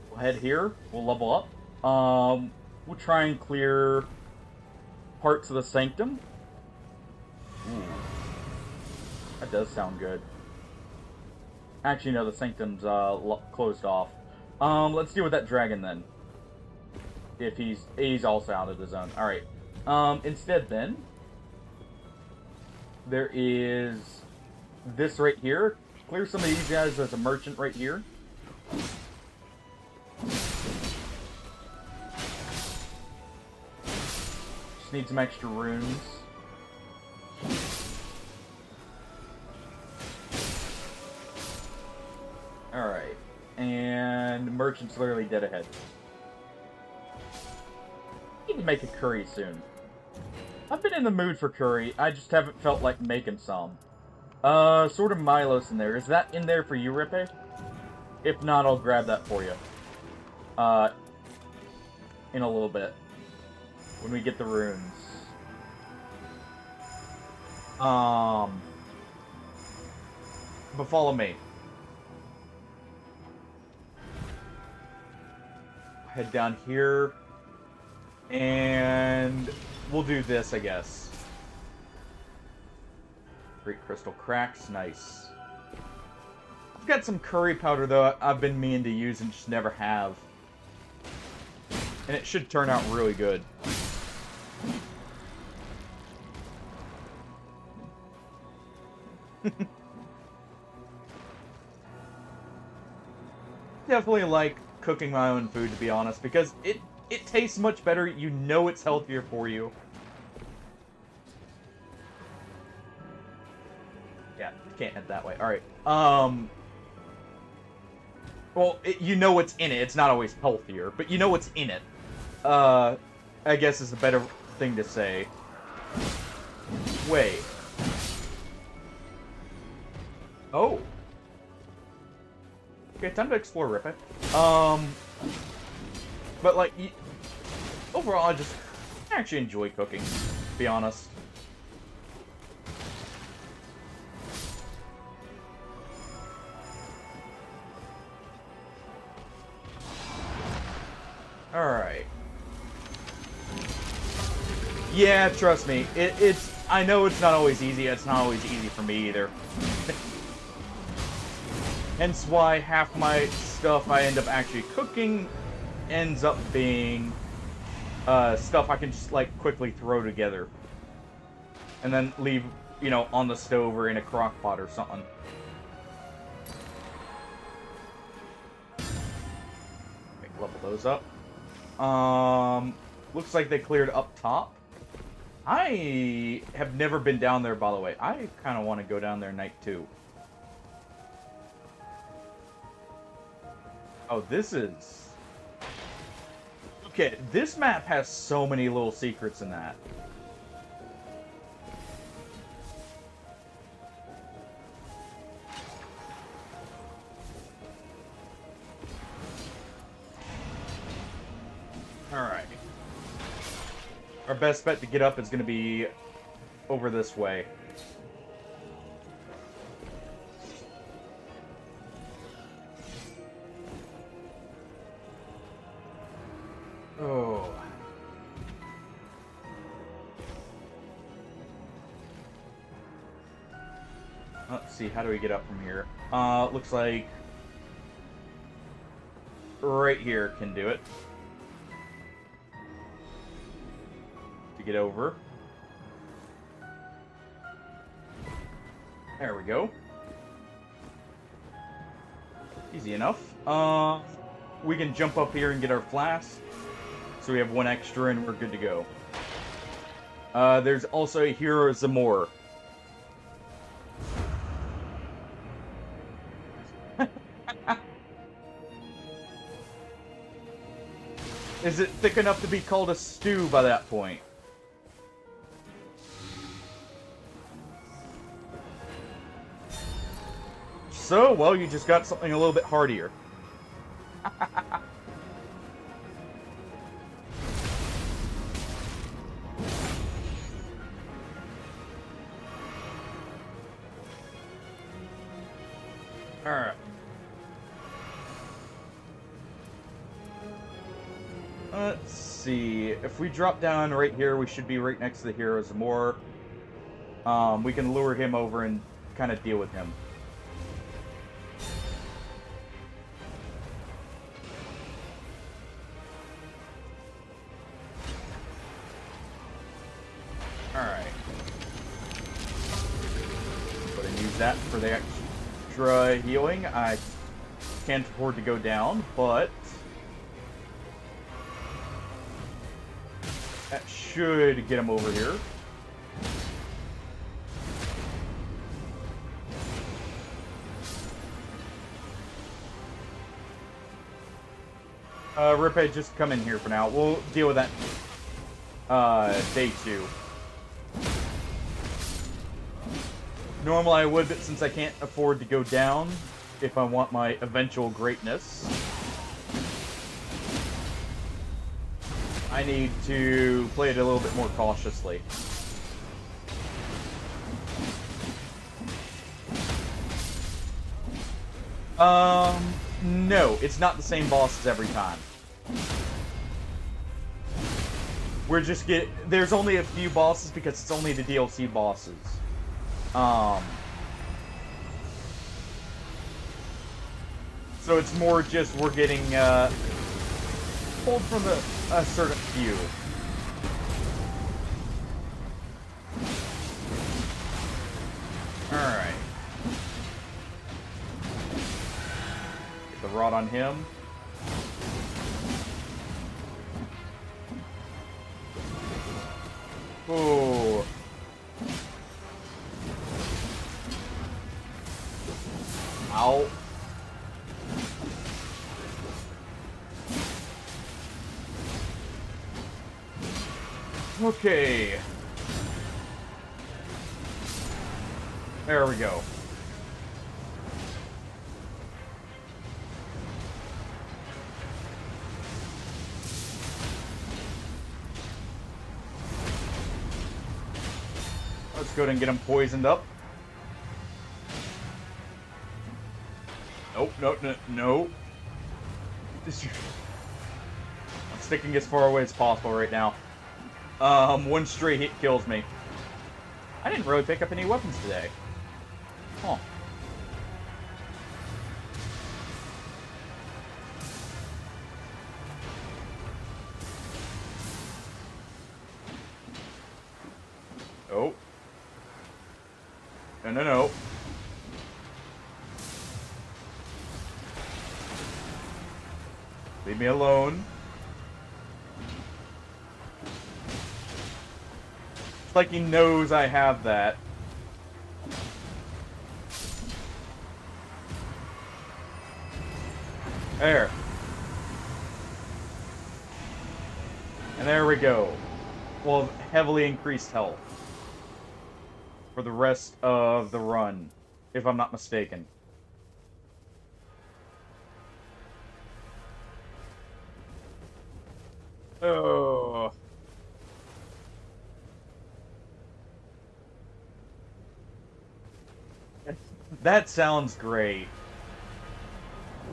Speaker 1: We'll head here. We'll level up. We'll try and clear parts of the sanctum. Ooh. That does sound good. Actually, no, the sanctum's closed off. Let's deal with that dragon then. If he's also out of the zone. Alright. Instead then, there is this right here. Clear some of these guys. There's a merchant right here. Just need some extra runes. Alright. And merchant's literally dead ahead. Need to make a curry soon. I've been in the mood for curry, I just haven't felt like making some. Sort of Milos in there. Is that in there for you, Rippe? If not, I'll grab that for you. In a little bit. When we get the runes. But follow me. Head down here. And we'll do this, I guess. Great crystal cracks, nice. got some curry powder, though, I've been meaning to use and just never have. And it should turn out really good. Definitely like cooking my own food, to be honest, because it tastes much better. You know it's healthier for you. Yeah, you can't head that way. Alright. Well, you know what's in it. It's not always healthier, but you know what's in it. I guess is the better thing to say. Wait. Oh. Okay, time to explore Ripper. But like, overall, I actually enjoy cooking, to be honest. Alright. Yeah, trust me. I know it's not always easy. It's not always easy for me either. Hence why half my stuff I end up actually cooking ends up being stuff I can just like quickly throw together. And then leave, you know, on the stove or in a crock pot or something. Okay, level those up. Looks like they cleared up top. I have never been down there, by the way. I kind of want to go down there night 2. Oh, this is... Okay, this map has so many little secrets in that. Alright. Our best bet to get up is going to be over this way. Oh. Let's see, how do we get up from here? Looks like right here can do it. To get over. There we go. Easy enough. We can jump up here and get our flask. So we have 1 extra and we're good to go. There's also a Hero Zamor. Is it thick enough to be called a stew by that point? So, well, you just got something a little bit heartier. Alright. Let's see. If we drop down right here, we should be right next to the Hero Zamor. We can lure him over and kind of deal with him. Alright. Go ahead and use that for the extra healing. I can't afford to go down, but that should get him over here. Riphead, just come in here for now. We'll deal with that day 2. Normally I would, but since I can't afford to go down, if I want my eventual greatness, I need to play it a little bit more cautiously. No, it's not the same bosses every time. There's only a few bosses because it's only the DLC bosses. So it's more just we're getting pulled from a certain view. Alright. Get the rod on him. Oh. Ow. Okay. There we go. Let's go ahead and get him poisoned up. Nope, nope, no, no. I'm sticking as far away as possible right now. One stray hit kills me. I didn't really pick up any weapons today. Huh. Oh. No, no, no. Leave me alone. It's like he knows I have that. There. And there we go. We'll have heavily increased health for the rest of the run, if I'm not mistaken. Oh. That sounds great.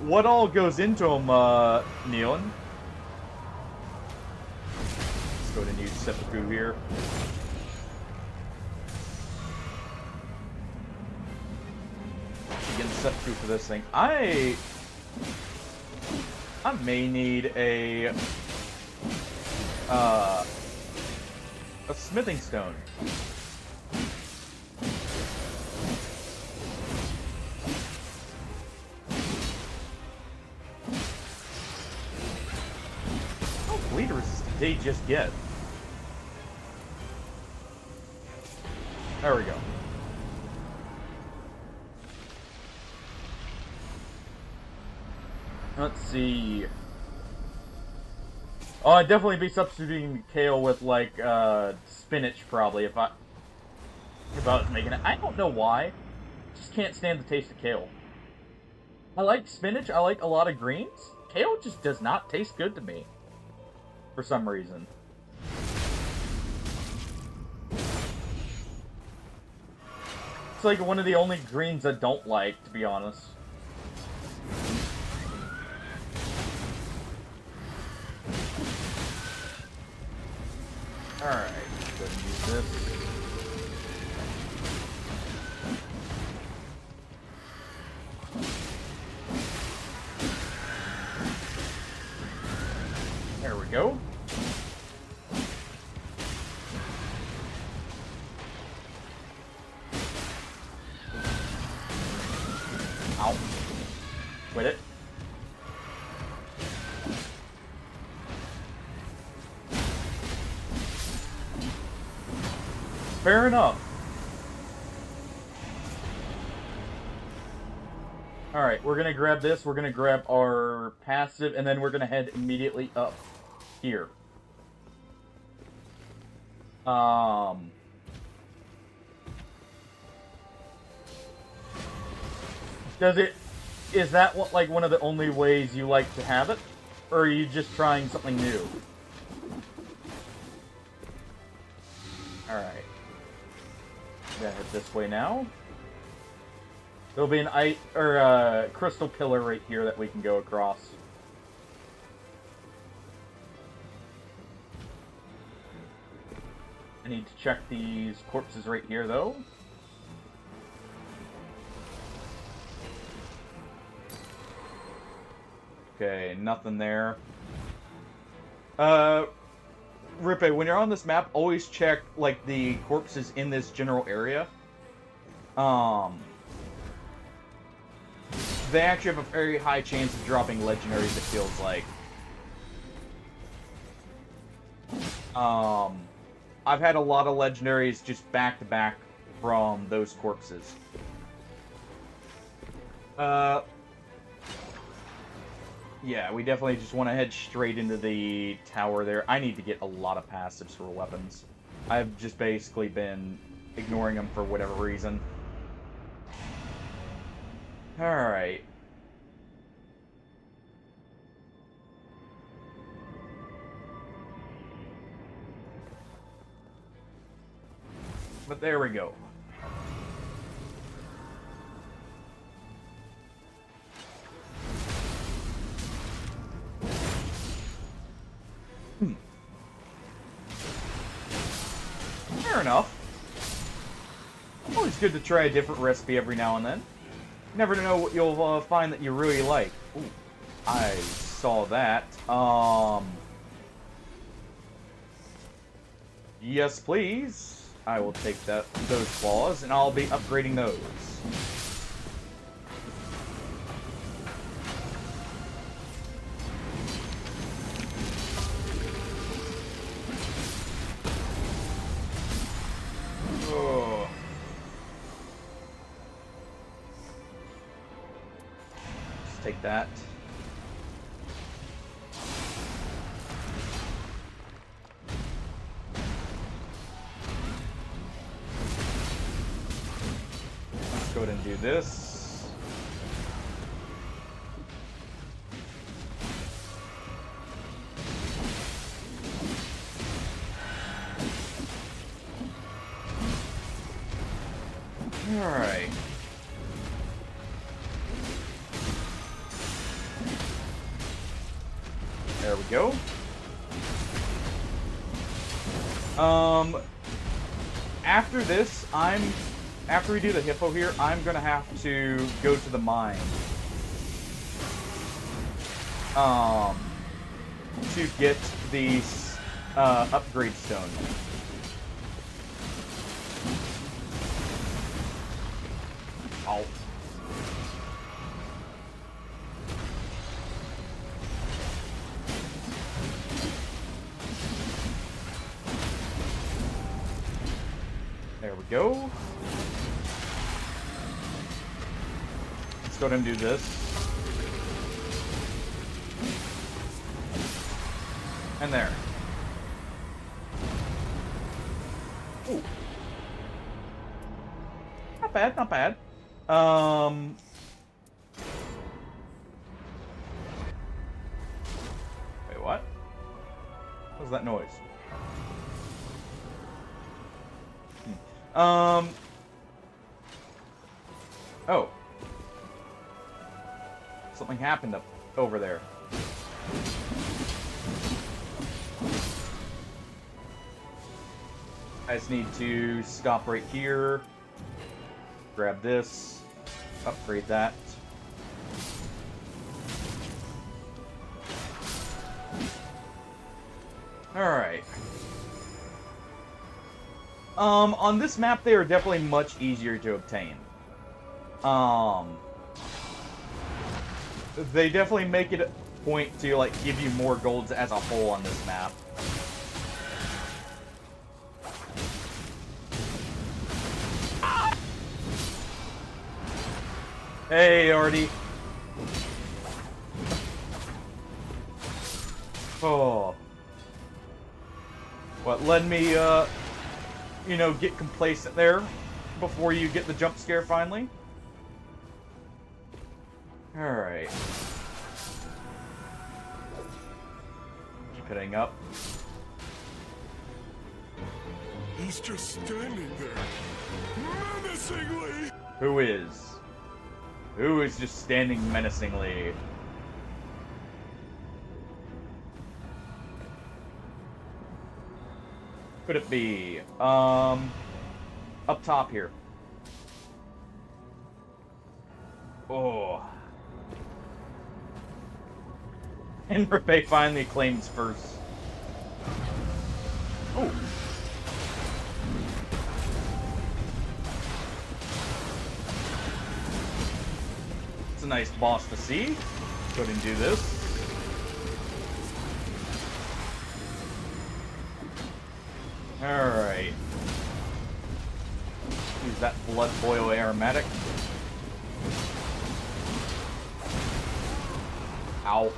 Speaker 1: What all goes into them, Nealon? Let's go ahead and use seppuku here. Again, seppuku for this thing. I may need a smithing stone. Bleed resistant did he just get? There we go. Let's see. Oh, I'd definitely be substituting kale with like spinach probably if I was making it. I don't know why. Just can't stand the taste of kale. I like spinach. I like a lot of greens. Kale just does not taste good to me. For some reason. It's like one of the only greens I don't like, to be honest. Alright, go ahead and use this. There we go. Ow. Quit it. Fair enough. Alright, we're gonna grab this, we're gonna grab our passive, and then we're gonna head immediately up here. Is that what, like, one of the only ways you like to have it? Or are you just trying something new? Alright. Gotta head this way now. There'll be an crystal pillar right here that we can go across. I need to check these corpses right here, though. Okay, nothing there. Rippe, when you're on this map, always check, like, the corpses in this general area. They actually have a very high chance of dropping legendaries, it feels like. I've had a lot of legendaries just back to back from those corpses. Yeah, we definitely just want to head straight into the tower there. I need to get a lot of passives for weapons. I've just basically been ignoring them for whatever reason. Alright. But there we go. Fair enough. Always good to try a different recipe every now and then. Never know what you'll find that you really like. Ooh, I saw that. Yes, please. I will take those claws, and I'll be upgrading those. Oh. Let's take that. Go ahead and do this. Alright. There we go. After this, after we do the hippo here, I'm gonna have to go to the mine. To get the upgrade stone. Oh. There we go. Let's go ahead and do this. And there. Ooh. Not bad, not bad. Wait, what? What was that noise? Oh. Something happened up over there. I just need to stop right here. Grab this. Upgrade that. Alright. On this map, they are definitely much easier to obtain. They definitely make it a point to, like, give you more golds as a whole on this map. Hey, Artie. Oh. What, let me, you know, get complacent there before you get the jump scare finally? Alright. Keep hitting up.
Speaker 4: He's just standing there, menacingly!
Speaker 1: Who is? Who is just standing menacingly? Could it be? Up top here. Oh. And Rebe finally claims first. Oh. It's a nice boss to see. Go ahead and do this. Alright. Use that blood boil aromatic. Ow.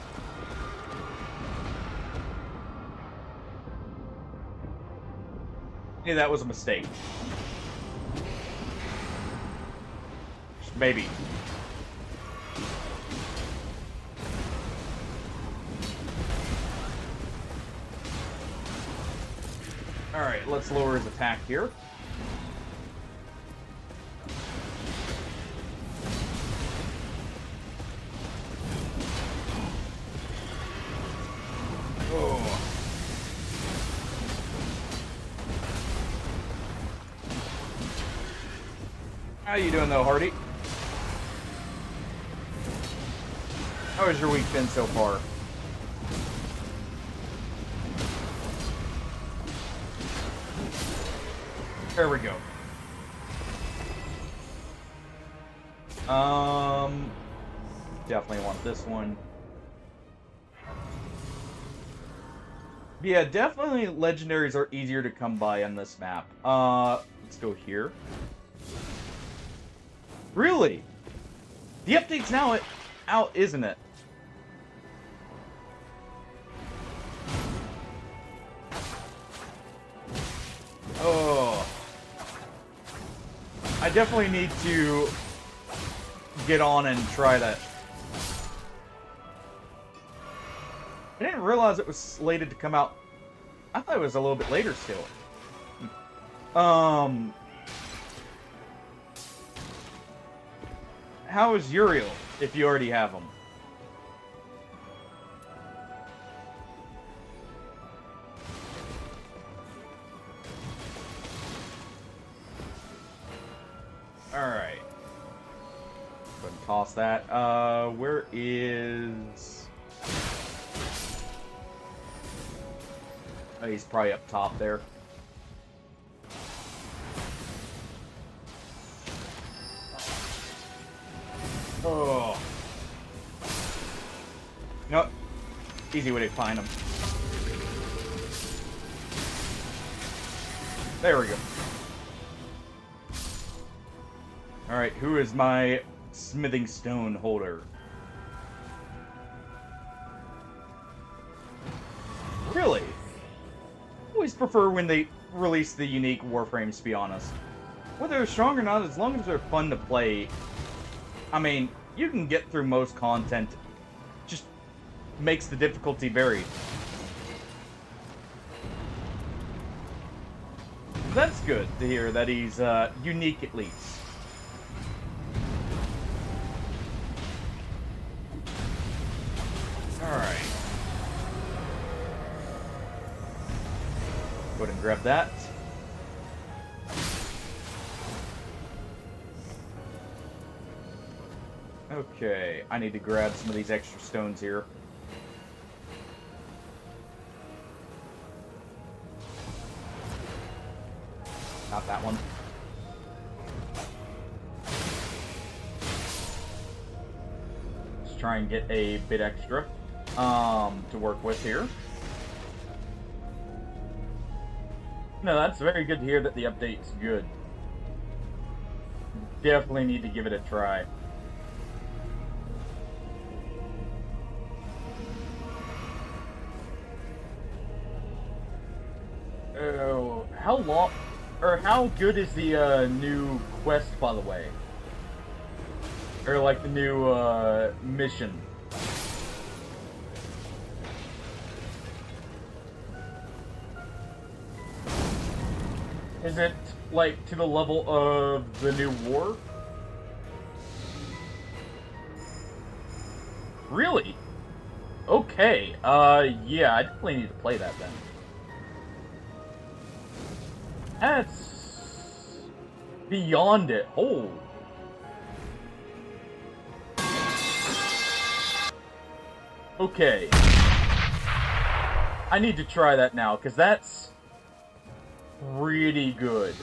Speaker 1: Maybe that was a mistake. Maybe. Alright, let's lower his attack here. Oh. How you doing though, Hardy? How has your week been so far? There we go. Definitely want this one. Yeah, definitely legendaries are easier to come by on this map. Let's go here. Really? The update's now out, isn't it? Oh. I definitely need to get on and try that. I didn't realize it was slated to come out. I thought it was a little bit later still. How is Uriel, if you already have him? Alright. Go ahead and toss that. Where is... Oh, he's probably up top there. Oh. You know what? Easy way to find him. There we go. Alright, who is my smithing stone holder? Really? I always prefer when they release the unique warframes, to be honest. Whether they're strong or not, as long as they're fun to play, I mean, you can get through most content. Just makes the difficulty vary. That's good to hear that he's unique at least. Alright. Go ahead and grab that. Okay, I need to grab some of these extra stones here. Not that one. Let's try and get a bit extra to work with here. No, that's very good to hear that the update's good. Definitely need to give it a try. Oh, how long, or how good is the new quest, by the way? Or like the new mission? Is it like to the level of the new war? Really? Okay, yeah, I definitely need to play that then. That's beyond it. Oh. Okay. I need to try that now, because that's pretty good.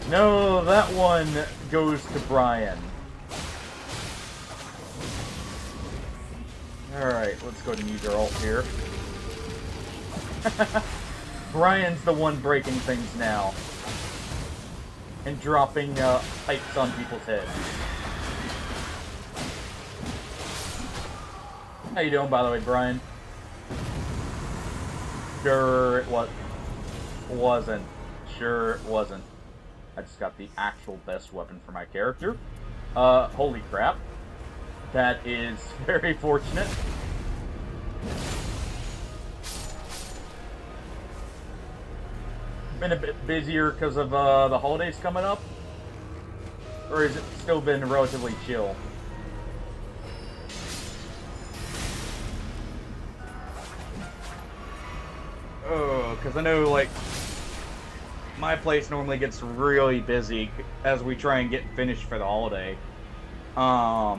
Speaker 1: No, that one goes to Brian. Alright, let's go ahead and use our ult here. Brian's the one breaking things now. And dropping pipes on people's heads. How you doing, by the way, Brian? Sure it wasn't. Sure it wasn't. I just got the actual best weapon for my character. Holy crap. That is very fortunate. Been a bit busier because of the holidays coming up? Or has it still been relatively chill? Oh, because I know, like, my place normally gets really busy as we try and get finished for the holiday. Ugh.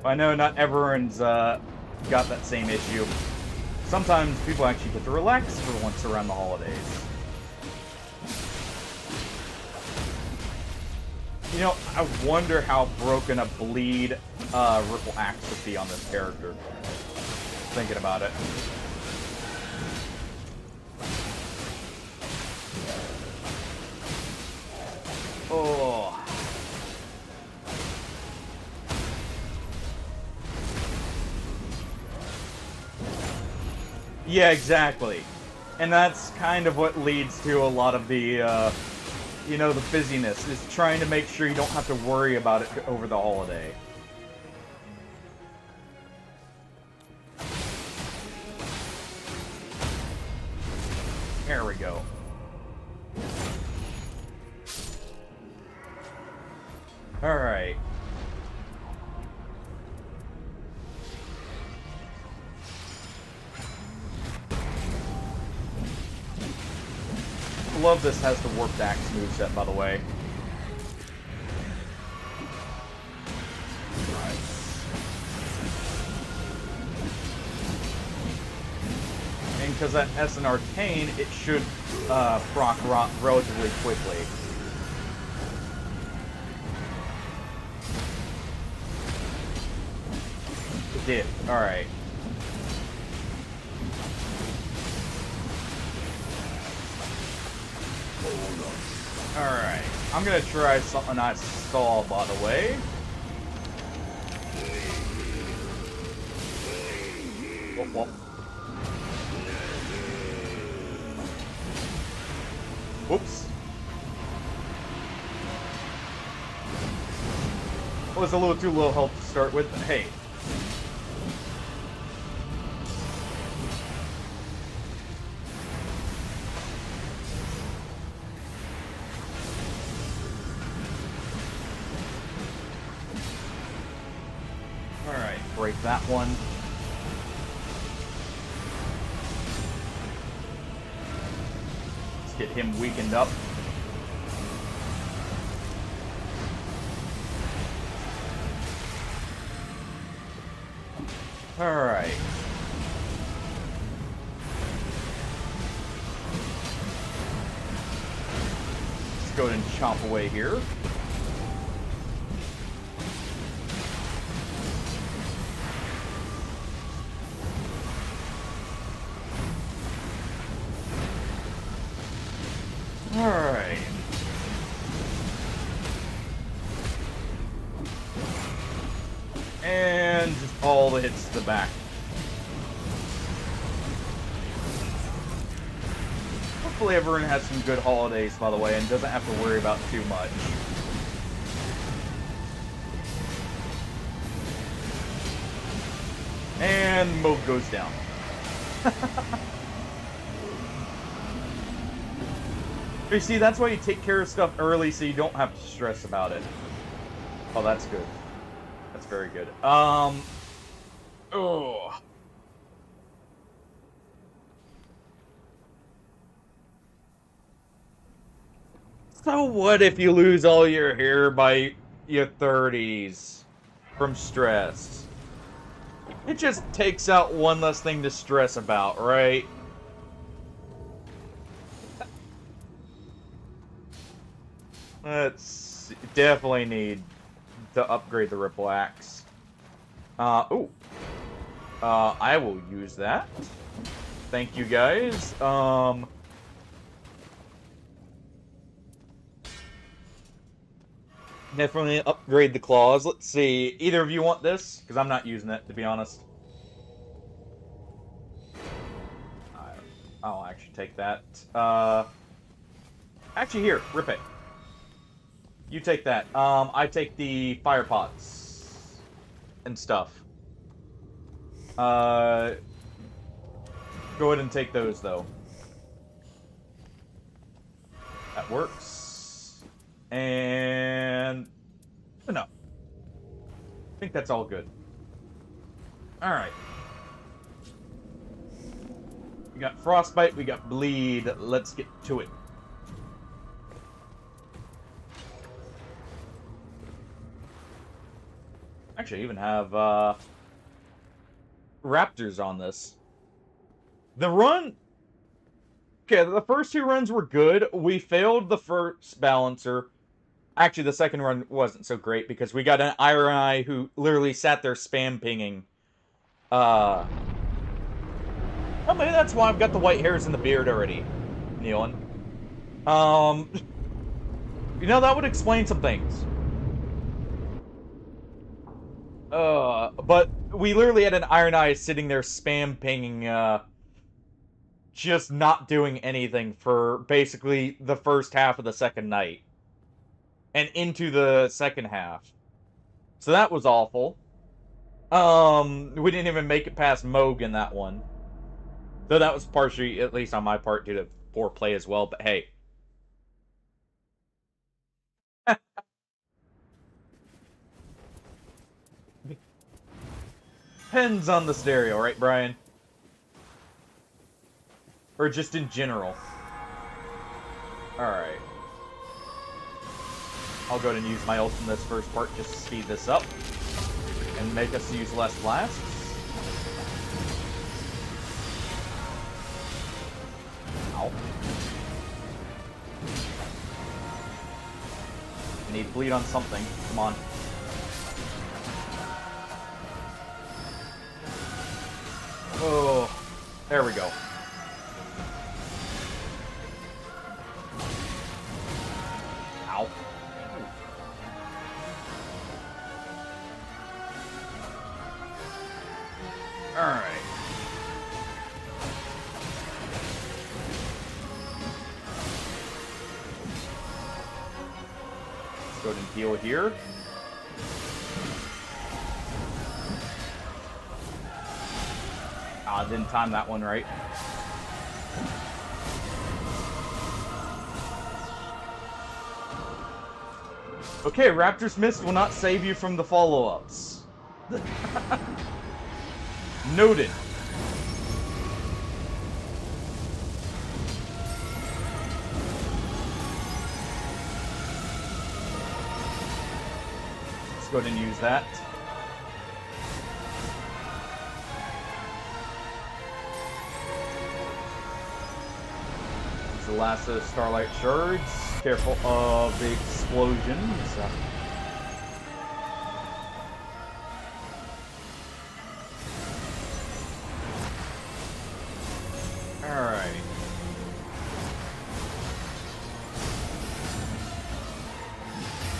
Speaker 1: I know not everyone's got that same issue. Sometimes people actually get to relax for once around the holidays. You know, I wonder how broken a bleed Ripple Axe would be on this character. Thinking about it. Oh. Yeah, exactly. And that's kind of what leads to a lot of the, you know, the busyness, is trying to make sure you don't have to worry about it over the holiday. There we go. Alright. Love this has the warped axe moveset, by the way. And because that has an arcane, it should proc relatively quickly. It did. Alright. Alright. I'm gonna try something I saw, by the way. Whoop, whoop. Whoops. It was a little too low health to start with, but hey. Alright, break that one. Let's get him weakened up. Alright. Let's go ahead and chomp away here. Alright. And just all the hits to the back. Hopefully everyone has some good holidays, by the way, and doesn't have to worry about too much. And mode goes down. You see, that's why you take care of stuff early so you don't have to stress about it. Oh, that's good. That's very good. Oh. So what if you lose all your hair by your 30s from stress? It just takes out one less thing to stress about, right? Let's definitely need to upgrade the Ripple Axe. I will use that. Thank you, guys. Definitely upgrade the claws. Let's see. Either of you want this? Because I'm not using it, to be honest. I'll actually take that. Actually, here, rip it. You take that. I take the fire pots and stuff. Go ahead and take those, though. That works. And... no. I think that's all good. Alright. We got Frostbite, we got Bleed. Let's get to it. Actually, I even have, Raptors on this. The run... okay, the first two runs were good. We failed the first balancer. Actually, the second run wasn't so great because we got an Iron Eye who literally sat there spam pinging. Oh, maybe that's why I've got the white hairs in the beard already, Nealon. You know, that would explain some things. But we literally had an Iron Eye sitting there spam pinging, just not doing anything for basically the first half of the second night. And into the second half. So that was awful. We didn't even make it past Moog in that one. Though that was partially, at least on my part, due to poor play as well, but hey. Depends on the stereo, right, Brian? Or just in general. Alright. I'll go ahead and use my ult in this first part just to speed this up. And make us use less blasts. Ow. I need bleed on something. Come on. Oh, there we go. Ow. Alright. Let's go ahead and heal here. Ah, didn't time that one right. Okay, Raptor's Mist will not save you from the follow-ups. Noted. Let's go ahead and use that. Use the last of the Starlight Shards. Careful of the explosions. Alright.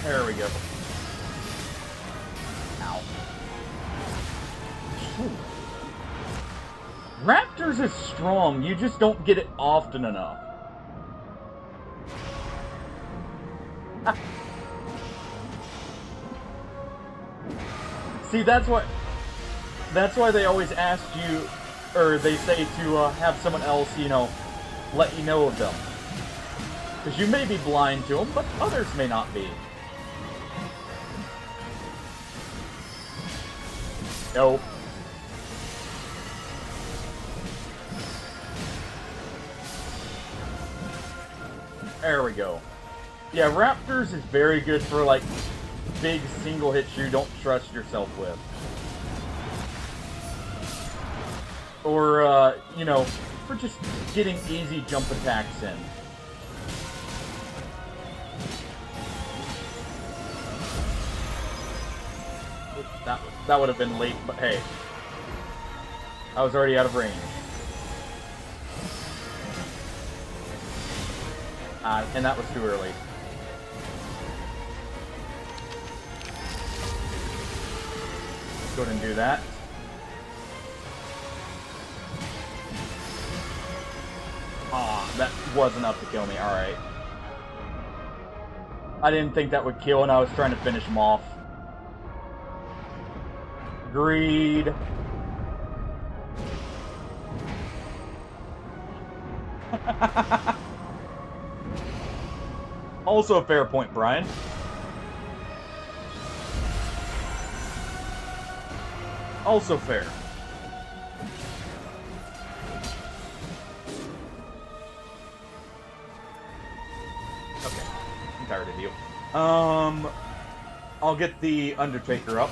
Speaker 1: There we go. Ow. Ooh. Raptors is strong, you just don't get it often enough. See, that's why they always ask you, or they say to have someone else, you know, let you know of them. Because you may be blind to them, but others may not be. Nope. There we go. Yeah, Raptors is very good for, like, big single hits you don't trust yourself with. Or, you know, for just getting easy jump attacks in. That would have been late, but hey. I was already out of range. And that was too early. Let's go ahead and do that. That was enough to kill me, alright. I didn't think that would kill, and I was trying to finish him off. Greed. Also a fair point, Brian. Also fair. Okay. I'm tired of you. I'll get the Undertaker up.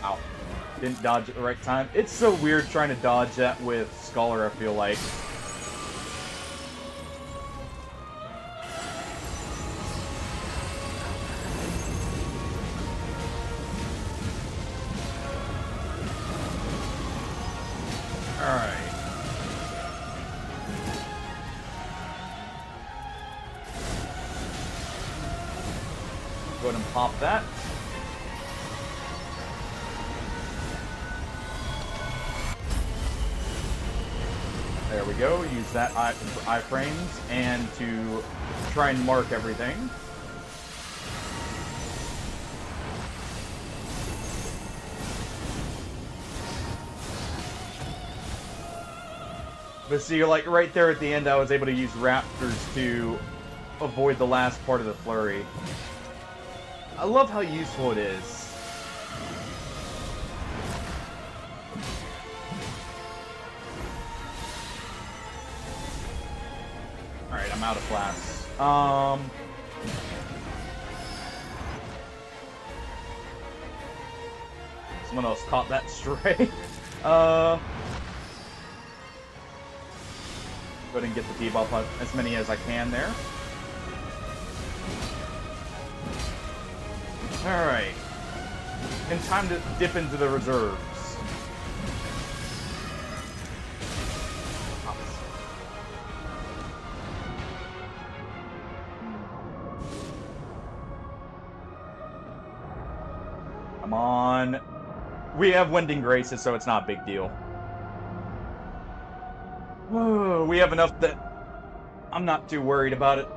Speaker 1: Ow. Didn't dodge at the right time. It's so weird trying to dodge that with Scholar, I feel like. Alright. Go ahead and pop that. There we go. Use that for iframes and to try and mark everything. But see, like right there at the end, I was able to use Raptors to avoid the last part of the flurry. I love how useful it is. Alright, I'm out of class. Someone else caught that stray. Go ahead and get the debuff on as many as I can there. Alright. And time to dip into the reserves. Come on. We have Wending Graces, so it's not a big deal. We have enough that I'm not too worried about it.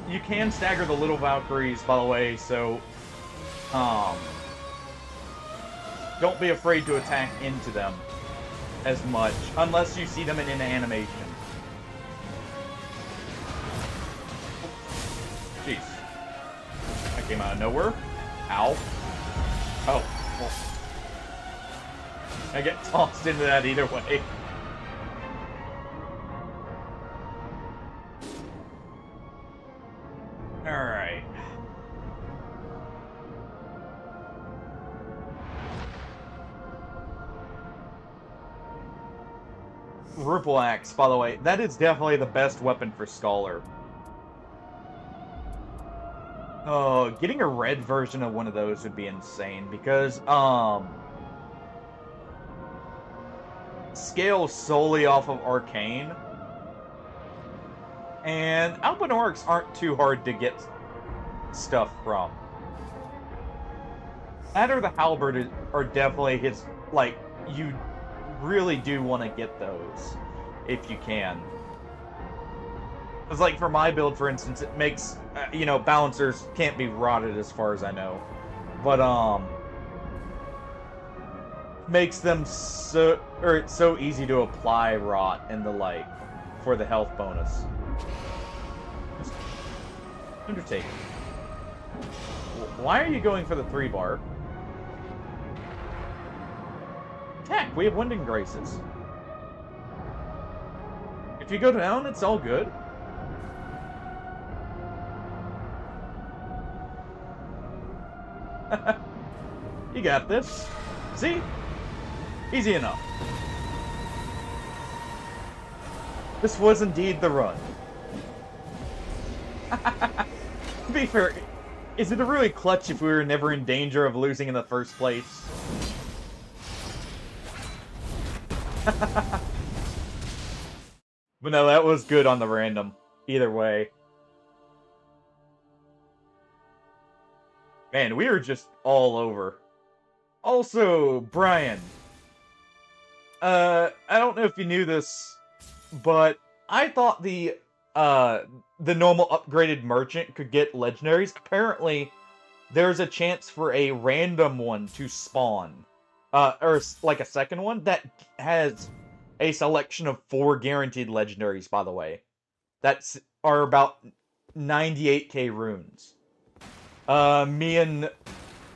Speaker 1: You can stagger the little Valkyries, by the way, so don't be afraid to attack into them as much, unless you see them in an animation. Jeez. That came out of nowhere. Ow. Oh. Well. I get tossed into that either way. Alright. Ripple Axe, by the way, that is definitely the best weapon for Scholar. Oh, getting a red version of one of those would be insane, because, scales solely off of Arcane. And Albinorix aren't too hard to get stuff from. That or the Halberd are definitely his, like, you really do want to get those, if you can. It's like for my build, for instance, it makes, you know, balancers can't be rotted as far as I know. But, makes them so, or it's so easy to apply rot and the like for the health bonus. Undertaking. Why are you going for the 3-bar? Attack! We have Winding Graces. If you go down, it's all good. You got this. See? Easy enough. This was indeed the run. To be fair, is it really clutch if we were never in danger of losing in the first place? But no, that was good on the random. Either way. Man, we were just all over. Also, Brian. I don't know if you knew this, but I thought the normal upgraded merchant could get legendaries. Apparently, there's a chance for a random one to spawn. Or like a second one that has a selection of 4 guaranteed legendaries, by the way. That's are about 98k runes. Me and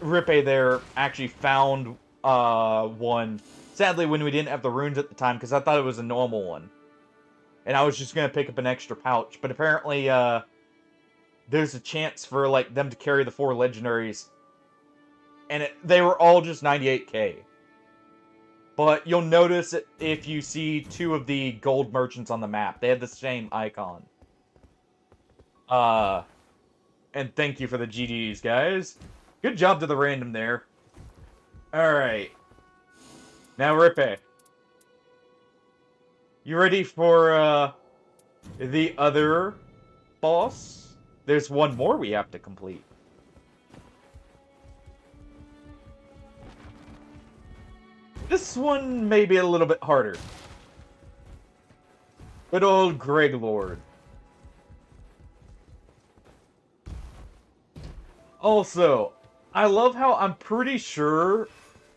Speaker 1: Rippe there actually found one. Sadly, when we didn't have the runes at the time, because I thought it was a normal one. And I was just gonna pick up an extra pouch. But apparently, there's a chance for like them to carry the 4 legendaries. And they were all just 98k. But you'll notice if you see 2 of the gold merchants on the map. They have the same icon. And thank you for the GGs, guys. Good job to the random there. Alright. Now, Rippe. You ready for, the other boss? There's one more we have to complete. This one may be a little bit harder. Good old Greg Lord. Also, I love how I'm pretty sure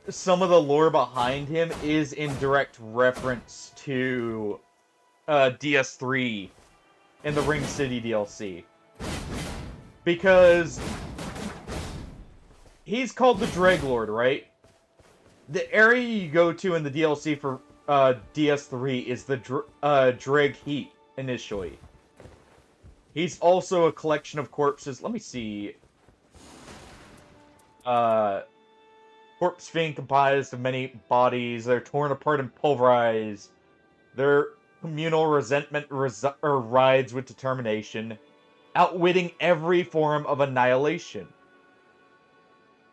Speaker 1: some of the lore behind him is in direct reference to DS3 in the Ring City DLC. Because he's called the Dreglord, right? The area you go to in the DLC for DS3 is the Dreg Heap, initially. He's also a collection of corpses. Let me see. Corpse fiend comprised of many bodies. They're torn apart and pulverized. Their communal resentment rides with determination, outwitting every form of annihilation.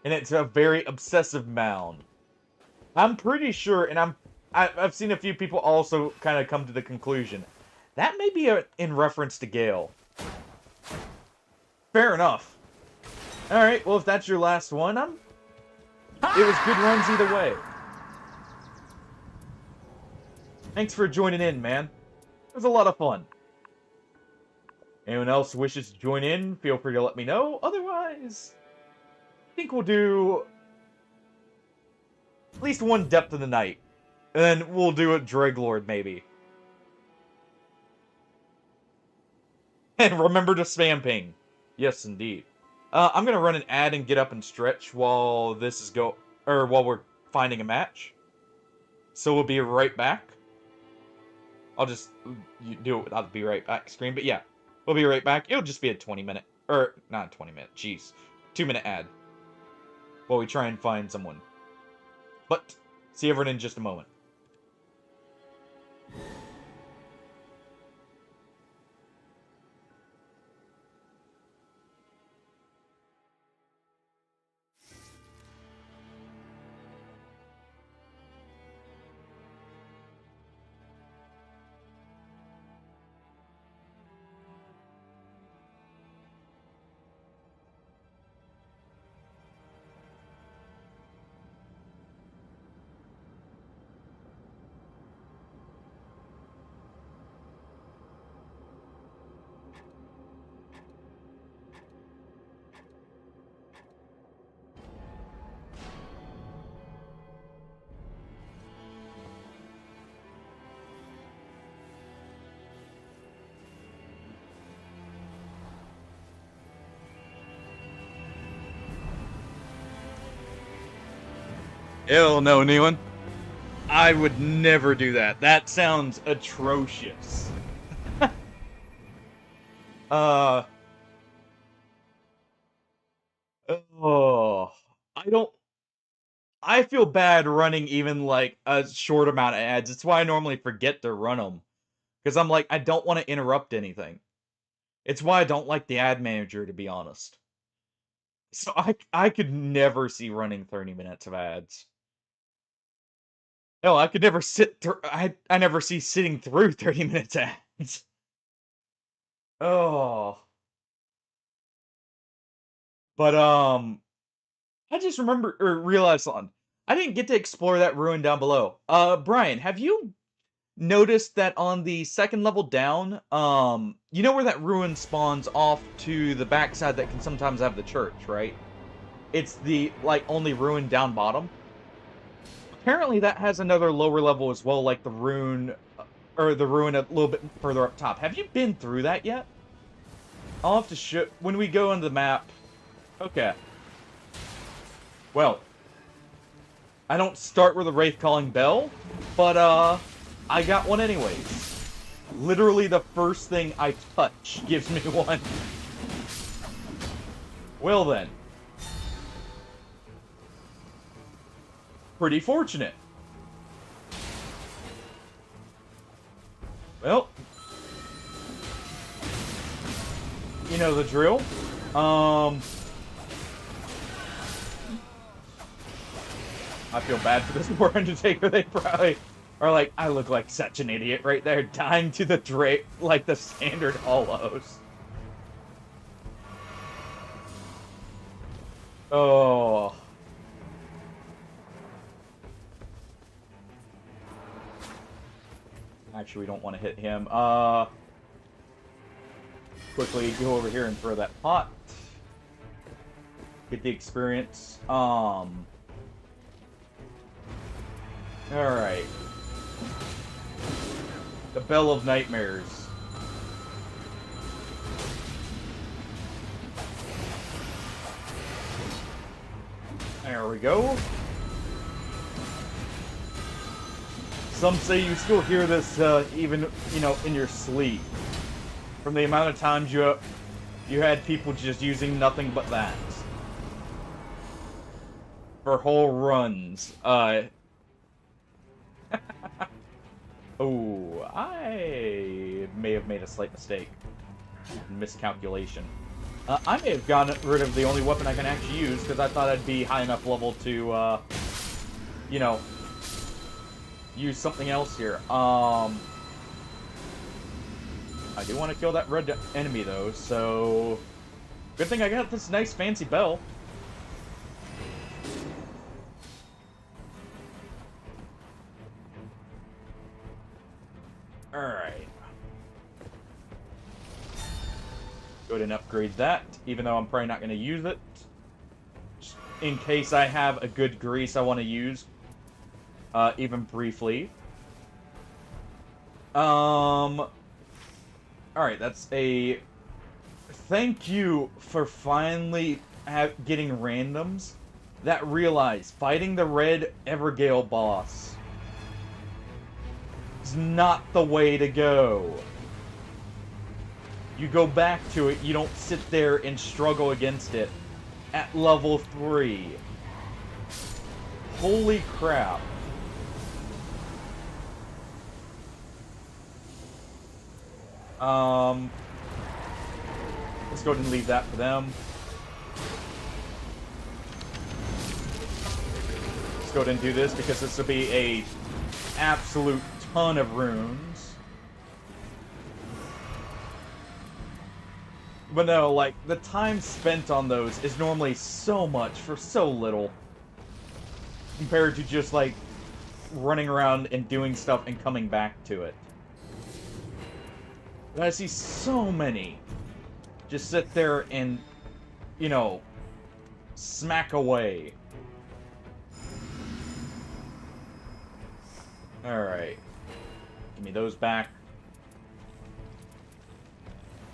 Speaker 1: And it's a very obsessive mound. I'm pretty sure, and I've seen a few people also kind of come to the conclusion that may be in reference to Gale. Fair enough. All right, well, if that's your last one, it was good runs either way. Thanks for joining in, man. It was a lot of fun. Anyone else wishes to join in, feel free to let me know. Otherwise, I think we'll do at least one Depth of the Night. And then we'll do a Dreglord, maybe. And remember to spam ping. Yes, indeed. I'm gonna run an ad and get up and stretch while while we're finding a match. So we'll be right back. I'll just do it without the be right back screen, but yeah. We'll be right back. It'll just be a 20-minute, or not 20-minute, jeez. 2-minute ad. While we try and find someone. But, see everyone in just a moment. Hell no, Nealon. I would never do that. That sounds atrocious. uh... Oh... I don't... I feel bad running even, like, a short amount of ads. It's why I normally forget to run them. Because I'm like, I don't want to interrupt anything. It's why I don't like the ad manager, to be honest. So I could never see running 30 minutes of ads. No, I could never sit through. I never see sitting through 30 minutes ads. Oh, but I just remember or realized something. I didn't get to explore that ruin down below. Brian, have you noticed that on the second level down, you know where that ruin spawns off to the backside that can sometimes have the church, right? It's the like only ruin down bottom. Apparently that has another lower level as well, like the rune, or the ruin a little bit further up top. Have you been through that yet? I'll have to show, when we go into the map. Okay. Well, I don't start with a Wraith calling bell, but, I got one anyways. Literally the first thing I touch gives me one. Well then. Pretty fortunate. Well, you know the drill. I feel bad for this poor Undertaker. They probably are like, I look like such an idiot right there, dying to the like the standard hollows. Oh. Actually, we don't want to hit him. Quickly go over here and throw that pot. Get the experience. Alright. The Bell of Nightmares. There we go. Some say you still hear this even, you know, in your sleep. From the amount of times you had people just using nothing but that. For whole runs. Oh, I may have made a slight mistake. Miscalculation. I may have gotten rid of the only weapon I can actually use, because I thought I'd be high enough level to, you know, use something else here. I do want to kill that red enemy, though, so... Good thing I got this nice fancy bell. Alright. Go ahead and upgrade that, even though I'm probably not going to use it. Just in case I have a good grease I want to use. Even briefly. Alright, that's a... Thank you for finally getting randoms that realize fighting the red Evergale boss is not the way to go. You go back to it, you don't sit there and struggle against it at level 3. Holy crap. Let's go ahead and leave that for them. Let's go ahead and do this because this will be a absolute ton of runes. But no, like, the time spent on those is normally so much for so little. Compared to just, like, running around and doing stuff and coming back to it. But I see so many just sit there and, you know, smack away. Alright. Give me those back.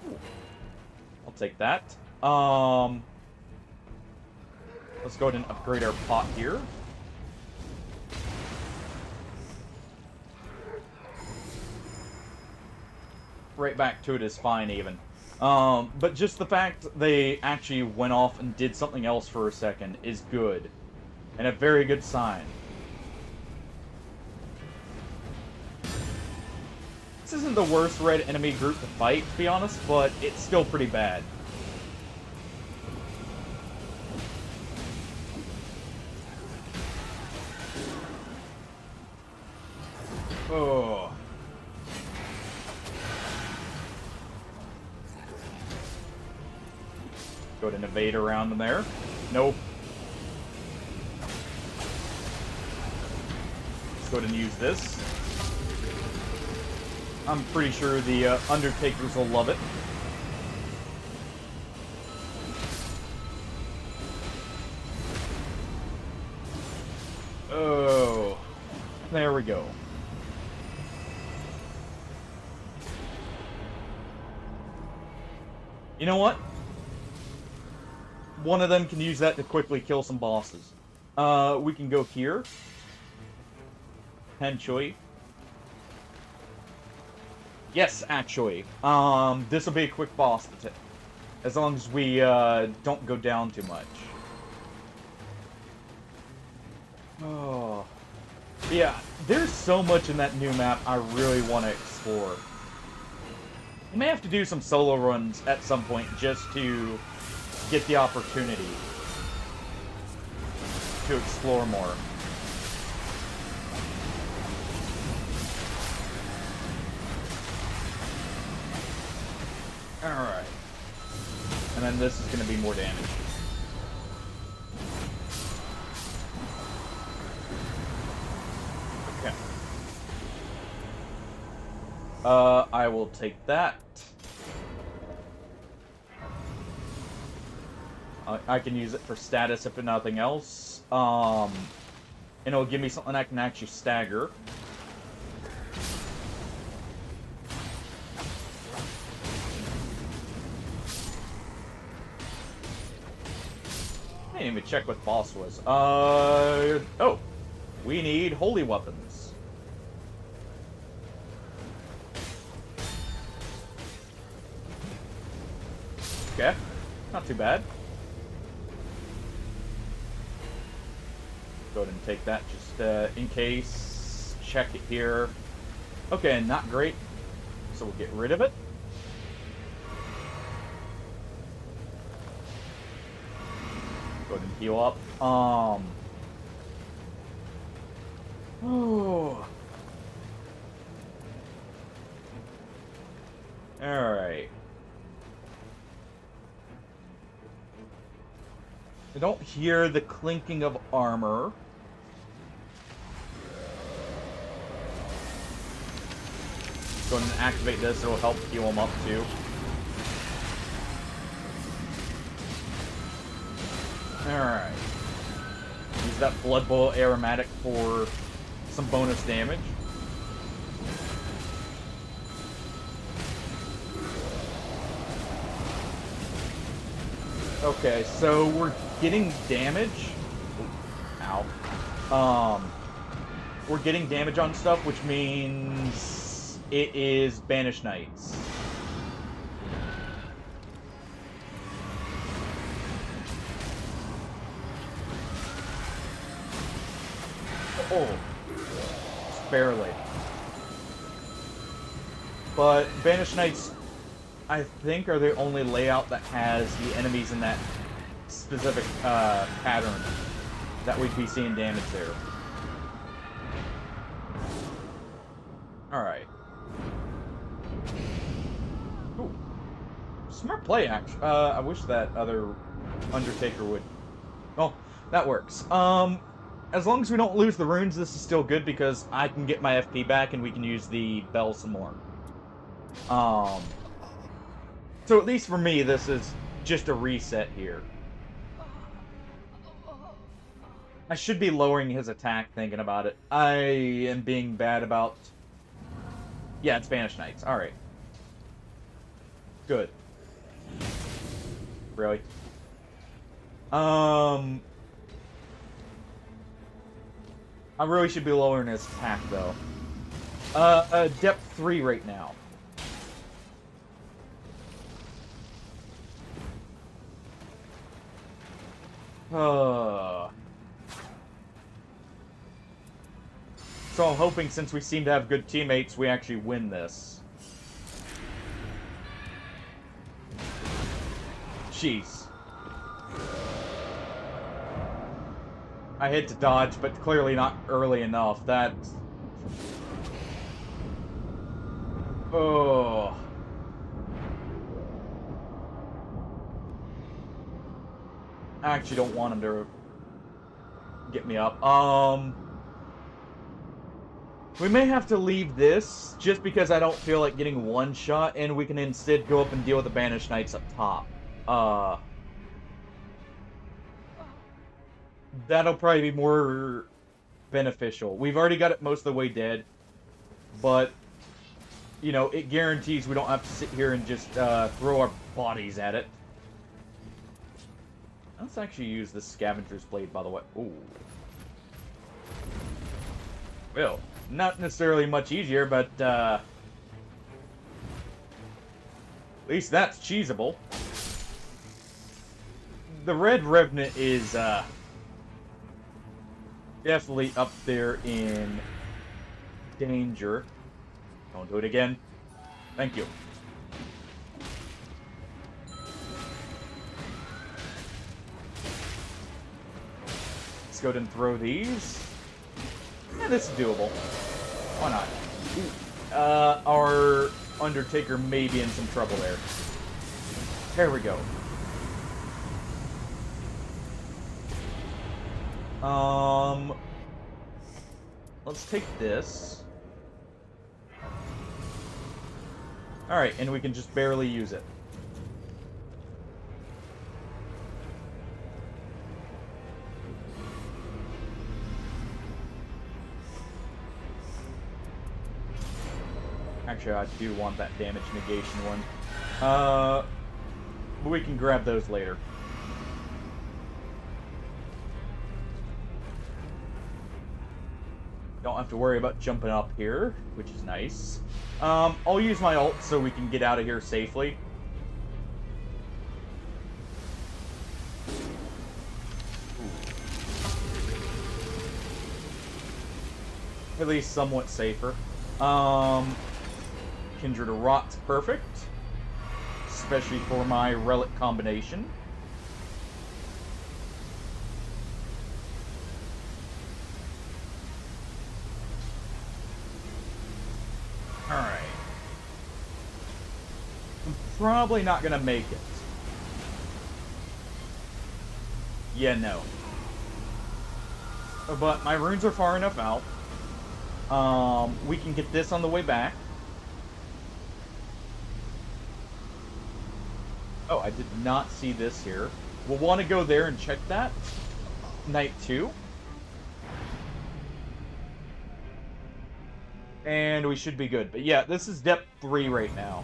Speaker 1: Ooh. I'll take that. Let's go ahead and upgrade our pot here. right back to it is fine, even. But just the fact they actually went off and did something else for a second is good. And a very good sign. This isn't the worst red enemy group to fight, to be honest, but it's still pretty bad. Oh. Go to evade around them there. Nope. Let's go ahead and use this. I'm pretty sure the Undertakers will love it. Oh. There we go. You know what? One of them can use that to quickly kill some bosses. We can go here. Potentially. Yes, actually. This will be a quick boss to as long as we don't go down too much. Oh. Yeah, there's so much in that new map I really want to explore. I may have to do some solo runs at some point just to get the opportunity to explore more. Alright. And then this is going to be more damage. Okay. I will take that. I can use it for status if nothing else. And it'll give me something I can actually stagger. I didn't even check what the boss was. Oh. We need holy weapons. Okay. Not too bad. Go ahead and take that just in case. Check it here. Okay, not great. So we'll get rid of it. Go ahead and heal up. Oh. Alright. I don't hear the clinking of armor. Go ahead and activate this, it'll help heal him up too. Alright. Use that Blood Bowl aromatic for some bonus damage. Okay, so we're getting damage. Ow. We're getting damage on stuff, which means it is Banished Knights. Oh, just barely. But Banished Knights, I think, are the only layout that has the enemies in that specific pattern that we'd be seeing damage there. Alright. Ooh. Smart play, actually. I wish that other Undertaker would... Oh, that works. As long as we don't lose the runes, this is still good because I can get my FP back and we can use the bell some more. So at least for me, this is just a reset here. I should be lowering his attack thinking about it. I am being bad about... Yeah, it's Banished Knights. Alright. Good. Really? I really should be lowering his attack, though. Depth 3 right now. So I'm hoping, since we seem to have good teammates, we actually win this. Jeez. I hit to dodge, but clearly not early enough. That's... Oh. I actually don't want him to get me up. We may have to leave this, just because I don't feel like getting one shot, and we can instead go up and deal with the Banished Knights up top. That'll probably be more beneficial. We've already got it most of the way dead, but, you know, it guarantees we don't have to sit here and just throw our bodies at it. Let's actually use the Scavenger's Blade, by the way. Ooh. Well, not necessarily much easier, but at least that's cheesable. The Red Revenant is definitely up there in danger. Don't do it again. Thank you. Let's go ahead and throw these. Yeah, this is doable. Why not? Ooh. Our Undertaker may be in some trouble there. There we go. Let's take this. Alright, and we can just barely use it. Actually, I do want that damage negation one. But we can grab those later. Don't have to worry about jumping up here, which is nice. I'll use my ult so we can get out of here safely. At least somewhat safer. Kindred of Rot's perfect. Especially for my relic combination. Alright. I'm probably not gonna make it. Yeah, no. But my runes are far enough out. We can get this on the way back. Oh, I did not see this here. We'll want to go there and check that. Night 2. And we should be good. But yeah, this is depth 3 right now.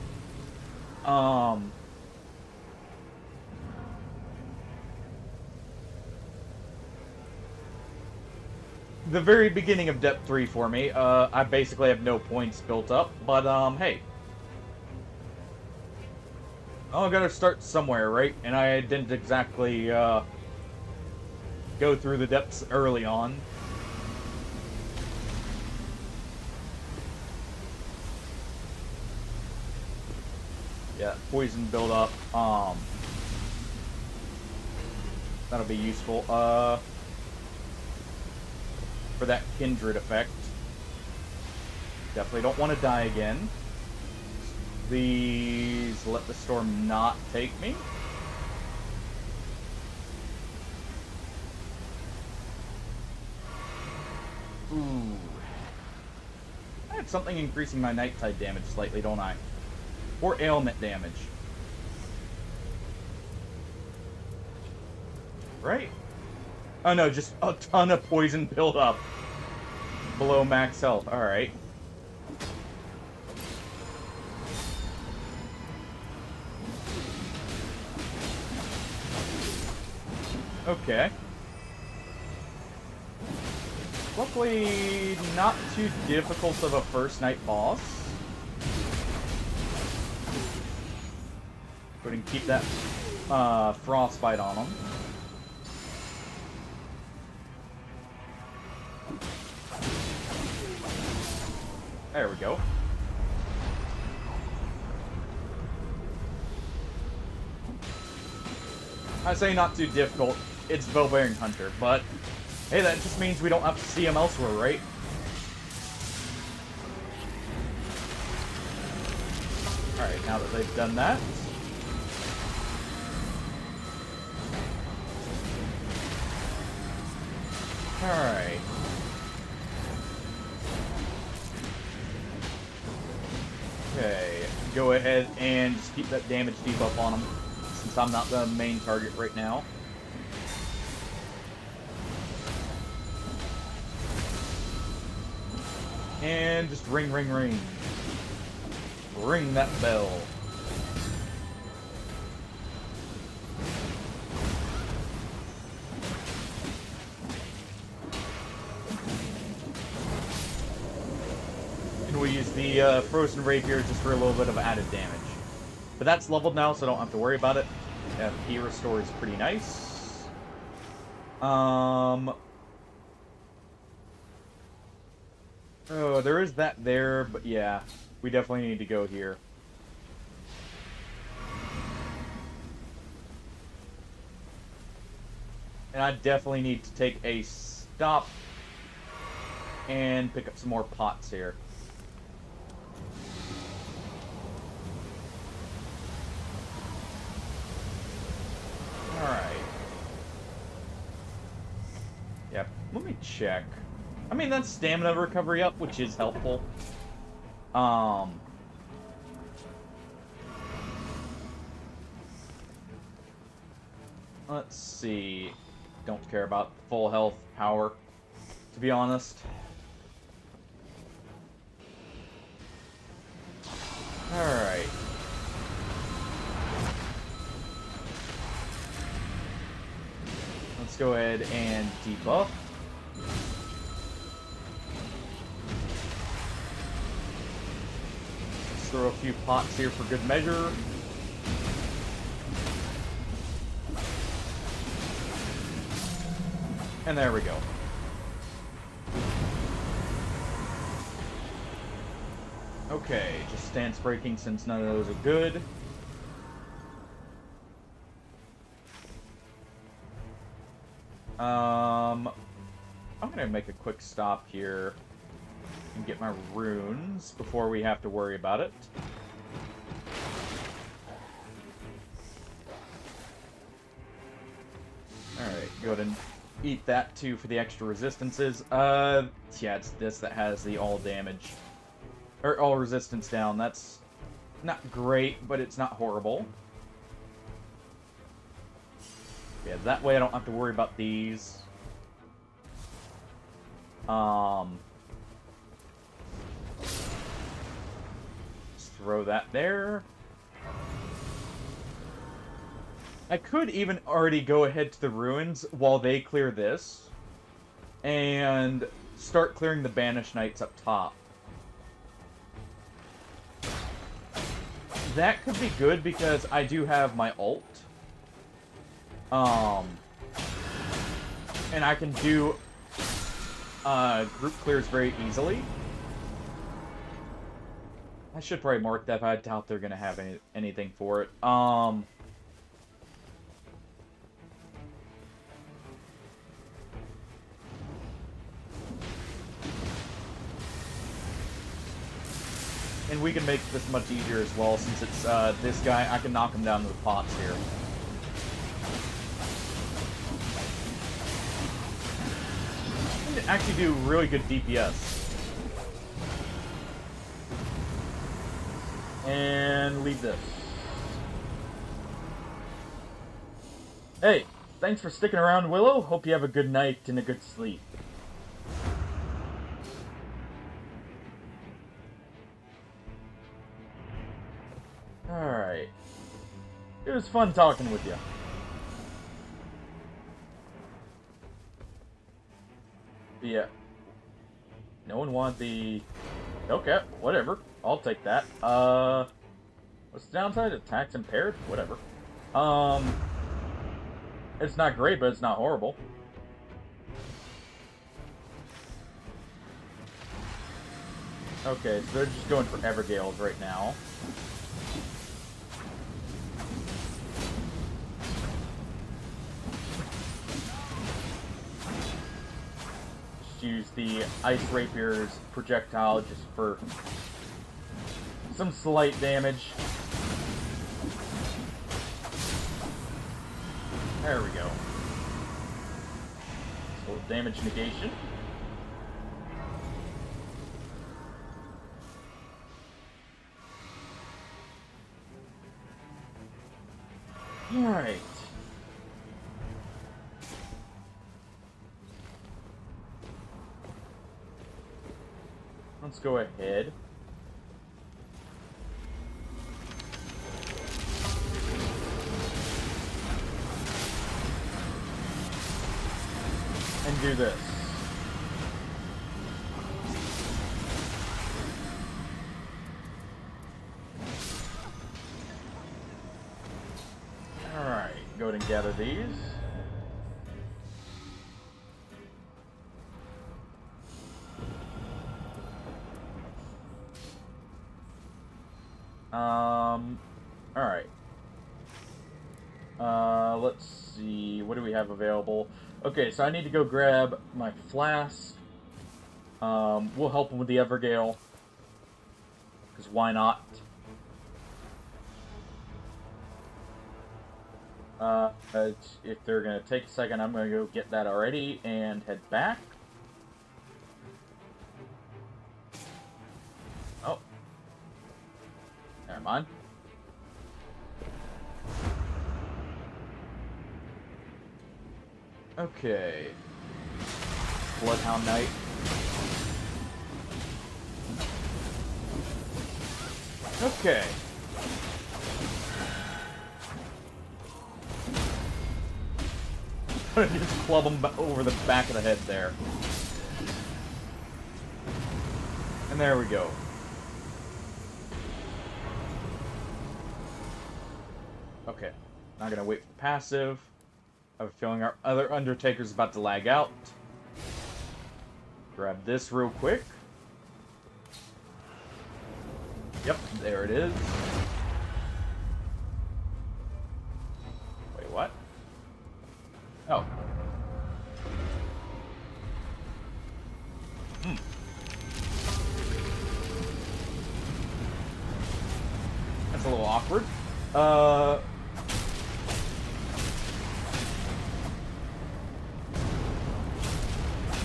Speaker 1: The very beginning of depth 3 for me. I basically have no points built up. But, hey. Oh, I gotta start somewhere, right? And I didn't exactly, go through the depths early on. Yeah, poison build up. That'll be useful. For that kindred effect. Definitely don't want to die again. Please let the storm not take me. Ooh. I have something increasing my night tide damage slightly, don't I? Or ailment damage. Right? Oh no, just a ton of poison build up. Below max health. Alright. Okay. Luckily, not too difficult of a first night boss. Go ahead and keep that frostbite on him. There we go. I say not too difficult. It's Bellbearing Hunter, but hey, that just means we don't have to see him elsewhere, right? Alright, now that they've done that. Alright. Okay, go ahead and just keep that damage debuff on him, since I'm not the main target right now. And just ring, ring, ring. Ring that bell. And we use the Frozen Rapier just for a little bit of added damage. But that's leveled now, so I don't have to worry about it. FP restore is pretty nice. Oh, there is that there, but yeah, we definitely need to go here. And I definitely need to take a stop and pick up some more pots here. Alright. Yep, let me check. I mean, that's stamina recovery up, which is helpful. Let's see. Don't care about full health power, to be honest. Alright. Let's go ahead and debuff. Let's throw a few pots here for good measure. And there we go. Okay, just stance breaking since none of those are good. I'm gonna make a quick stop here and get my runes before we have to worry about it. Alright, go ahead and eat that too for the extra resistances. Yeah, it's this that has the all damage. Or all resistance down. That's not great, but it's not horrible. Yeah, that way I don't have to worry about these. Just throw that there. I could even already go ahead to the ruins while they clear this. And start clearing the Banished Knights up top. That could be good because I do have my ult. And I can do group clears very easily. I should probably mark that, but I doubt they're gonna have anything for it. And we can make this much easier as well, since it's this guy. I can knock him down with pots here. And actually do really good DPS. And leave this. Hey, thanks for sticking around, Willow. Hope you have a good night and a good sleep. Alright. It was fun talking with you. Yeah. No one wanted the... Okay, whatever. I'll take that. What's the downside? Attacks impaired? Whatever. It's not great, but it's not horrible. Okay, so they're just going for Evergales right now. Just use the Ice Rapier's projectile just for some slight damage. There we go. So damage negation. Alright. Let's go ahead. And do this. Alright, go ahead and gather these. Alright. Let's see, what do we have available? Okay, so I need to go grab my flask. We'll help him with the Evergale. Because why not? If they're going to take a second, I'm going to go get that already and head back. Oh. Never mind. Okay. Bloodhound Knight. Okay. Just club him over the back of the head there. And there we go. Okay. Not gonna wait for the passive. I have a feeling our other Undertaker's about to lag out. Grab this real quick. Yep, there it is. Wait, what? Oh. That's a little awkward.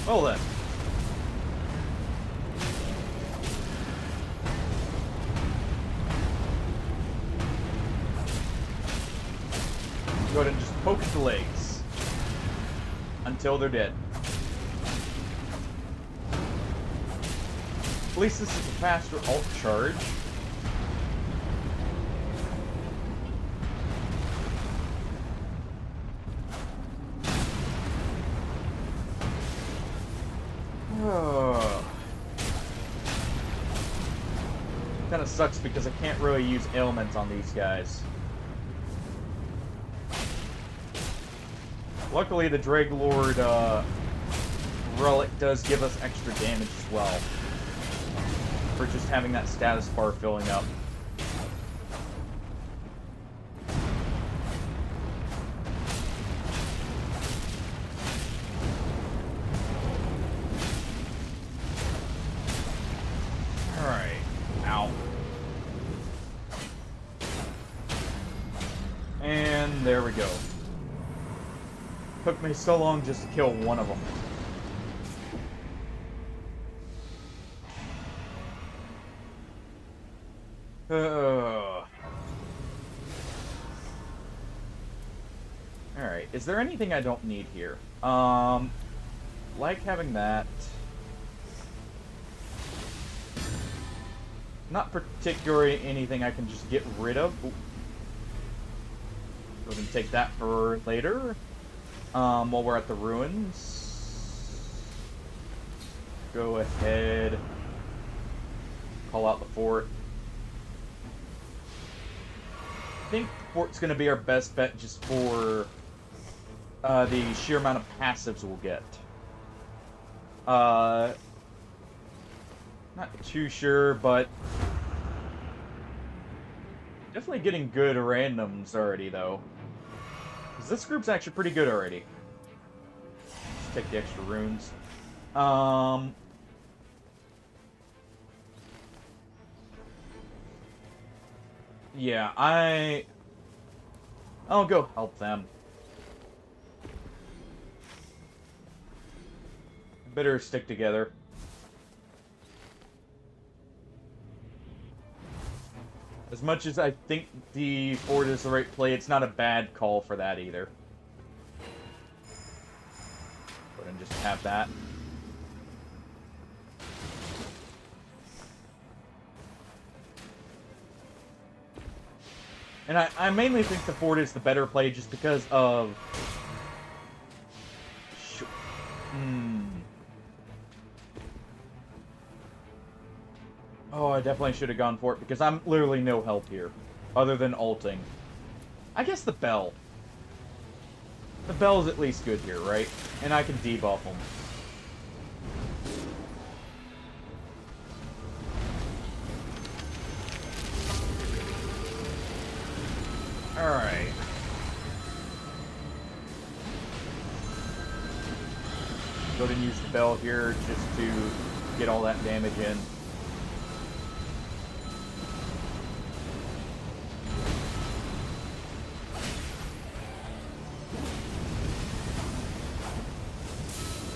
Speaker 1: Well then. Go ahead and just poke at the legs. Until they're dead. At least this is a faster alt charge. Kind of sucks because I can't really use ailments on these guys. Luckily, the Draglord relic does give us extra damage as well. For just having that status bar filling up. Alright. Ow. And there we go. Took me so long just to kill one of them. Alright, is there anything I don't need here? Like having that. Not particularly anything I can just get rid of. Ooh. Go ahead and take that for later. While we're at the ruins. Go ahead. Call out the fort. I think the fort's going to be our best bet just for the sheer amount of passives we'll get. Not too sure, but definitely getting good randoms already, though. Because this group's actually pretty good already. Just take the extra runes. Yeah, I'll go help them. Better stick together. As much as I think the fort is the right play, it's not a bad call for that either. Go ahead and just have that. And I mainly think the fort is the better play just because of... Oh, I definitely should have gone for it, because I'm literally no help here, other than ulting. I guess the bell. The bell's at least good here, right? And I can debuff them. Alright. Go ahead and use the bell here just to get all that damage in.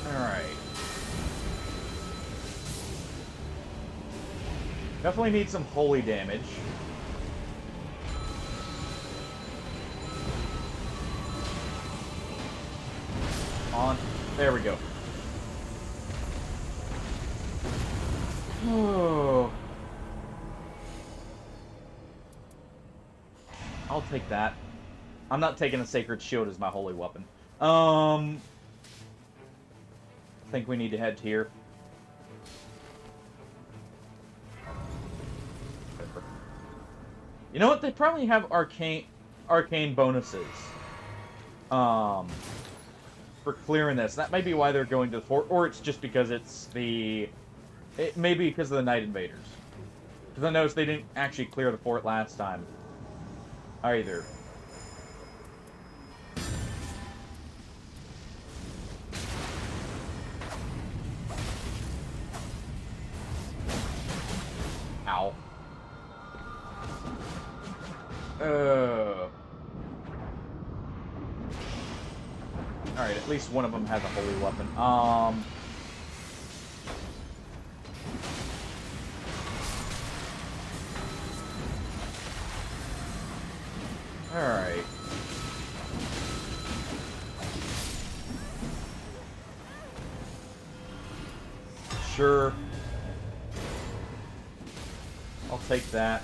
Speaker 1: Alright. Definitely need some holy damage. On. There we go. Oh. I'll take that. I'm not taking a Sacred Shield as my holy weapon. I think we need to head here. You know what? They probably have arcane bonuses. For clearing this. That may be why they're going to the fort, or it's just because it's the... It may be because of the Night Invaders. Because I noticed they didn't actually clear the fort last time. Either. Ow. Alright, at least one of them has a holy weapon. Alright. Sure. I'll take that.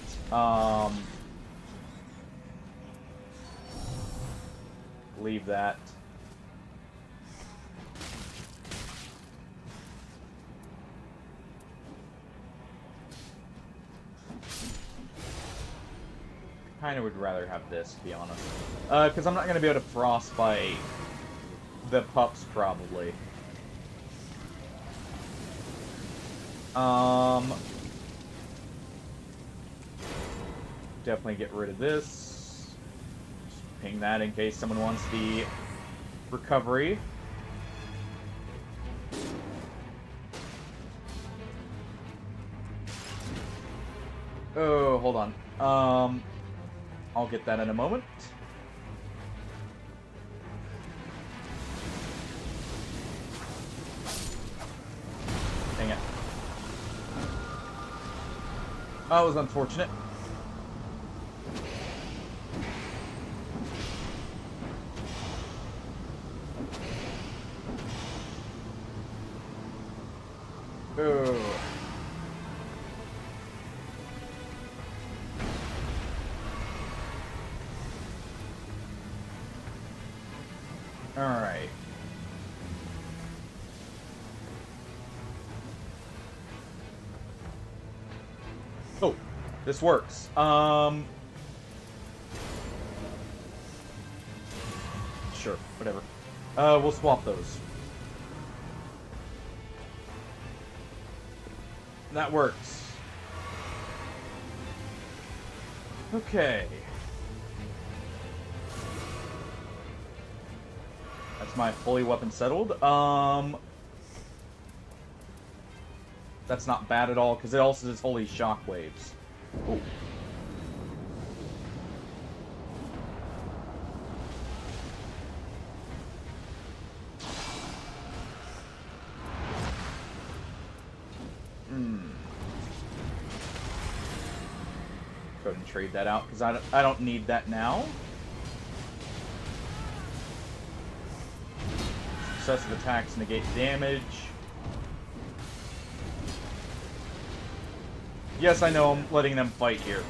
Speaker 1: Leave that. Kinda would rather have this, to be honest. Because I'm not gonna be able to frostbite the pups, probably. Definitely get rid of this. Just ping that in case someone wants the recovery. Oh, hold on. I'll get that in a moment. Dang it. That was unfortunate. Oh. Alright. Oh, this works. Sure, whatever. We'll swap those. That works. Okay. That's my holy weapon settled. That's not bad at all, because it also does holy shockwaves. Ooh. Go ahead and trade that out, because I don't need that now. Successive attacks negate damage. Yes, I know I'm letting them fight here.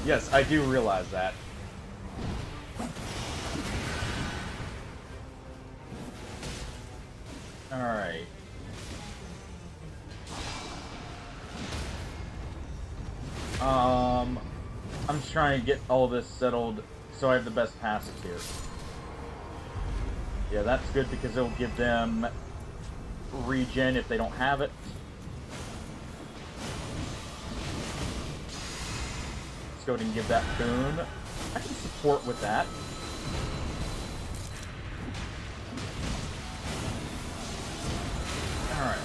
Speaker 1: Yes, I do realize that. Alright. I'm just trying to get all this settled so I have the best passive here. Yeah, that's good because it'll give them regen if they don't have it. Let's go ahead and give that boon. I can support with that. Alright.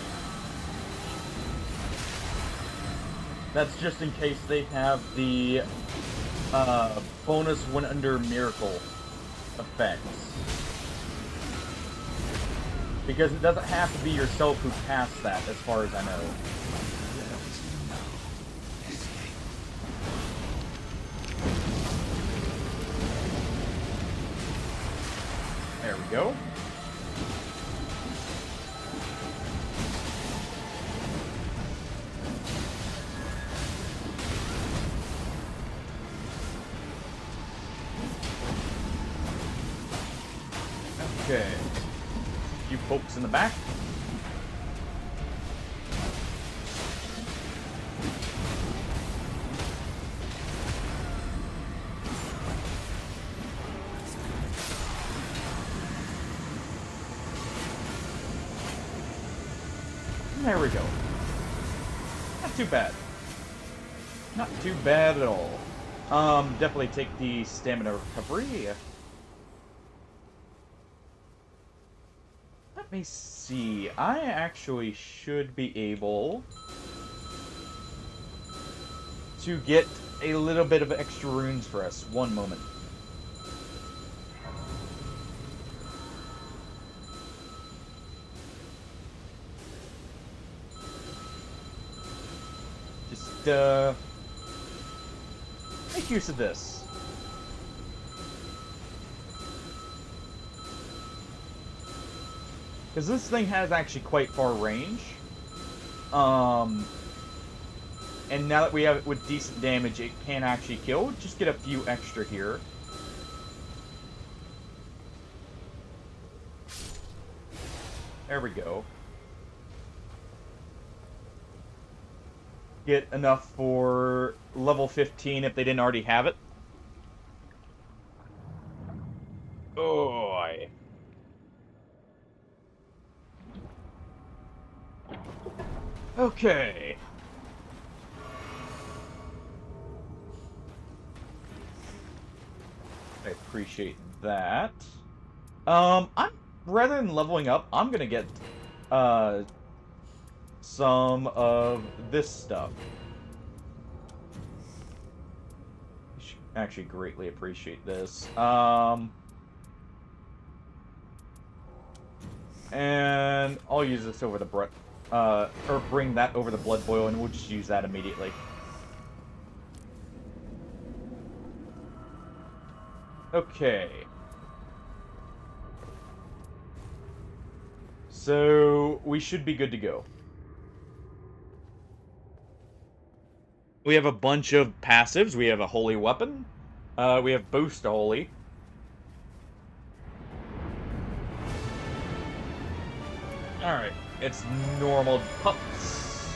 Speaker 1: That's just in case they have the bonus when under miracle effects. Because it doesn't have to be yourself who casts that, as far as I know. There we go. Okay. A few folks in the back. There we go. Not too bad. Not too bad at all. Definitely take the stamina recovery. Let me see. I actually should be able to get a little bit of extra runes for us. One moment. Just, make use of this. Because this thing has actually quite far range. And now that we have it with decent damage, it can actually kill. Just get a few extra here. There we go. Get enough for level 15 if they didn't already have it. Oh, okay. I appreciate that. I'm rather than leveling up, I'm gonna get some of this stuff. I should actually greatly appreciate this. And I'll use this over the or bring that over the blood boil, and we'll just use that immediately. Okay. So we should be good to go. We have a bunch of passives. We have a holy weapon. We have boost to holy. Alright, it's normal pups.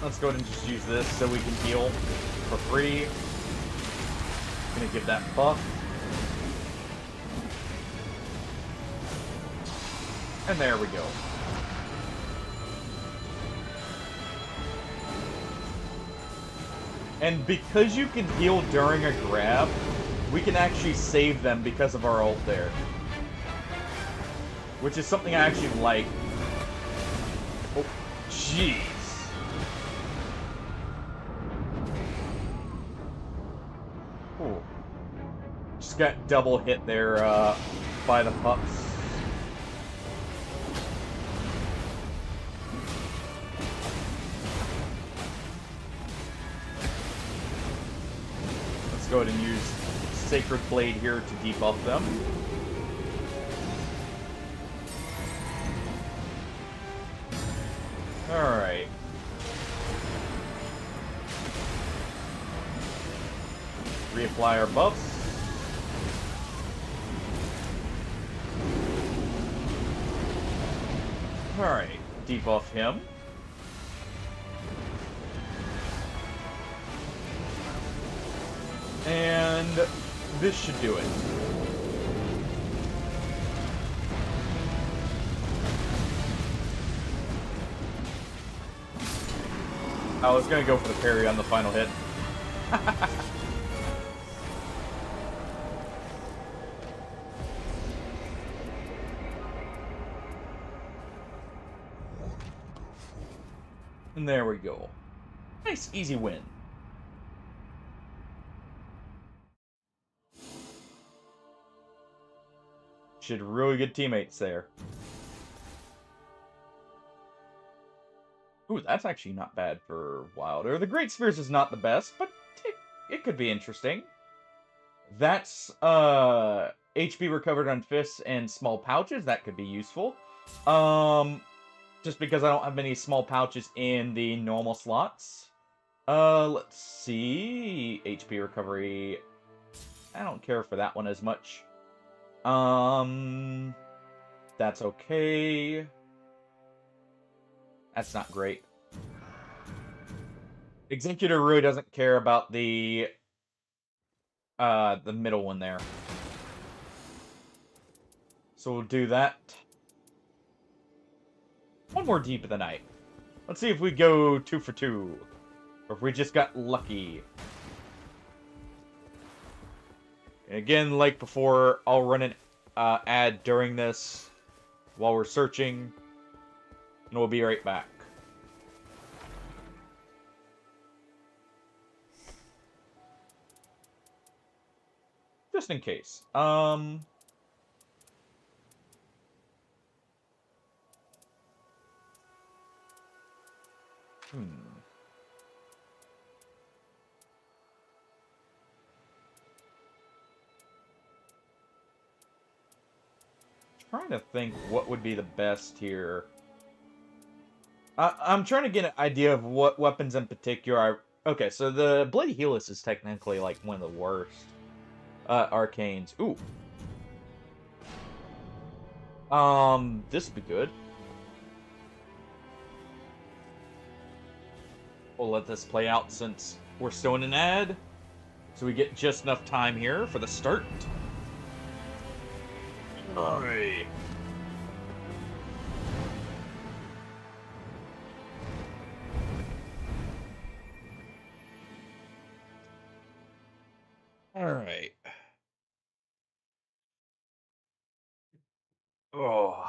Speaker 1: Let's go ahead and just use this so we can heal for free. Gonna give that buff. And there we go. And because you can heal during a grab, we can actually save them because of our ult there. Which is something I actually like. Oh, jeez. Ooh. Just got double hit there by the pups. Let's go ahead and use Sacred Blade here to debuff them. Alright. Reapply our buffs. Alright, debuff him. And this should do it. I was gonna go for the parry on the final hit. And there we go. Nice, easy win. Should really good teammates there. Ooh, that's actually not bad for Wilder. The Great Spheres is not the best, but it could be interesting. That's HP recovered on fists and small pouches. That could be useful. Just because I don't have many small pouches in the normal slots. Let's see. HP recovery. I don't care for that one as much. That's okay. That's not great. Executor really doesn't care about the middle one there. So we'll do that. One more Deep of the Night. Let's see if we go 2 for 2. Or if we just got lucky. And again, like before, I'll run an ad during this while we're searching. And we'll be right back. Just in case. Trying to think what would be the best here. I'm trying to get an idea of what weapons in particular okay, so the Bloody Helix is technically like one of the worst arcanes. Ooh. This would be good. We'll let this play out since we're still in an ad. So we get just enough time here for the start. Alright. Alright. Oh.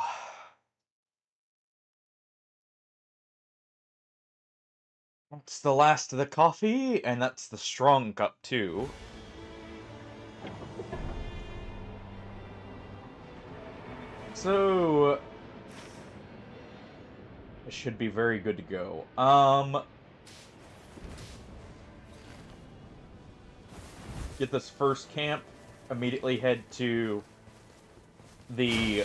Speaker 1: That's the last of the coffee, and that's the strong cup too. So it should be very good to go. Get this first camp, immediately head to the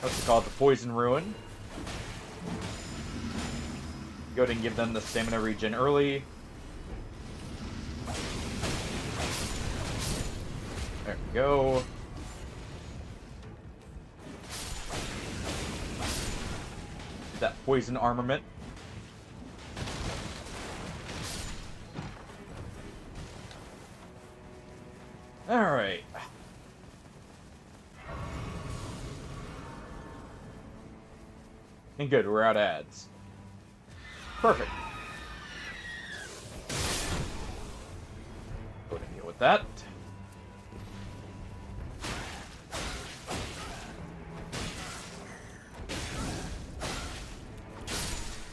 Speaker 1: what's it called? The Poison Ruin. Go ahead and give them the stamina regen early. There we go. That poison armament. Alright. And good, we're out of ads. Perfect. Go ahead and deal with that.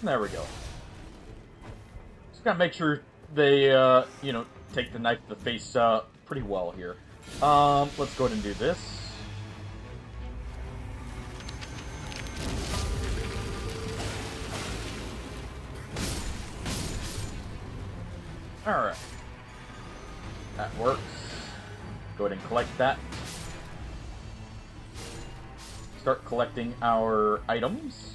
Speaker 1: There we go. Just gotta make sure they, you know, take the knife to the face, pretty well here. Let's go ahead and do this. Alright. That works. Go ahead and collect that. Start collecting our items.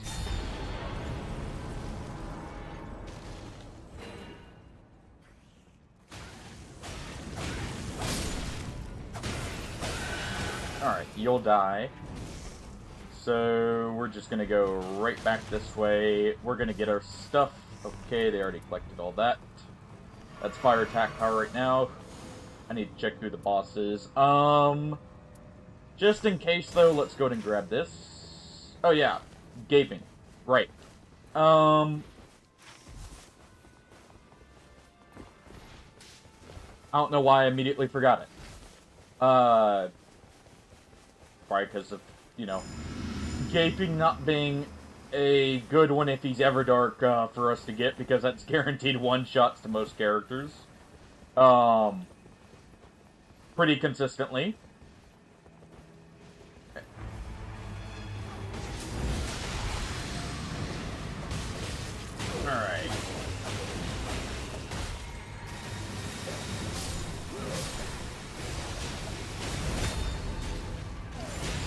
Speaker 1: Alright, you'll die. So, we're just gonna go right back this way. We're gonna get our stuff. Okay, they already collected all that. That's fire attack power right now. I need to check through the bosses. Just in case, though, let's go ahead and grab this. Oh, yeah. Gaping. Right. I don't know why I immediately forgot it. Probably because of, you know, Gaping not being a good one if he's ever dark for us to get, because that's guaranteed one-shots to most characters. Pretty consistently. Alright.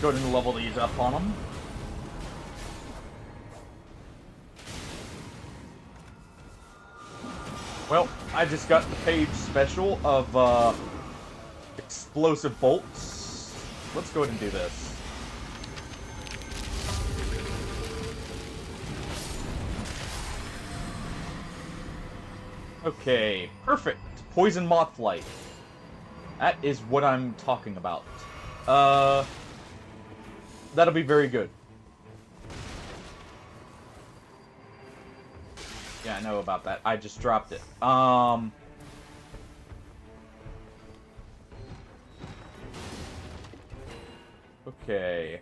Speaker 1: Go ahead and level these up on them. Well, I just got the page special of explosive bolts. Let's go ahead and do this. Okay, perfect. Poison moth flight. That is what I'm talking about. That'll be very good. Yeah, I know about that. I just dropped it. Okay.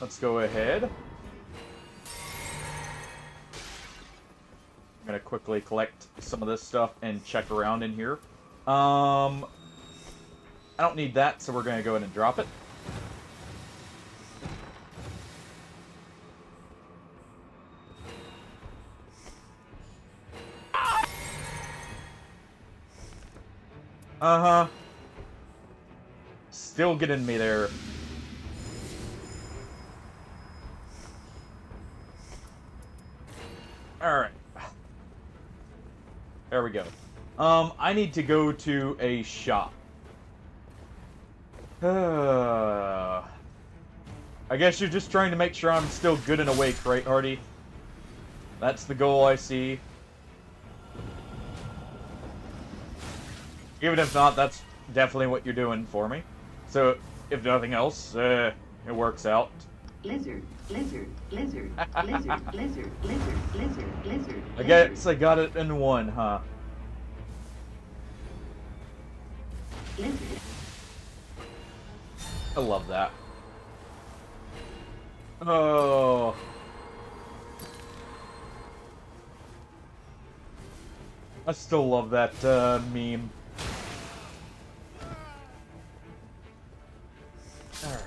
Speaker 1: Let's go ahead. I'm gonna quickly collect some of this stuff and check around in here. I don't need that, so we're gonna go ahead and drop it. Uh-huh. Still getting me there. Alright. There we go. I need to go to a shop. I guess you're just trying to make sure I'm still good and awake, right, Hardy? That's the goal I see. Even if not, that's definitely what you're doing for me. So, if nothing else, it works out.
Speaker 5: Lizard, lizard, lizard, lizard, lizard, lizard, lizard, lizard.
Speaker 1: I guess I got it in one, huh?
Speaker 5: Lizard.
Speaker 1: I love that. Oh. I still love that meme. Alright.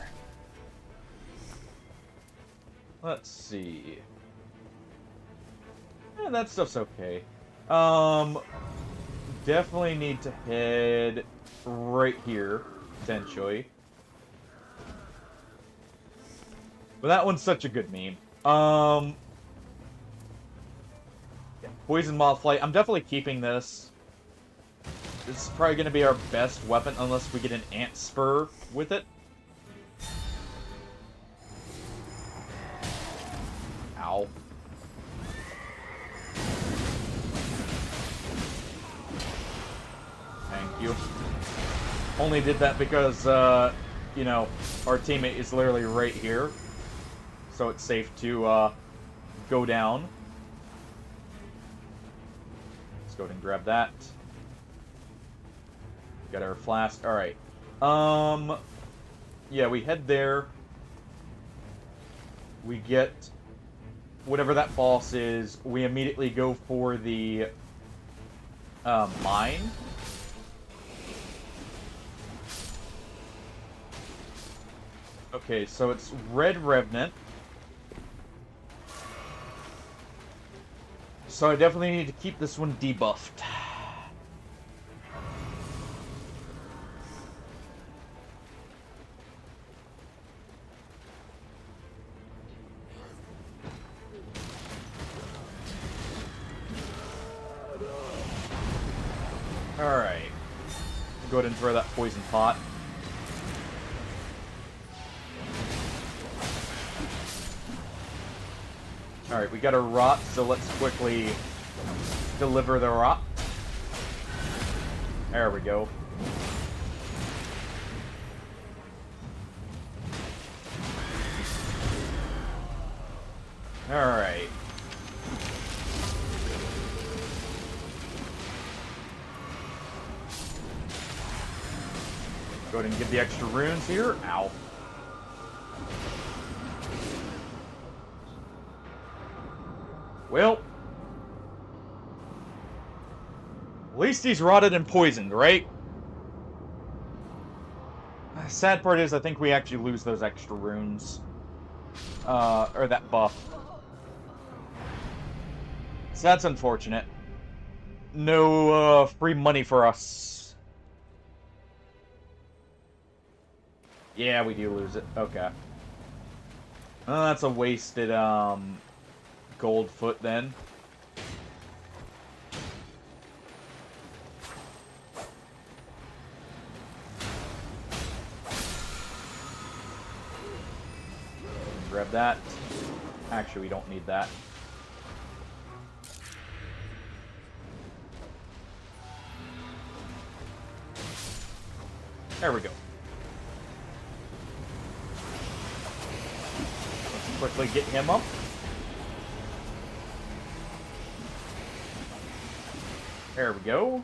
Speaker 1: Let's see. Yeah, that stuff's okay. Definitely need to head right here, potentially. But that one's such a good meme. Yeah, Poison Moth Flight. I'm definitely keeping this. This is probably going to be our best weapon unless we get an Ant Spur with it. Ow. Thank you. Only did that because, you know, our teammate is literally right here. So it's safe to go down. Let's go ahead and grab that. Got our flask. Alright. Yeah, we head there. We get whatever that boss is. We immediately go for the mine. Okay, so it's Red Revenant. So I definitely need to keep this one debuffed. Alright. Go ahead and throw that poison pot. Alright, we got a rot, so let's quickly deliver the rot. There we go. Alright. Go ahead and get the extra runes here. Ow. Well, at least he's rotted and poisoned, right? Sad part is I think we actually lose those extra runes. Or that buff. So that's unfortunate. No, free money for us. Yeah, we do lose it. Okay. That's a wasted, gold foot then. Grab that. Actually, we don't need that. There we go. Let's quickly get him up. There we go.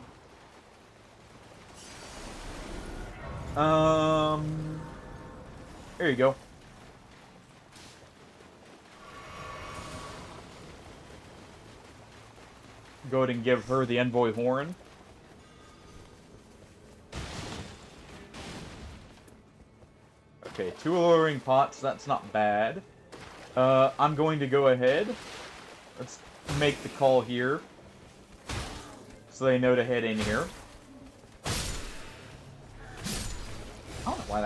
Speaker 1: There you go. Go ahead and give her the envoy horn. Okay, 2 alluring pots, that's not bad. I'm going to go ahead. Let's make the call here. So they know to head in here. I don't know why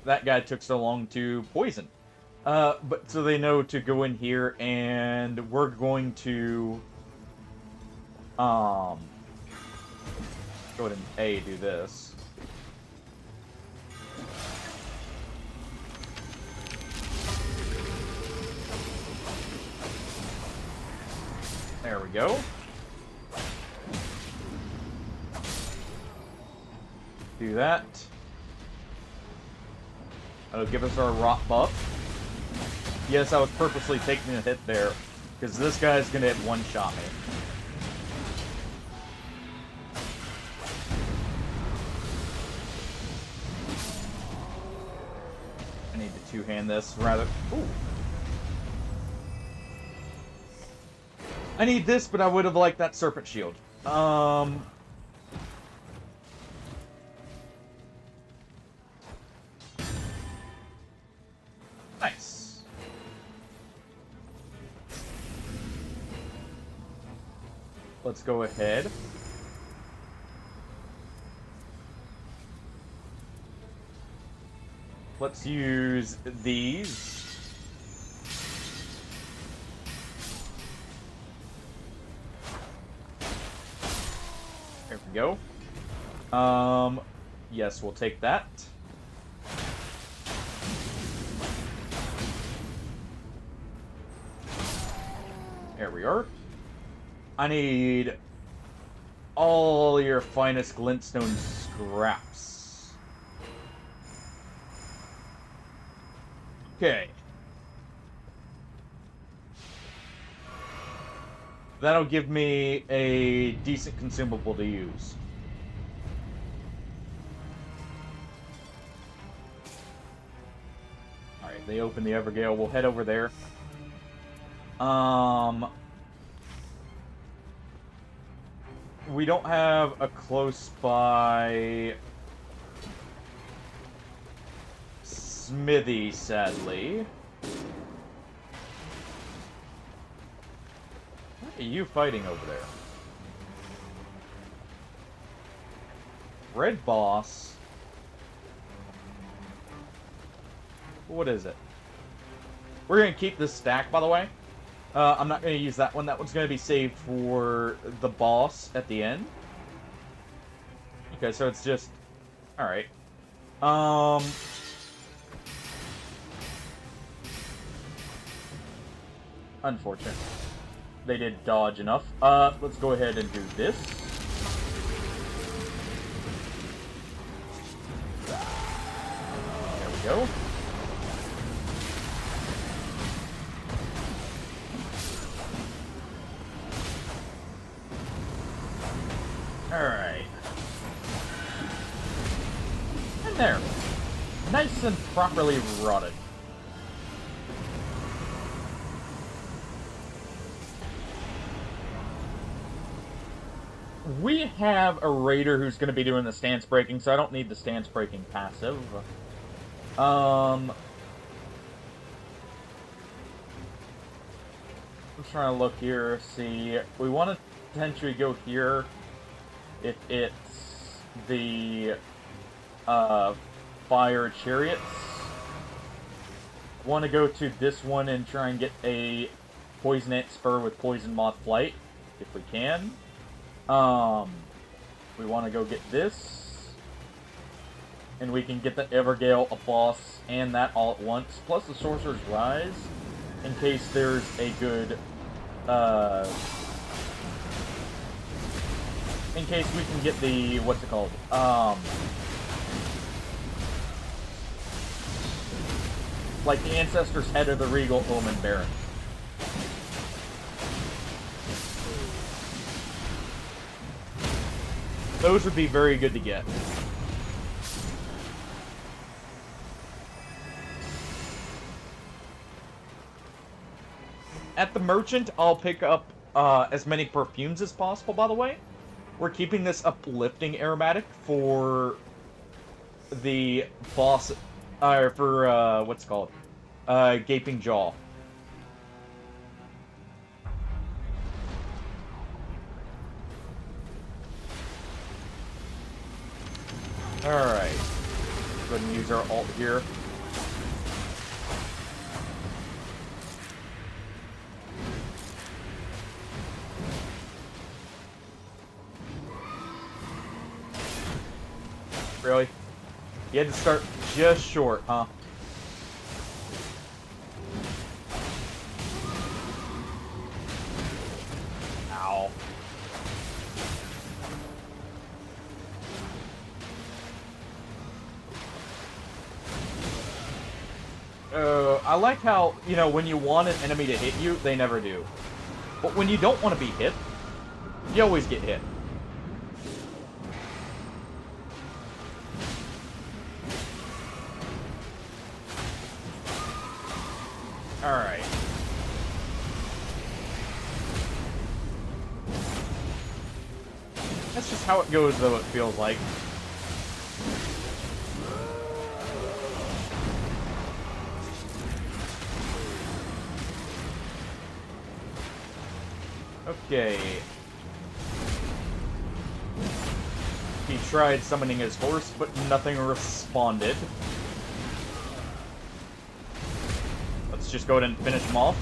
Speaker 1: that guy took so long to poison. But so they know to go in here, and we're going to go ahead and do this. There we go. Do that. That'll give us our rot buff. Yes, I was purposely taking a hit there, because this guy's gonna hit one-shot me. I need to two-hand this, rather. Ooh. I need this, but I would have liked that serpent shield. Nice. Let's go ahead. Let's use these. There we go. Yes, we'll take that. There we are. I need all your finest glintstone scraps. Okay. That'll give me a decent consumable to use. Alright, they open the Evergale. We'll head over there. We don't have a close by smithy, sadly. What are you fighting over there? Red boss. What is it? We're gonna keep this stack, by the way. I'm not gonna use that one. That one's gonna be saved for the boss at the end. Okay, so it's just... Alright. Unfortunate. They did dodge enough. Let's go ahead and do this. There we go. Alright. And there. Nice and properly rotted. We have a raider who's going to be doing the stance breaking, so I don't need the stance breaking passive. I'm trying to look here, see. We want to potentially go here if it's the fire chariots. Want to go to this one and try and get a poison ant spur with poison moth flight if we can. We want to go get this, and we can get the Evergale, a boss, and that all at once, plus the Sorcerer's Rise, in case there's a good, in case we can get the, what's it called, like the Ancestor's Head or the Regal Omen Baron. Those would be very good to get. At the merchant, I'll pick up as many perfumes as possible, by the way. We're keeping this uplifting aromatic for the boss, for, what's it called? Gaping Jaw. Alright. Go ahead and use our ult here. Really? You had to start just short, huh? Ow. I like how, you know, when you want an enemy to hit you, they never do. But when you don't want to be hit, you always get hit. Alright. That's just how it goes, though, it feels like. Okay. He tried summoning his horse, but nothing responded. Let's just go ahead and finish him off.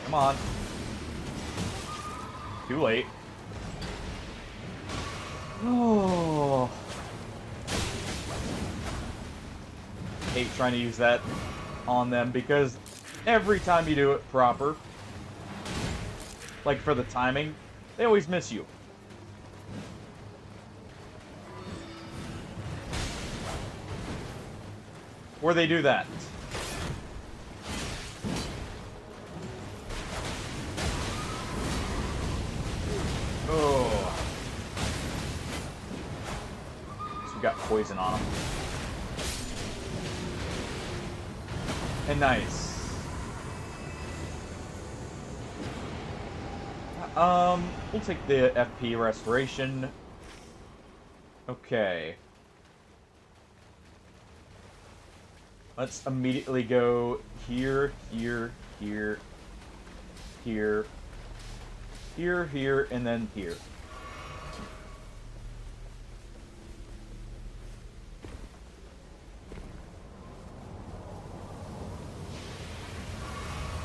Speaker 1: Come on. Too late. Oh. Hate trying to use that on them because every time you do it proper, like for the timing, they always miss you. Or they do that. Oh. So we got poison on them. And nice. We'll take the FP restoration. Okay. Let's immediately go here, here, here, here, here, here, and then here.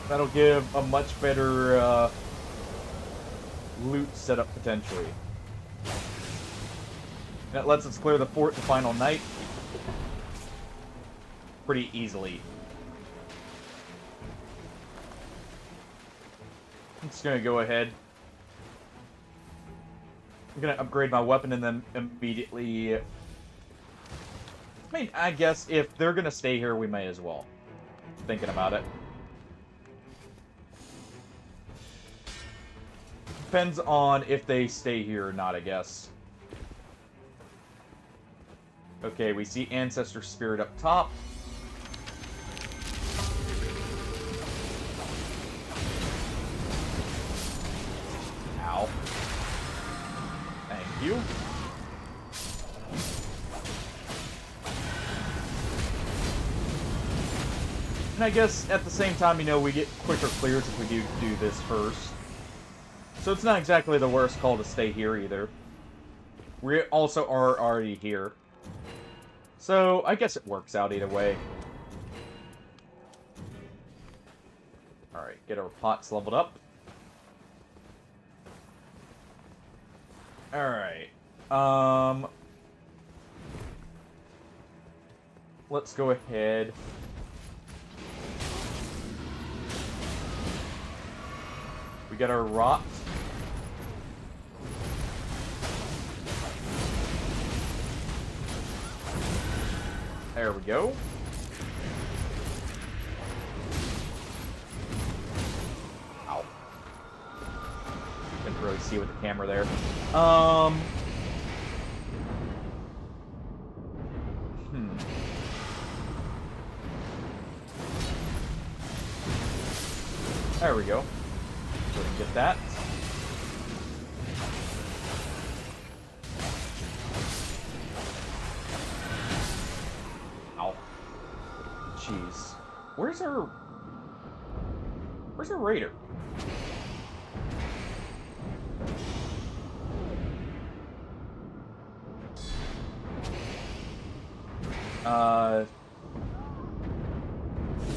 Speaker 1: That'll give a much better loot setup potentially. That lets us clear the fort the final night pretty easily. I'm just gonna go ahead. I'm gonna upgrade my weapon and then immediately... I mean, I guess if they're gonna stay here, we may as well. Thinking about it. Depends on if they stay here or not, I guess. Okay, we see Ancestor Spirit up top. Ow. Thank you. And I guess at the same time, you know, we get quicker clears if we do this first. So it's not exactly the worst call to stay here either. We also are already here. So I guess it works out either way. Alright, get our pots leveled up. Alright. Let's go ahead. We got our rot. There we go. Ow. Couldn't really see with the camera there. There we go. Go ahead and get that. Ow. Jeez. Where's our raider?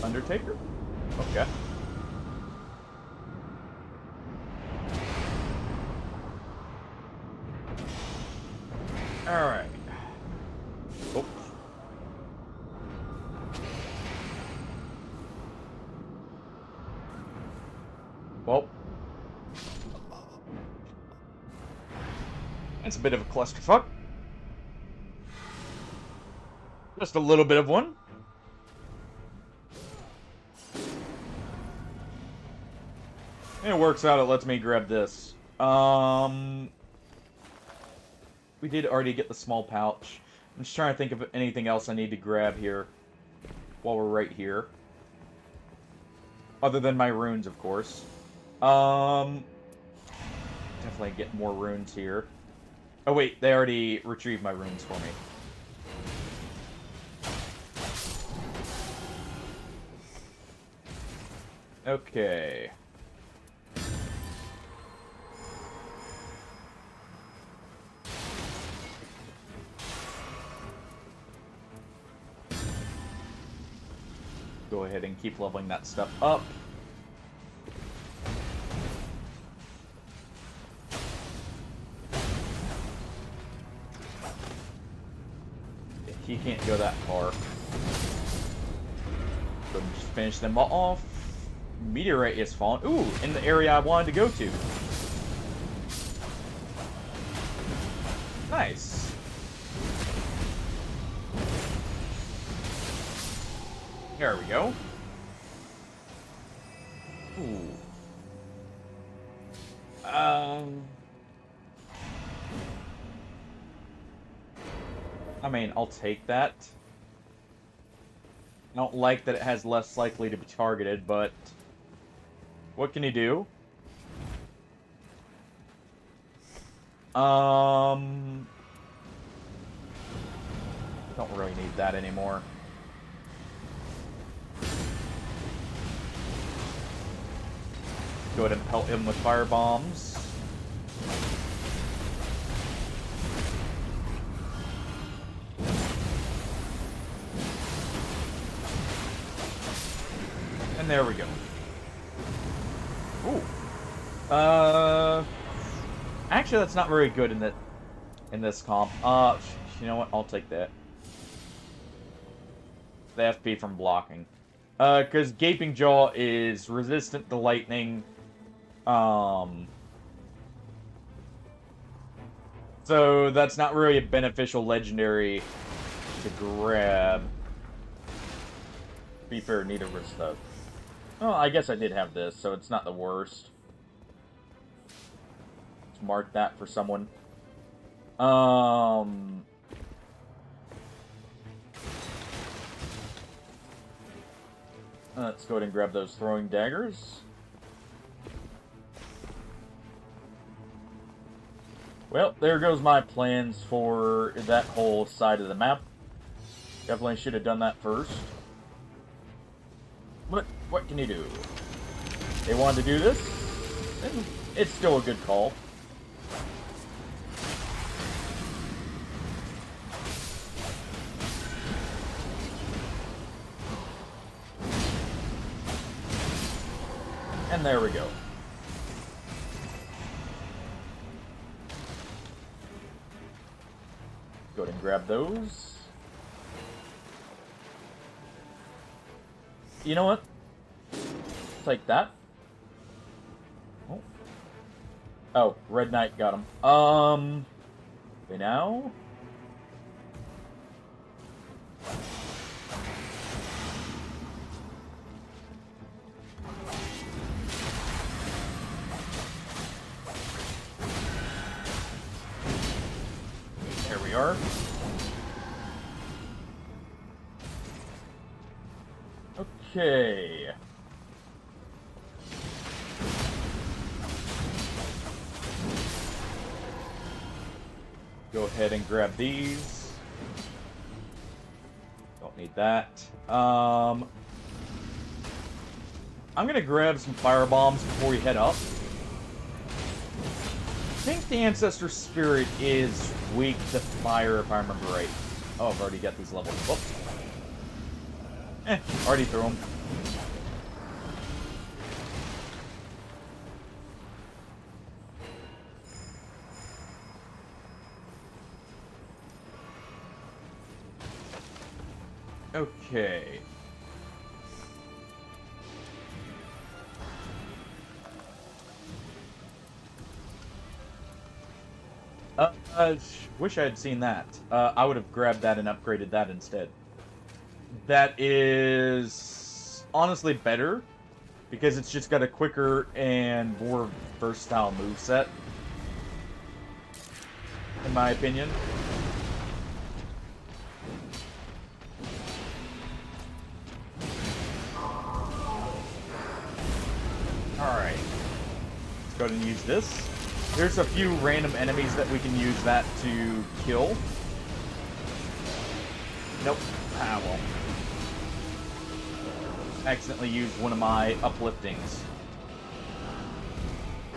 Speaker 1: Undertaker? Okay. Alright. Oh. Well. That's a bit of a clusterfuck. Just a little bit of one. And it works out, it lets me grab this. We did already get the small pouch. I'm just trying to think of anything else I need to grab here while we're right here. Other than my runes, of course. Definitely get more runes here. Oh wait, they already retrieved my runes for me. Okay. Go ahead and keep leveling that stuff up. He can't go that far. So just finish them off. Meteorite is falling. Ooh, in the area I wanted to go to. Nice. There we go. Ooh. I mean, I'll take that. I don't like that it has less likely to be targeted, but what can you do? Don't really need that anymore. Go ahead and pelt him with fire bombs. And there we go. Ooh. Actually, that's not very good in this comp. You know what? I'll take that. The FP from blocking. Because Gaping Jaw is resistant to lightning. So that's not really a beneficial legendary to grab. To be fair, neither was the... Oh, I guess I did have this, so it's not the worst. Let's mark that for someone. Let's go ahead and grab those throwing daggers. Well, there goes my plans for that whole side of the map. Definitely should have done that first. But what can you do? They wanted to do this, and it's still a good call. And there we go. Go ahead and grab those. You know what? Take that. Oh. Oh, Red Knight got him. Okay, now. There we are. Okay. Go ahead and grab these. Don't need that. I'm gonna grab some fire bombs before we head up. I think the Ancestor Spirit is weak to fire, if I remember right. Oh, I've already got these levels. Oh. Already threw them. Okay. Wish I had seen that. I would have grabbed that and upgraded that instead. That is honestly better because it's just got a quicker and more versatile moveset, in my opinion. Alright. Let's go ahead and use this. There's a few random enemies that we can use that to kill. Nope. Ah, well. Accidentally used one of my upliftings.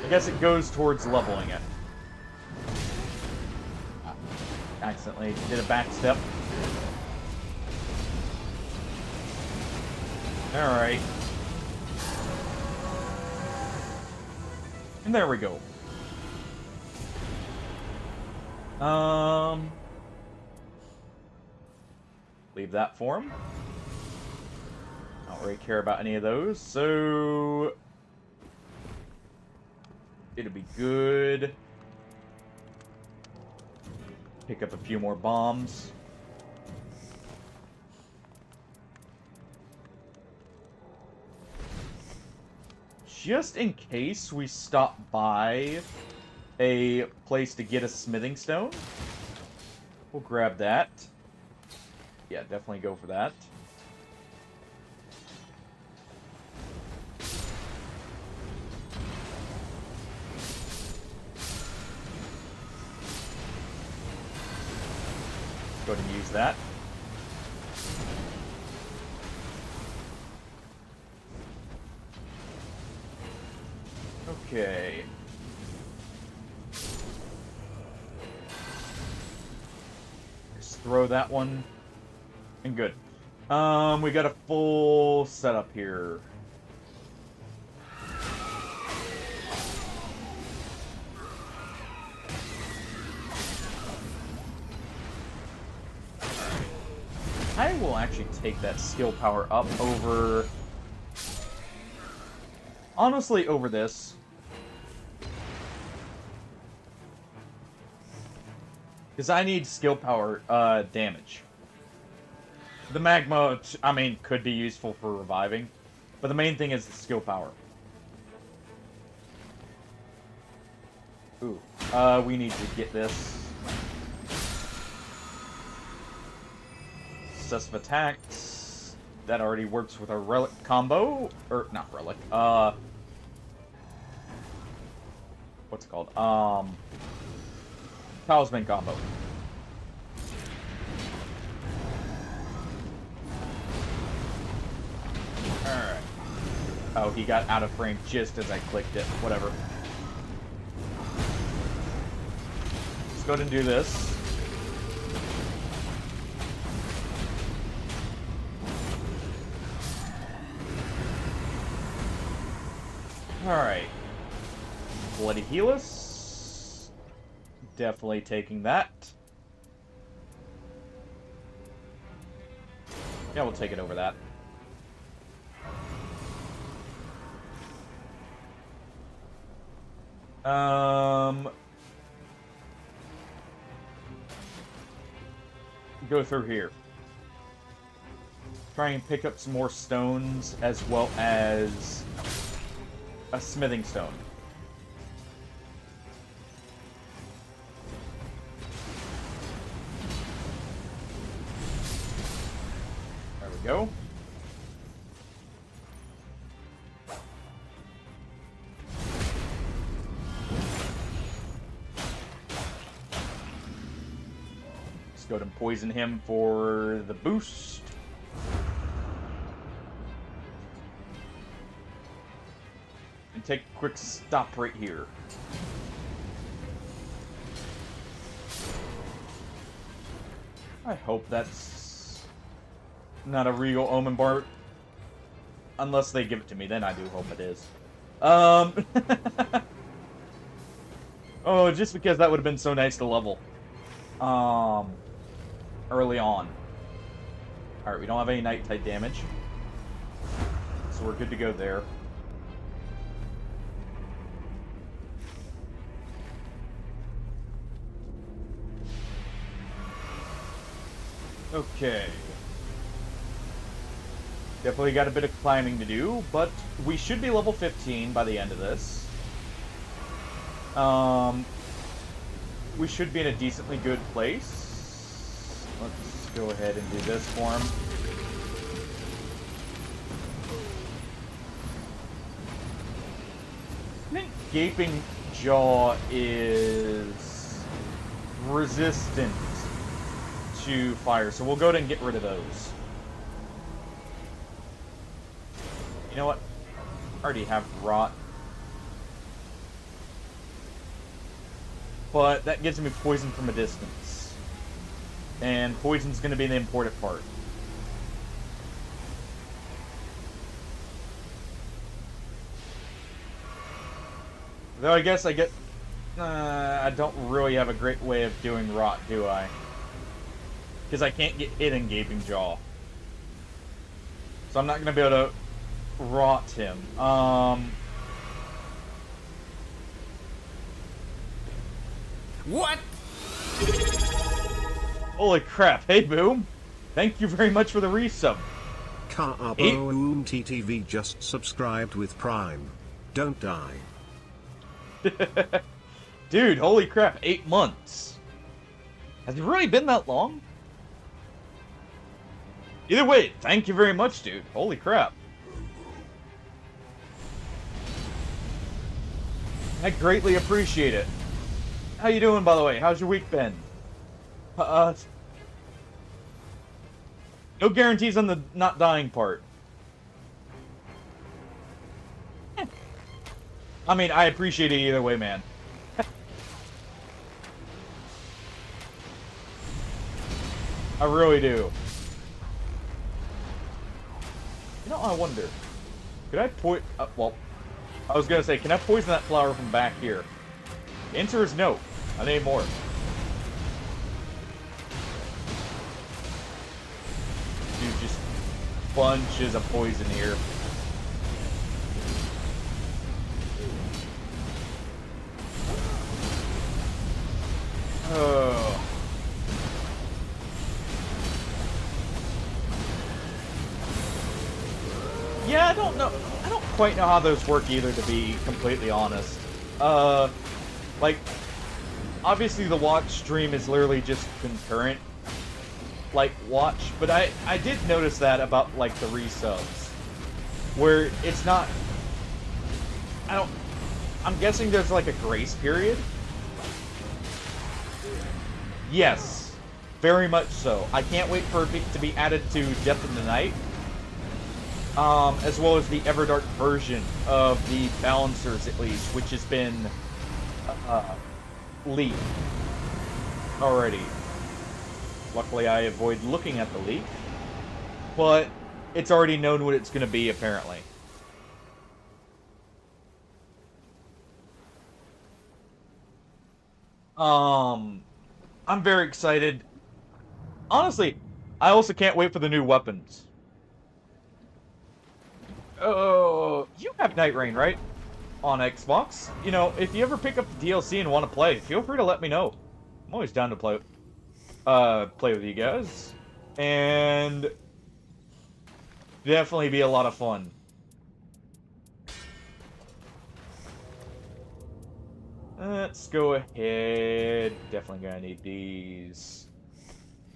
Speaker 1: I guess it goes towards leveling it. Accidentally did a back step. Alright. And there we go. Leave that for him. I don't really care about any of those, so it'll be good Pick up a few more bombs. Just in case we stop by a place to get a smithing stone, we'll grab that. Yeah, definitely go for that. Go ahead and use that. Okay. Just throw that one. And good. We got a full setup here. I will actually take that skill power up over... Honestly, over this. Because I need skill power damage. The magma, I mean, could be useful for reviving. But the main thing is the skill power. Ooh. We need to get this. Successive attacks. That already works with our relic combo. Or, not relic. What's it called? Talisman combo. Alright. Oh, he got out of frame just as I clicked it. Whatever. Let's go ahead and do this. Alright. Bloody Helus. Definitely taking that. Yeah, we'll take it over that. Go through here. Try and pick up some more stones as well as a smithing stone. There we go. Let's go ahead and poison him for the boost. And take a quick stop right here. I hope that's not a Regal Omen bar. Unless they give it to me, then I do hope it is. Oh, just because that would have been so nice to level. Early on. Alright, we don't have any night type damage. So we're good to go there. Okay. Definitely got a bit of climbing to do, but we should be level 15 by the end of this. We should be in a decently good place. Let's go ahead and do this for him. I think Gaping Jaw is resistant to fire, so we'll go ahead and get rid of those. You know what? I already have Rot. But that gives me poison from a distance. And poison's going to be the important part. Though I guess I get... I don't really have a great way of doing Rot, do I? Because I can't get hit in Gaping Jaw. So I'm not going to be able to Rot him.
Speaker 2: What?
Speaker 1: Holy crap. Hey, Boom. Thank you very much for the resub.
Speaker 6: Carboom TTV just subscribed with Prime. Don't die.
Speaker 1: Dude, holy crap. 8 months. Has it really been that long? Either way, thank you very much, dude. Holy crap. I greatly appreciate it. How you doing, by the way? How's your week been? No guarantees on the not dying part. I mean, I appreciate it either way, man. I really do. You know, I wonder. Could I well, I was gonna say, can I poison that flower from back here? The answer is no. Not anymore. Dude, just bunches of poison here. Oh. Yeah, I don't know. I don't quite know how those work either, to be completely honest. Like, obviously the watch stream is literally just concurrent, like, watch, but I did notice that about, like, the resubs, where it's not, I'm guessing there's, like, a grace period? Yes, very much so. I can't wait for it to be added to Depth of the Night, as well as the Everdark version of the Balancers, at least, which has been leaked already. Luckily, I avoid looking at the leak, but it's already known what it's going to be, apparently. I'm very excited. Honestly, I also can't wait for the new weapons. Oh, you have Nightreign, right? On Xbox. You know, if you ever pick up the DLC and want to play, feel free to let me know. I'm always down to play with you guys. And definitely be a lot of fun. Let's go ahead. Definitely gonna need these.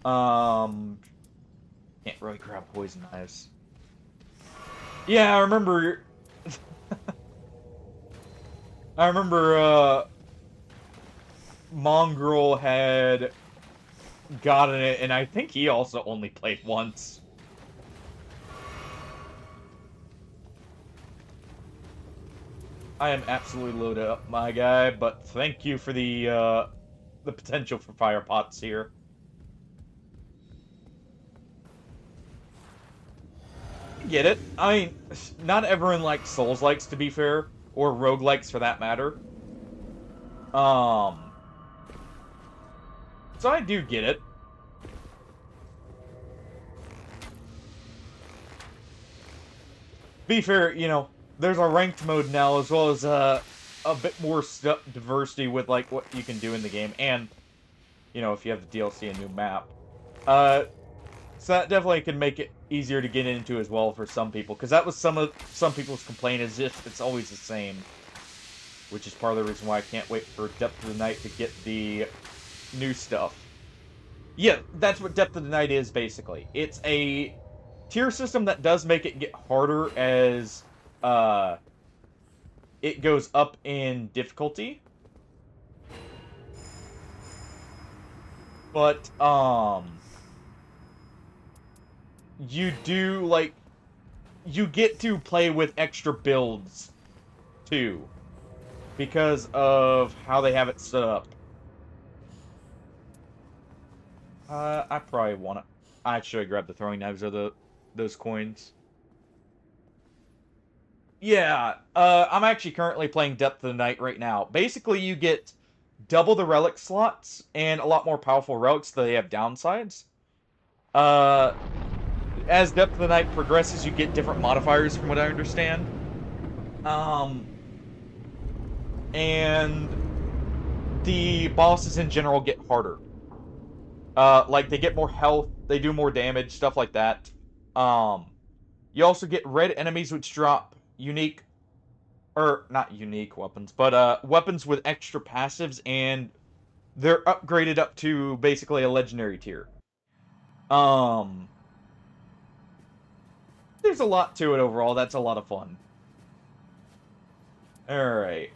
Speaker 1: Can't really grab poison knives. Yeah, I remember. I remember. Mongrel had gotten it, and I think he also only played once. I am absolutely loaded up, my guy, but thank you for the potential for fire pots here. I get it. I mean, not everyone likes Souls-likes, to be fair, or roguelikes for that matter. So I do get it. Be fair, you know, there's a ranked mode now, as well as a bit more diversity with, like, what you can do in the game, and, you know, if you have the DLC, a new map. So that definitely can make it easier to get into as well for some people, because that was some people's complaint, is if it's always the same, which is part of the reason why I can't wait for Depth of the Night to get the new stuff. Yeah, that's what Depth of the Night is, basically. It's a tier system that does make it get harder as it goes up in difficulty. But, you do, like, you get to play with extra builds, too, because of how they have it set up. I probably want to... I should grab the throwing knives or those coins. Yeah, I'm actually currently playing Depth of the Night right now. Basically, you get double the relic slots and a lot more powerful relics, though they have downsides. As Depth of the Night progresses, you get different modifiers, from what I understand. And the bosses in general get harder. Like, they get more health, they do more damage, stuff like that. You also get red enemies which drop unique, or not unique weapons, but weapons with extra passives, and they're upgraded up to basically a legendary tier. There's a lot to it overall. That's a lot of fun. Alright.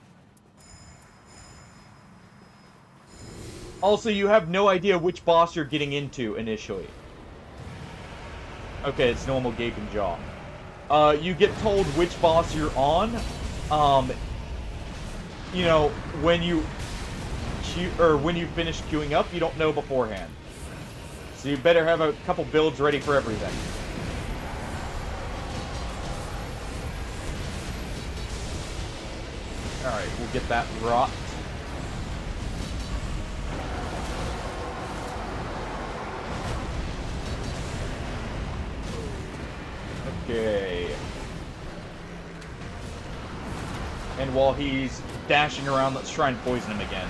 Speaker 1: Also, you have no idea which boss you're getting into initially. Okay, it's normal gaping jaw. You get told which boss you're on. You know, when you finish queuing up, you don't know beforehand. So you better have a couple builds ready for everything. Alright, we'll get that rot. Okay. And while he's dashing around, let's try and poison him again.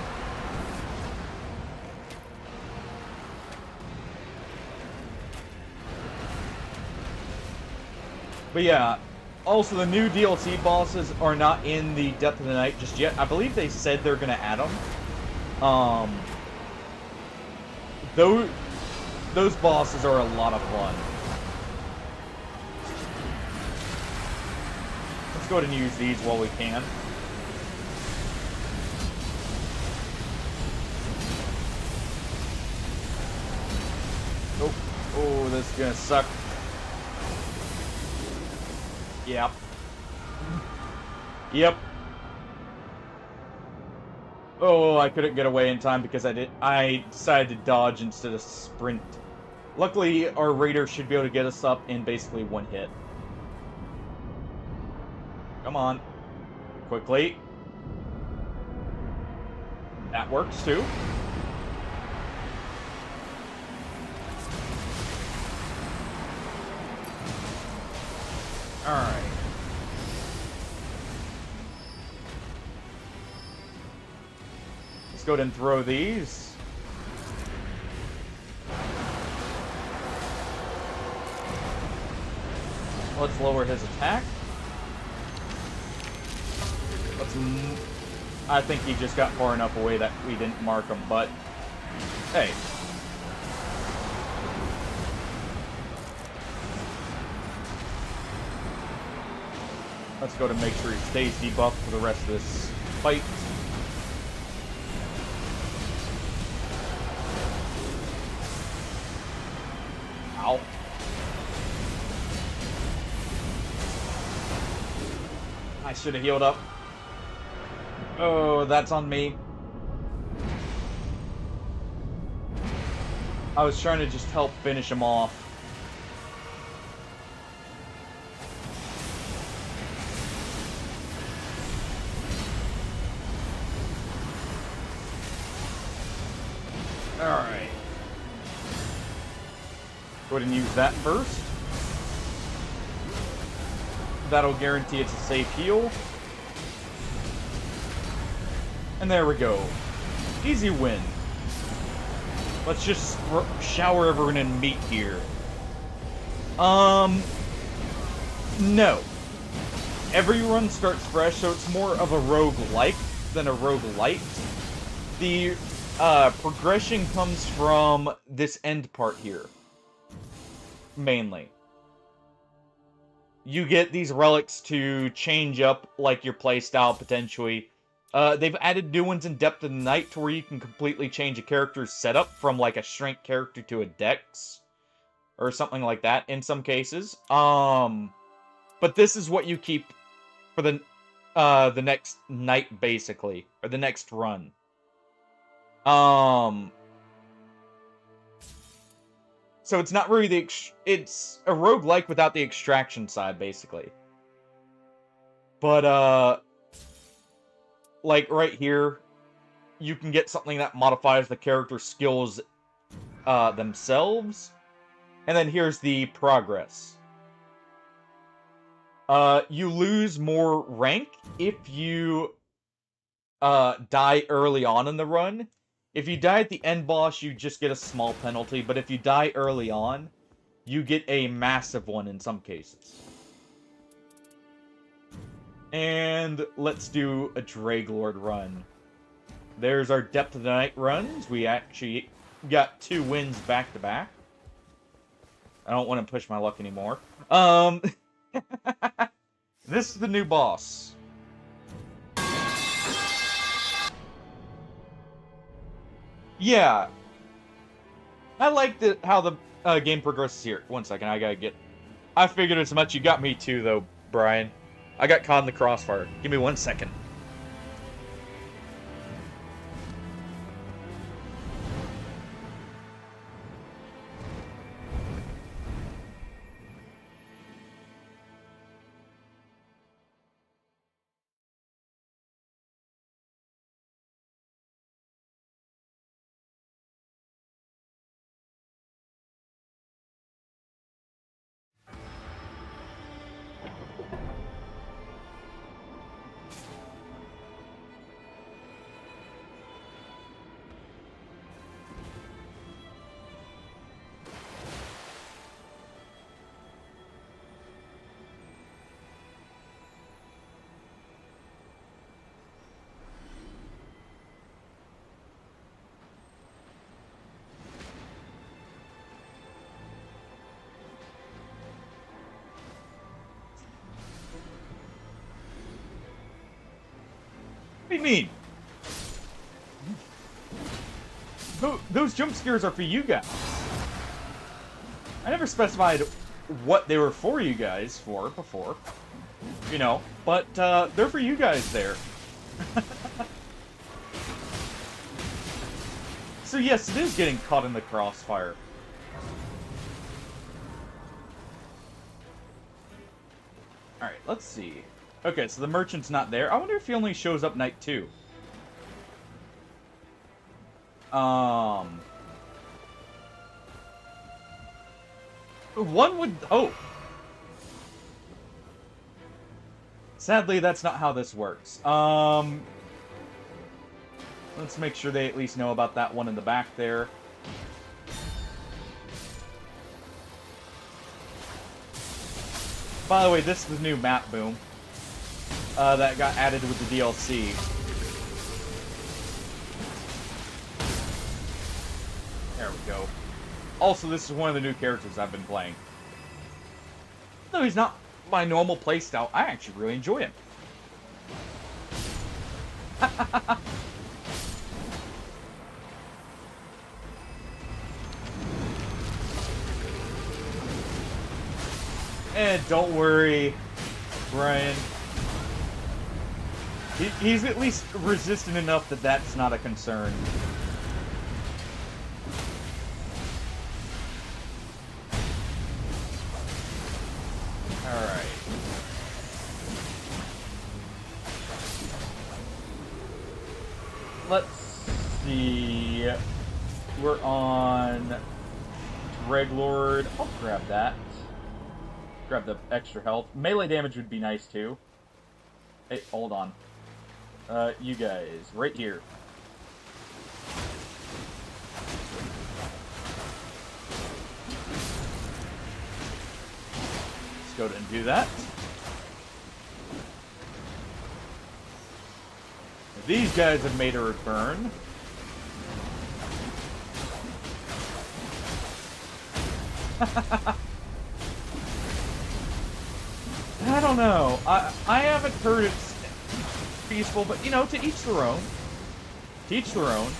Speaker 1: But yeah, also the new DLC bosses are not in the Depth of the Night just yet. I believe they said they're gonna add them. Those bosses are a lot of fun. Let's go ahead and use these while we can. Oh, this is gonna suck. Yep. Yep. Oh, I couldn't get away in time because I decided to dodge instead of sprint. Luckily, our raider should be able to get us up in basically one hit. Come on. Quickly. That works too. Alright. Let's go ahead and throw these. Let's lower his attack. I think he just got far enough away that we didn't mark him, but hey. Let's go to make sure he stays debuffed for the rest of this fight. Ow. I should have healed up. Oh, that's on me. I was trying to just help finish him off. Alright. Go ahead and use that first. That'll guarantee it's a safe heal. And there we go. Easy win. Let's just shower everyone in meat here. No. Every run starts fresh, so it's more of a roguelike than a roguelite. The progression comes from this end part here. Mainly. You get these relics to change up, like, your playstyle, potentially. They've added new ones in Depth of the Night to where you can completely change a character's setup from, like, a strength character to a dex. Or something like that, in some cases. But this is what you keep for the next night, basically. Or the next run. So it's not really it's a roguelike without the extraction side, basically. But, like right here, you can get something that modifies the character's skills themselves. And then here's the progress. You lose more rank if you die early on in the run. If you die at the end boss, you just get a small penalty, but if you die early on, you get a massive one in some cases. And let's do a Draglord run. There's our Depth of the Night runs. We actually got 2 wins back to back. I don't want to push my luck anymore. This is the new boss. Yeah. I like how the game progresses here. One second, I gotta get... I figured as much. You got me too, though, Brian. I got caught in the crossfire. Give me 1 second. What do you mean? Those jump scares are for you guys. I never specified what they were for you guys for before. You know, but they're for you guys there. So yes, it is getting caught in the crossfire. Alright, let's see. Okay, so the merchant's not there. I wonder if he only shows up night 2. One would hope. Sadly, that's not how this works. Let's make sure they at least know about that one in the back there. By the way, this is the new map boom that got added with the DLC. There we go. Also, this is one of the new characters I've been playing. Though he's not my normal playstyle, I actually really enjoy him. And don't worry, Brian. He's at least resistant enough that that's not a concern. Alright. Let's see. We're on Draglord. I'll grab that. Grab the extra health. Melee damage would be nice too. Hey, hold on. You guys, right here. Let's go ahead and do that. These guys have made a return. I don't know. I haven't heard it's peaceful, but you know, to each their own. To each their own.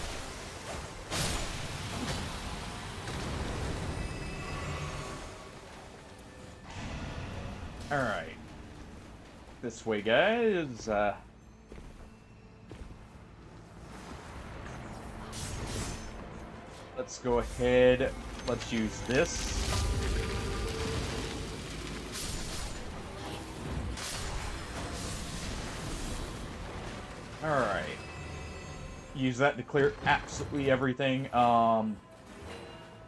Speaker 1: Alright. This way, guys. Let's go ahead. Let's use this. Alright. Use that to clear absolutely everything.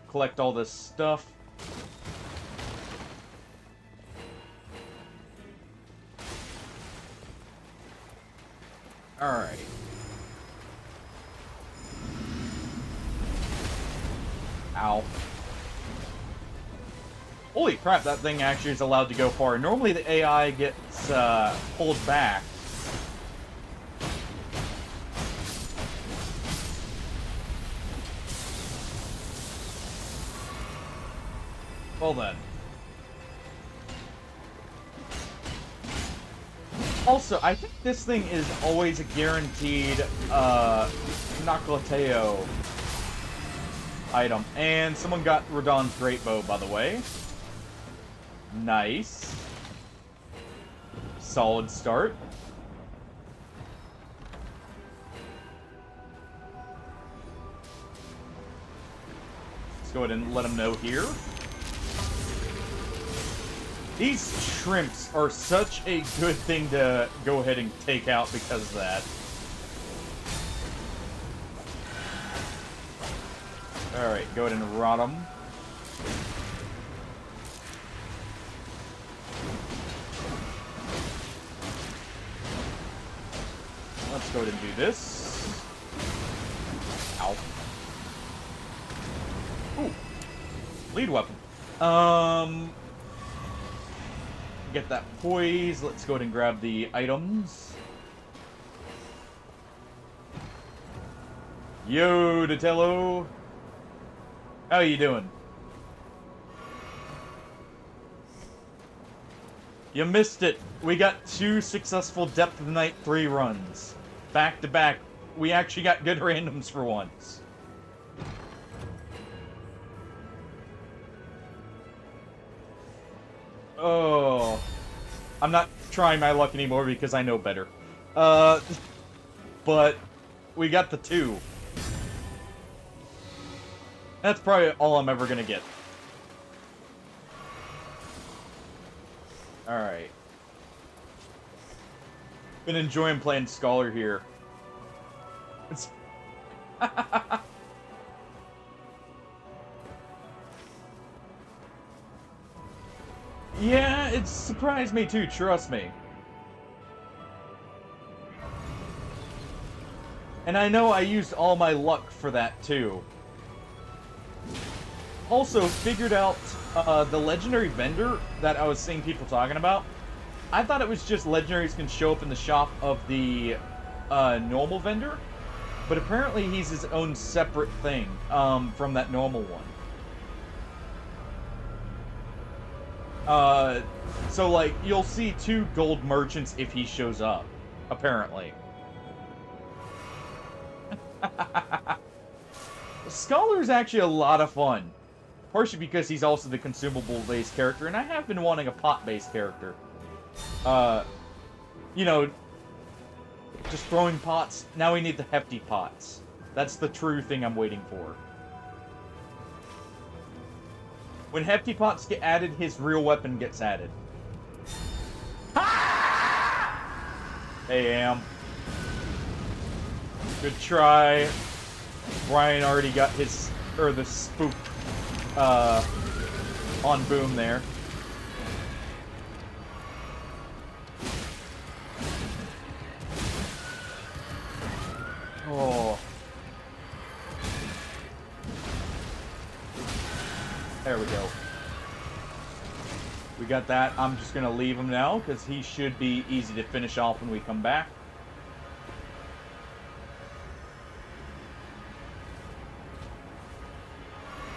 Speaker 1: Collect all this stuff. Alright. Ow. Holy crap, that thing actually is allowed to go far. Normally the AI gets pulled back. Well then. Also, I think this thing is always a guaranteed Nakolateo item. And someone got Radon's Great Bow, by the way. Nice. Solid start. Let's go ahead and let him know here. These shrimps are such a good thing to go ahead and take out because of that. Alright, go ahead and rot them. Let's go ahead and do this. Ow. Ooh. Lead weapon. Get that poise. Let's go ahead and grab the items. Yo, Datello. How you doing? You missed it. We got 2 successful Depth of Night 3 runs. Back to back. We actually got good randoms for once. Oh. I'm not trying my luck anymore because I know better. But we got the 2. That's probably all I'm ever gonna get. Alright. Been enjoying playing Scholar here. It's... Yeah, it surprised me too, trust me. And I know I used all my luck for that too. Also, figured out the legendary vendor that I was seeing people talking about. I thought it was just legendaries can show up in the shop of the normal vendor. But apparently he's his own separate thing from that normal one. So, like, you'll see 2 gold merchants if he shows up, apparently. Scholar's actually a lot of fun. Partially because he's also the consumable-based character, and I have been wanting a pot-based character. You know, just throwing pots. Now we need the hefty pots. That's the true thing I'm waiting for. When hefty pots get added, his real weapon gets added. Hey, Am. Good try. Brian already got his, or the spook, on Boom there. Oh. There we go. We got that. I'm just going to leave him now, because he should be easy to finish off when we come back.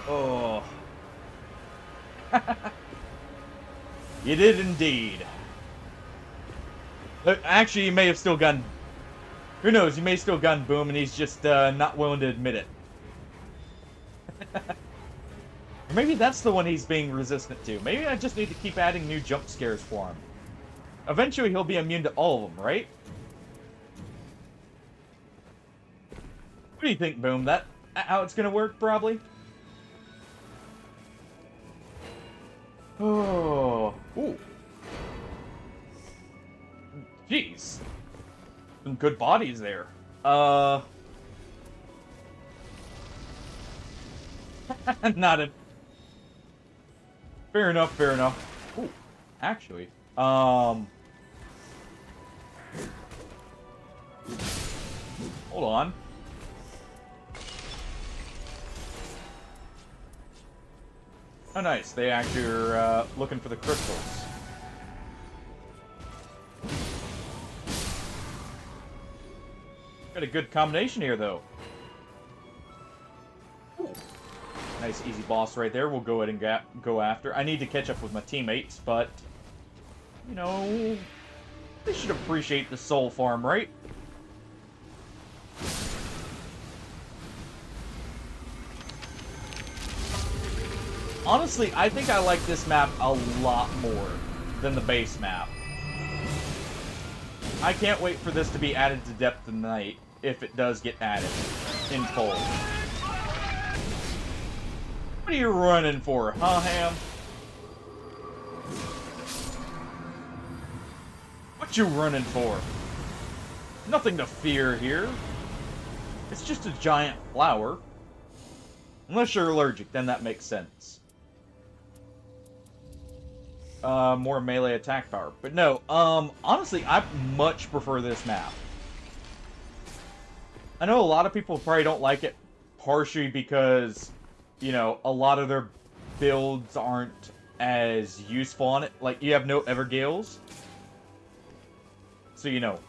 Speaker 1: Oh. You did indeed. Actually, you may have still gotten... Who knows, you may have still gotten Boom, and he's just not willing to admit it. Or maybe that's the one he's being resistant to. Maybe I just need to keep adding new jump scares for him. Eventually he'll be immune to all of them, right? What do you think, Boom? That how it's gonna work, probably? Oh. Ooh. Jeez. Some good bodies there. Not a... Fair enough, fair enough. Ooh, actually, hold on. Oh, nice. They actually are looking for the crystals. Got a good combination here, though. Ooh. Nice, easy boss right there. We'll go ahead and go after. I need to catch up with my teammates, but... You know... They should appreciate the soul farm, right? Honestly, I think I like this map a lot more than the base map. I can't wait for this to be added to Depth of Night, if it does get added in full. What are you running for, huh, Ham? What you running for? Nothing to fear here. It's just a giant flower. Unless you're allergic, then that makes sense. More melee attack power. But no, honestly, I much prefer this map. I know a lot of people probably don't like it, partially because, you know, a lot of their builds aren't as useful on it. Like, you have no Evergales. So, you know,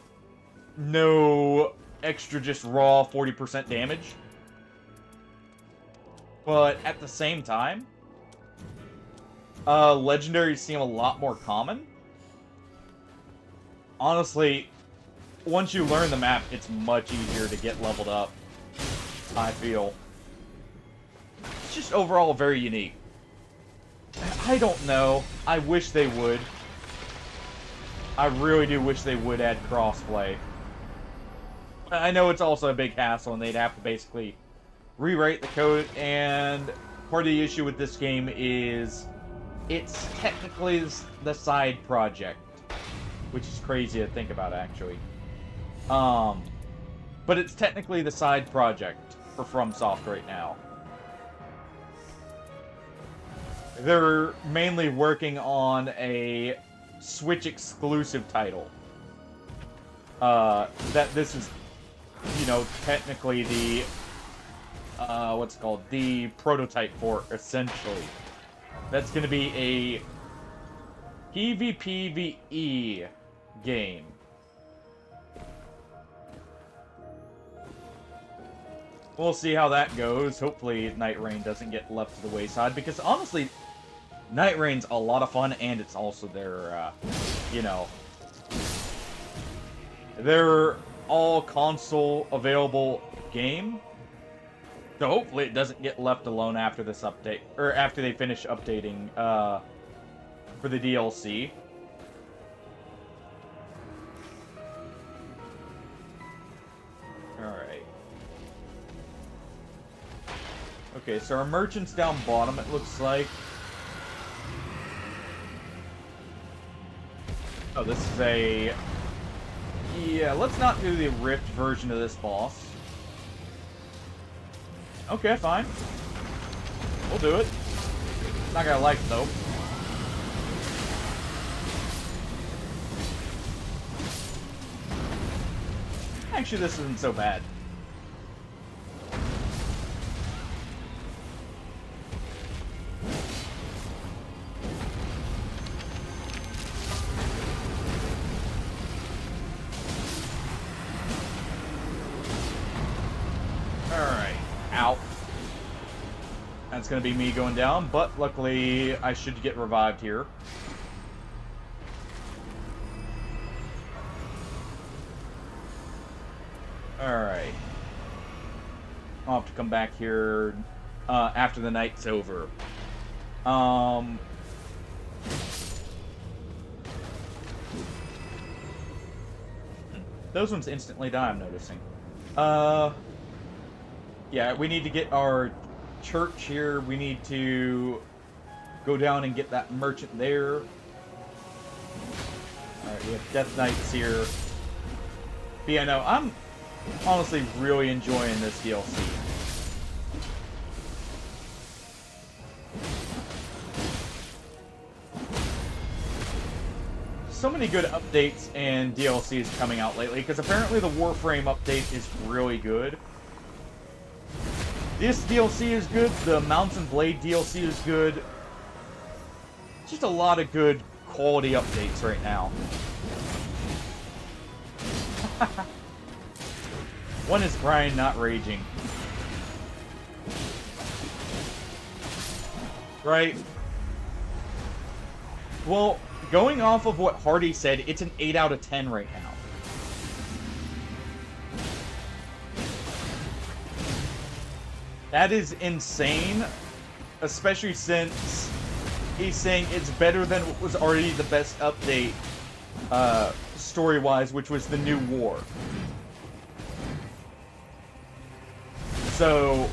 Speaker 1: no extra just raw 40% damage. But at the same time, legendaries seem a lot more common. Honestly, once you learn the map, it's much easier to get leveled up, I feel. It's just overall very unique. I don't know. I wish they would. I really do wish they would add crossplay. I know it's also a big hassle, and they'd have to basically rewrite the code, and part of the issue with this game is it's technically the side project, which is crazy to think about, actually. But it's technically the side project for FromSoft right now. They're mainly working on a Switch exclusive title. That this is, you know, technically the what's it called? The prototype for, essentially. That's going to be a PvPvE game. We'll see how that goes. Hopefully Nightreign doesn't get left to the wayside, because honestly, Nightraign's a lot of fun, and it's also their, you know, their all console available game. So hopefully it doesn't get left alone after this update, or after they finish updating, for the DLC. Alright. Okay, so our merchant's down bottom, it looks like. Oh, this is a... Yeah, let's not do the Rift version of this boss. Okay, fine. We'll do it. Not gonna like it, though. Actually, this isn't so bad. That's going to be me going down, but luckily I should get revived here. Alright. I'll have to come back here after the night's over. Those ones instantly die, I'm noticing. Yeah, we need to get our church here. We need to go down and get that merchant there. Alright, we have Death Knights here. But yeah, no, I'm honestly really enjoying this DLC. So many good updates and DLCs coming out lately, because apparently the Warframe update is really good. This DLC is good, the Mountain Blade DLC is good, Just a lot of good quality updates right now. One is Brian not raging. Right? Well, going off of what Hardy said, it's an 8 out of 10 right now. That is insane, especially since he's saying it's better than what was already the best update, story-wise, which was the new war. So,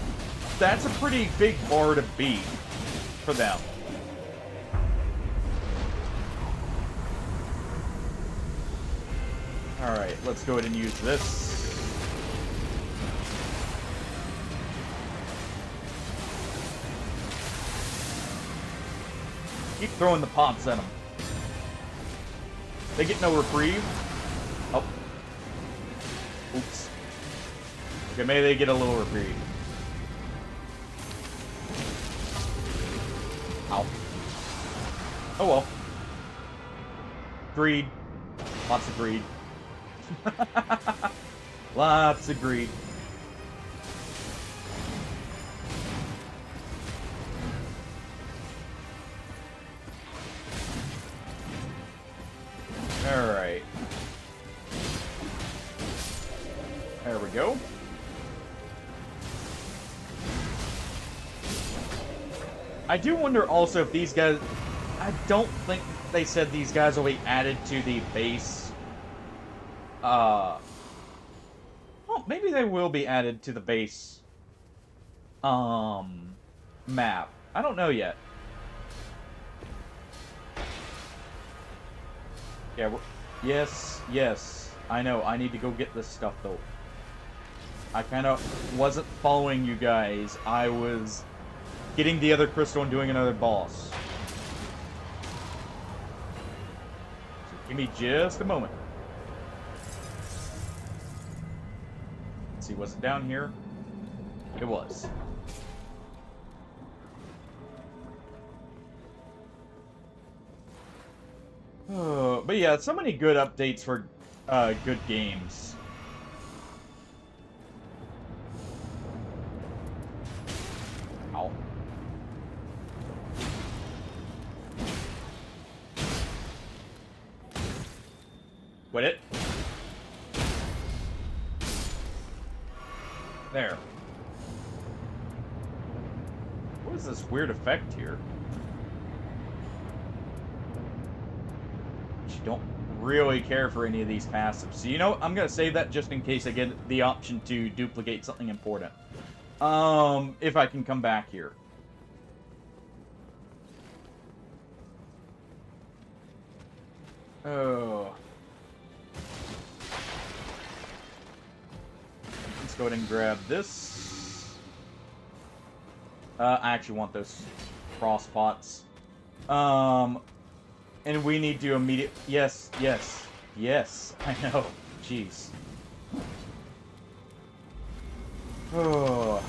Speaker 1: that's a pretty big bar to beat for them. Alright, let's go ahead and use this. Keep throwing the pops at them. They get no reprieve. Oh. Oops. Okay, maybe they get a little reprieve. Ow. Oh well. Greed. Lots of greed. Lots of greed. Alright. There we go. I do wonder also if these guys... I don't think they said these guys will be added to the base. Well, maybe they will be added to the base map. I don't know yet. Yeah, yes. I know, I need to go get this stuff, though. I kind of wasn't following you guys. I was getting the other crystal and doing another boss. So give me just a moment. Let's see, was it down here? It was. But yeah, so many good updates for good games. Ow. Quit it. There. What is this weird effect here? Don't really care for any of these passives. So, you know, I'm going to save that just in case I get the option to duplicate something important. If I can come back here. Oh. Let's go ahead and grab this. I actually want those cross pots. And we need to immediate... Yes. I know. Jeez. Oh.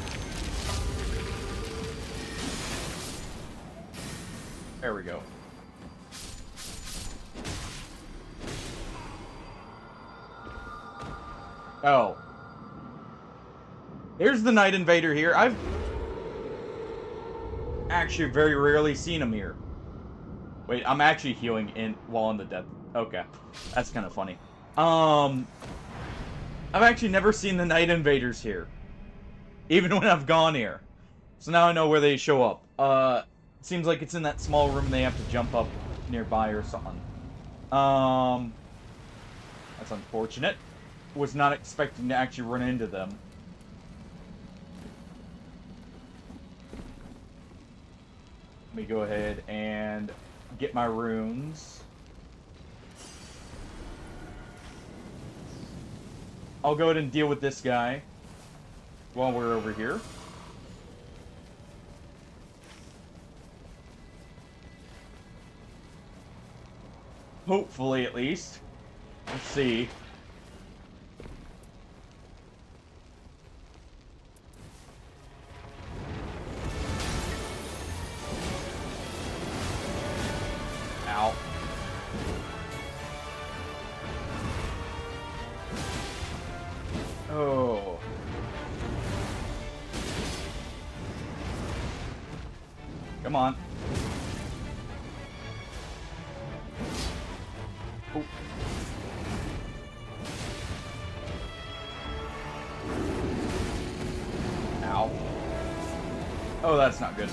Speaker 1: There we go. Oh. There's the Night Invader here. I've actually very rarely seen him here. Wait, I'm actually healing in while in the death. Okay. That's kind of funny. I've actually never seen the Night Invaders here. Even when I've gone here. So now I know where they show up. It seems like it's in that small room they have to jump up nearby or something. That's unfortunate. Was not expecting to actually run into them. Let me go ahead and get my runes. I'll go ahead and deal with this guy while we're over here. Hopefully, at least. Let's see. Come on. Oh. Ow. Oh, that's not good.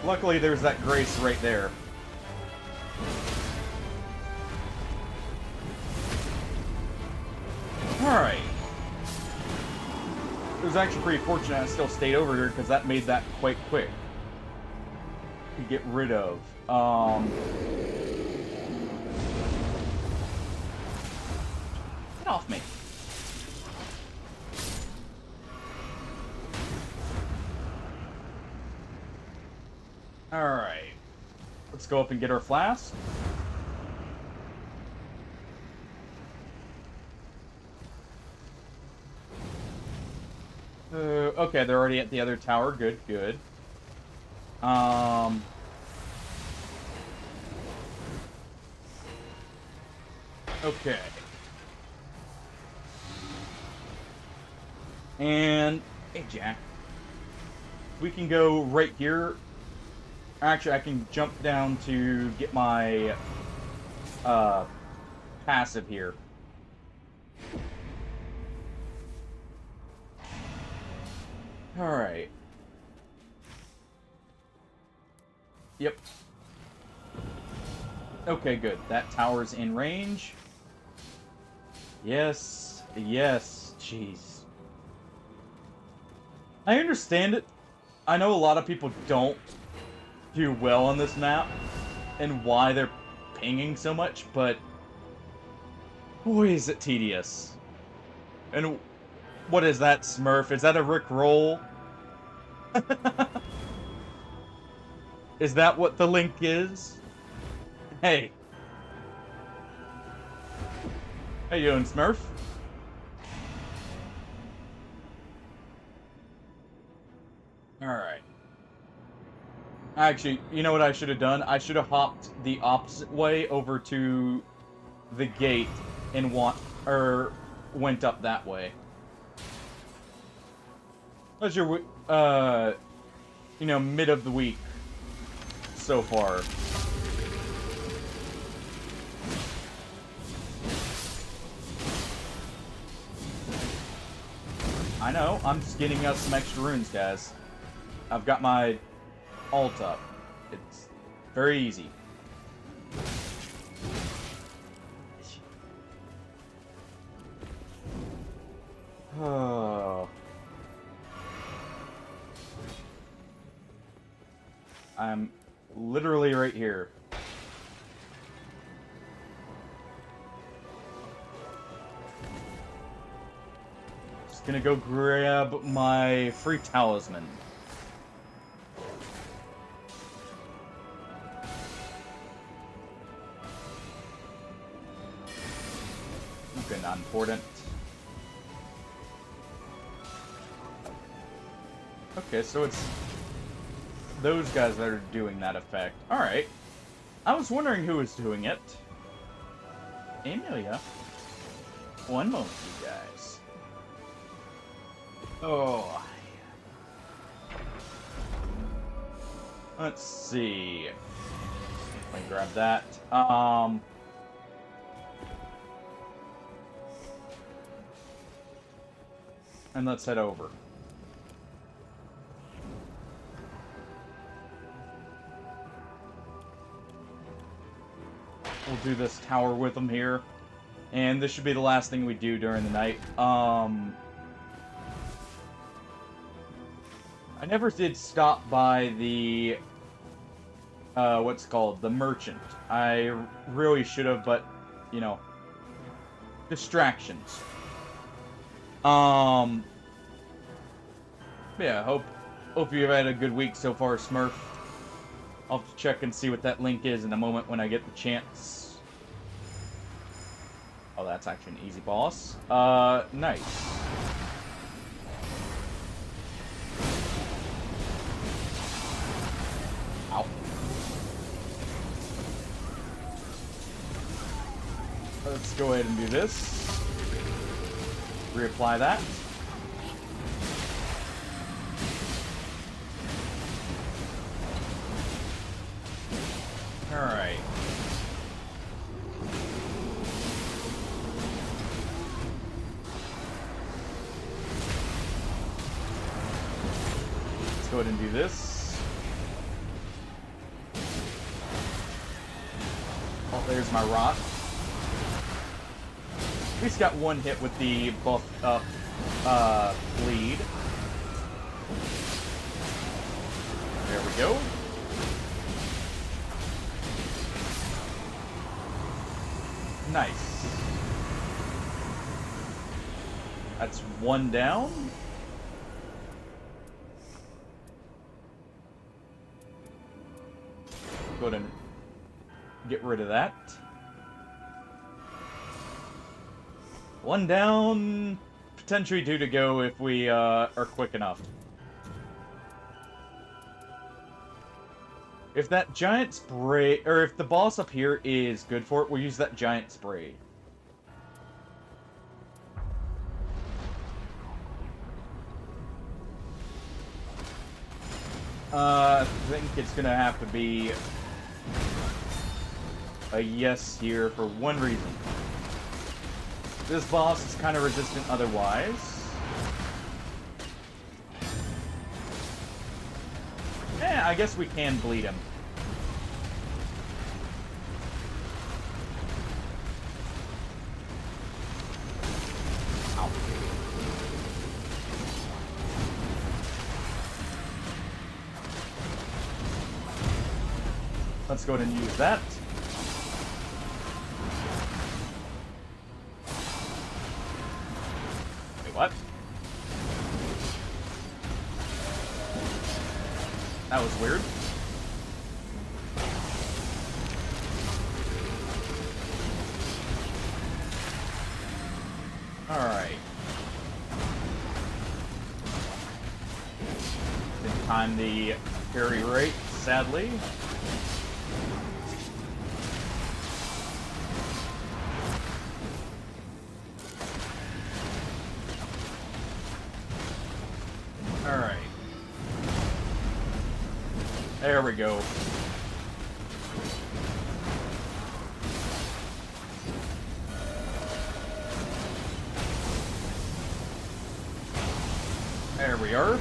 Speaker 1: Luckily, there's that grace right there. Alright. It was actually pretty fortunate I still stayed over here, because that made that quite quick to get rid of. Get off me. Alright. Let's go up and get our flask. Okay, they're already at the other tower. Good, good. Okay. And, hey, Jack. We can go right here. Actually, I can jump down to get my, passive here. Alright. Yep. Okay, good. That tower's in range. Yes. Yes. Jeez. I understand it. I know a lot of people don't do well on this map and why they're pinging so much, but boy, is it tedious. And what is that, Smurf? Is that a Rick roll? Is that what the link is? Hey. How you doing, Smurf? Alright. Actually, you know what I should have done? I should have hopped the opposite way over to the gate and went up that way. How's your, you know, mid of the week so far? I know, I'm just getting us some extra runes, guys. I've got my ult up. It's very easy. Oh. I'm literally right here. Just gonna go grab my free talisman. Okay, not important. Okay, so it's those guys that are doing that effect. Alright. I was wondering who was doing it. Amelia. One moment, you guys. Oh. Let's see. Let me grab that. And let's head over. We'll do this tower with them here. And this should be the last thing we do during the night. I never did stop by the, what's it called? The merchant. I really should have, but, you know, distractions. Yeah, hope you've had a good week so far, Smurf. I'll have to check and see what that link is in a moment when I get the chance. Oh, that's actually an easy boss. Nice. Ow. Let's go ahead and do this. Reapply that. Alright. Let's go ahead and do this. Oh, there's my rock. At least got one hit with the buffed up bleed. There we go. Nice. That's one down. Go ahead and get rid of that. One down, potentially 2 to go if we are quick enough. If that giant spray, or if the boss up here is good for it, we'll use that giant spray. I think it's gonna have to be a yes here for one reason. This boss is kind of resistant otherwise. I guess we can bleed him. Ow. Let's go ahead and use that. Wait, what? That was weird. Alright. Didn't time the parry rate, sadly. Alright. There we go. There we are.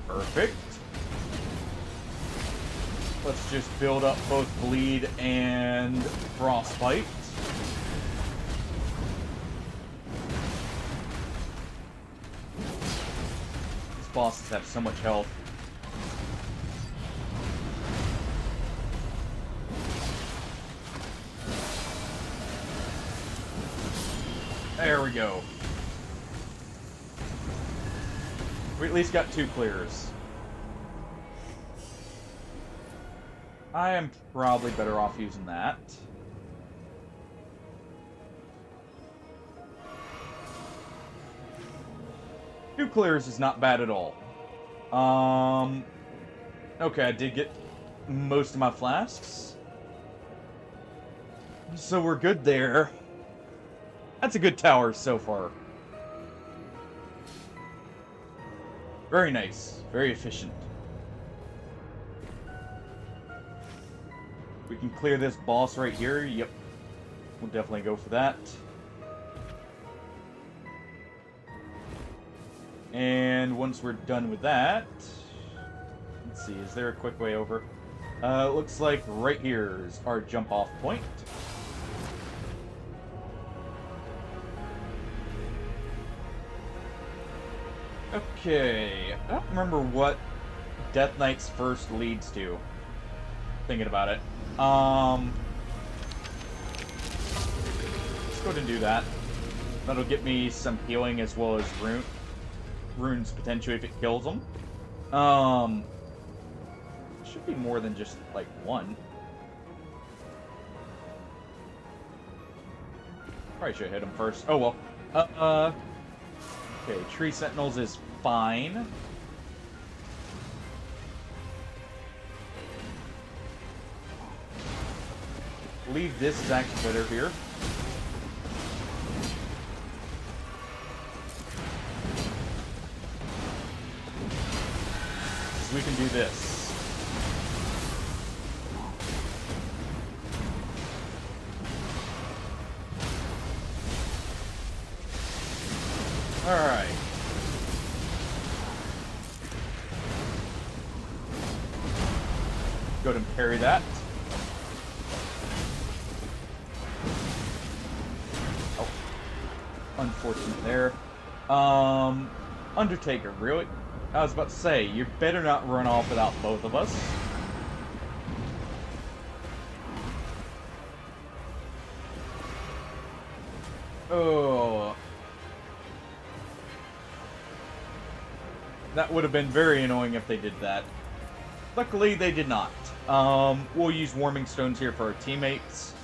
Speaker 1: Perfect. Let's just build up both bleed and frostbite. Bosses have so much health. There we go. We at least got 2 clears. I am probably better off using that. Two clears is not bad at all. Okay, I did get most of my flasks. So we're good there. That's a good tower so far. Very nice. Very efficient. We can clear this boss right here. Yep. We'll definitely go for that. And once we're done with that, let's see, is there a quick way over? Looks like right here is our jump off point. Okay, I don't remember what Death Knight's first leads to. Thinking about it. Let's go ahead and do that. That'll get me some healing as well as runes potentially if it kills them. Should be more than just like one. Probably should hit him first. Oh well. Okay, Tree Sentinels is fine. believe this is actually better here. So we can do this. Alright. Go ahead and parry that. Oh. Unfortunate there. Undertaker, really? I was about to say, you better not run off without both of us. Oh. That would have been very annoying if they did that. Luckily, they did not. We'll use warming stones here for our teammates.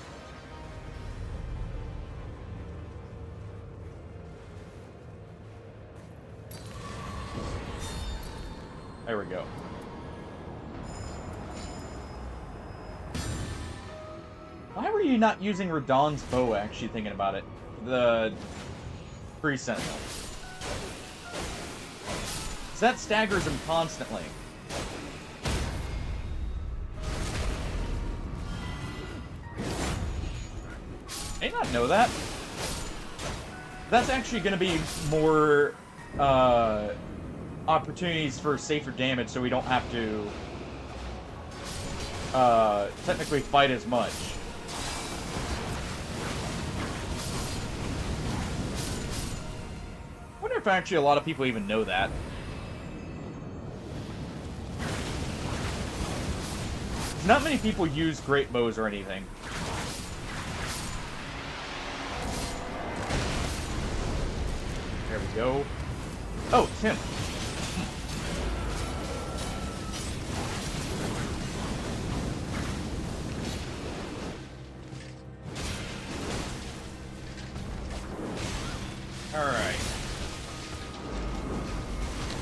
Speaker 1: There we go. Why were you not using Radahn's bow, actually, thinking about it? The pre-sentinel. That staggers him constantly. I did not know that. That's actually going to be more opportunities for safer damage, so we don't have to technically fight as much. I wonder if actually a lot of people even know that. Not many people use great bows or anything. There we go. Oh, it's him. Alright.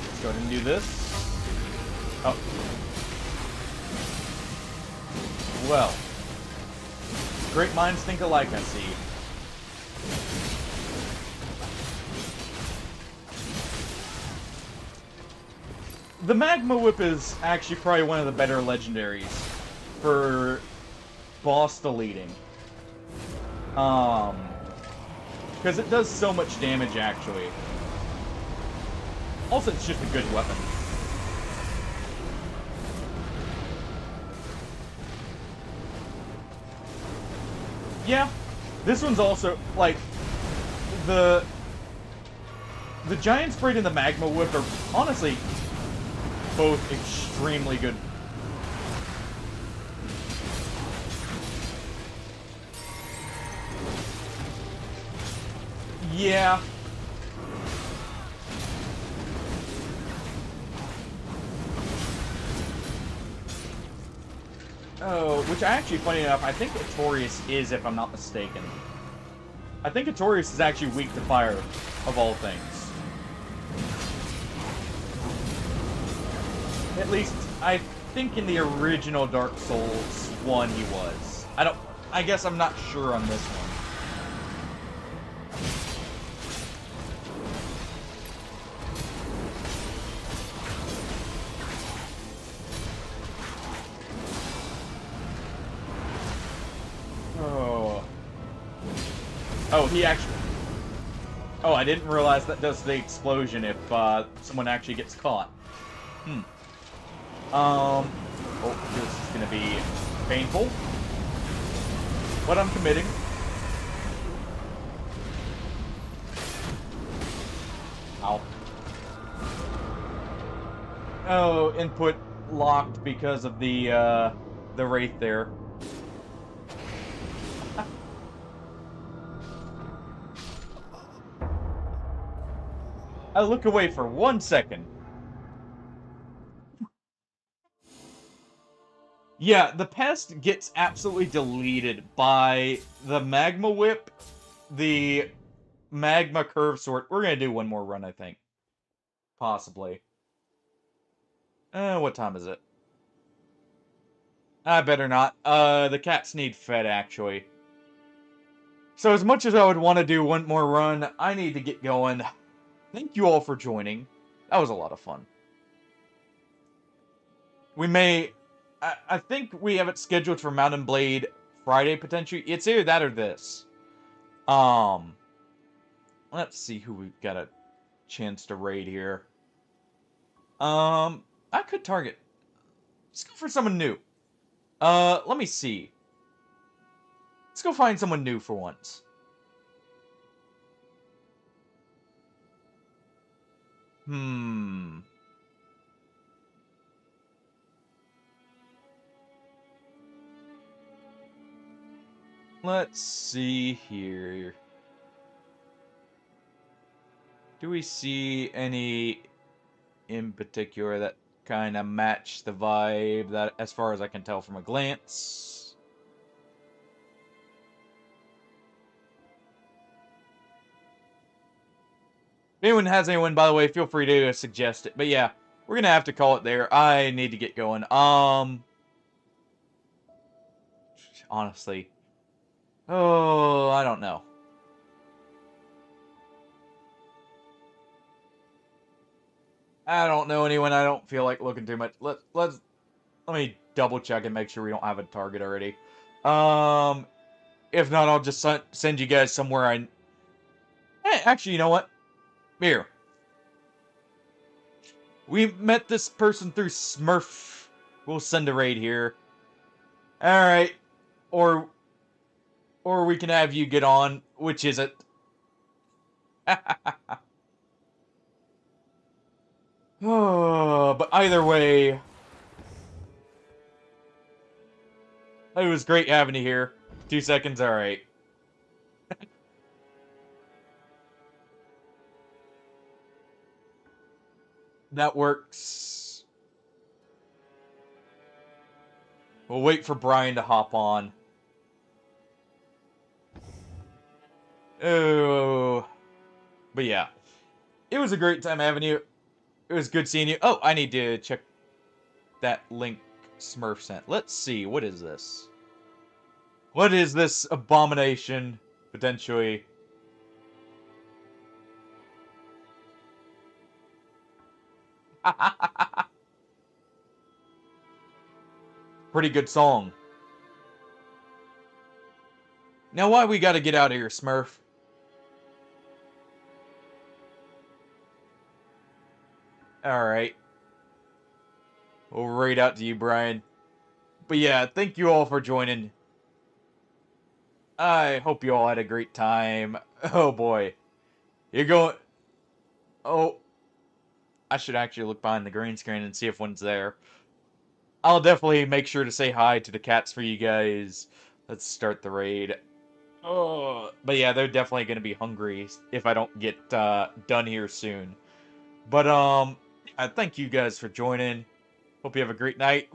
Speaker 1: Let's go ahead and do this. Oh. Well. Great minds think alike, I see. The Magma Whip is actually probably one of the better legendaries for boss deleting. Because it does so much damage, actually. Also, it's just a good weapon. Yeah, this one's also, like, the Giant Sprite and the Magma Whip are, honestly, both extremely good. Yeah. Oh, which actually, funny enough, I think Artorias is, if I'm not mistaken. I think Artorias is actually weak to fire, of all things. At least, I think in the original Dark Souls 1 he was. I guess I'm not sure on this one. Oh, he actually... Oh, I didn't realize that does the explosion if someone actually gets caught. Oh, this is gonna be painful. But I'm committing. Ow. Oh, input locked because of the Wraith there. I look away for 1 second. Yeah, the pest gets absolutely deleted by the Magma Whip, the Magma Curve Sword. We're gonna do one more run, I think. Possibly. What time is it? I better not. The cats need fed, actually. So as much as I would want to do one more run, I need to get going. Thank you all for joining. That was a lot of fun. We may... I think we have it scheduled for Mountain Blade Friday, potentially. It's either that or this. Let's see who we've got a chance to raid here. I could target... Let's go for someone new. Let me see. Let's go find someone new for once. Let's see here. Do we see any in particular that kind of match the vibe, that as far as I can tell from a glance? If anyone has anyone, by the way, feel free to suggest it. But yeah, we're gonna have to call it there. I need to get going. Honestly. Oh, I don't know. I don't know anyone. I don't feel like looking too much. Let me double check and make sure we don't have a target already. If not, I'll just send you guys somewhere I... Hey, actually, you know what? Here. We met this person through Smurf. We'll send a raid here. Alright. Or we can have you get on. Which is it? Oh, but either way... It was great having you here. 2 seconds, alright. That works. We'll wait for Brian to hop on. Oh. But yeah. It was a great time having you. It was good seeing you. Oh, I need to check that link Smurf sent. Let's see. What is this? What is this abomination, potentially? Pretty good song. Now, why we gotta get out of here, Smurf? Alright. We'll raid out to you, Brian. But yeah, thank you all for joining. I hope you all had a great time. Oh boy. You're going... Oh. I should actually look behind the green screen and see if one's there. I'll definitely make sure to say hi to the cats for you guys. Let's start the raid. Oh, but yeah, they're definitely going to be hungry if I don't get done here soon. But I thank you guys for joining. Hope you have a great night.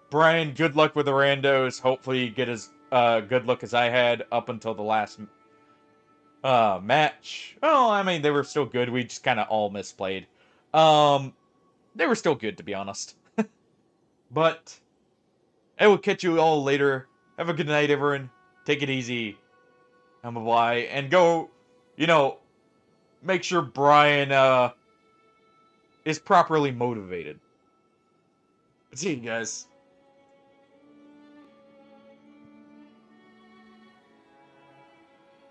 Speaker 1: Brian, good luck with the randos. Hopefully you get as good luck as I had up until the last match. Oh, I mean, they were still good. We just kind of all misplayed. They were still good, to be honest. But I will catch you all later. Have a good night, everyone. Take it easy. And bye-bye. And go, make sure Brian is properly motivated. See you guys.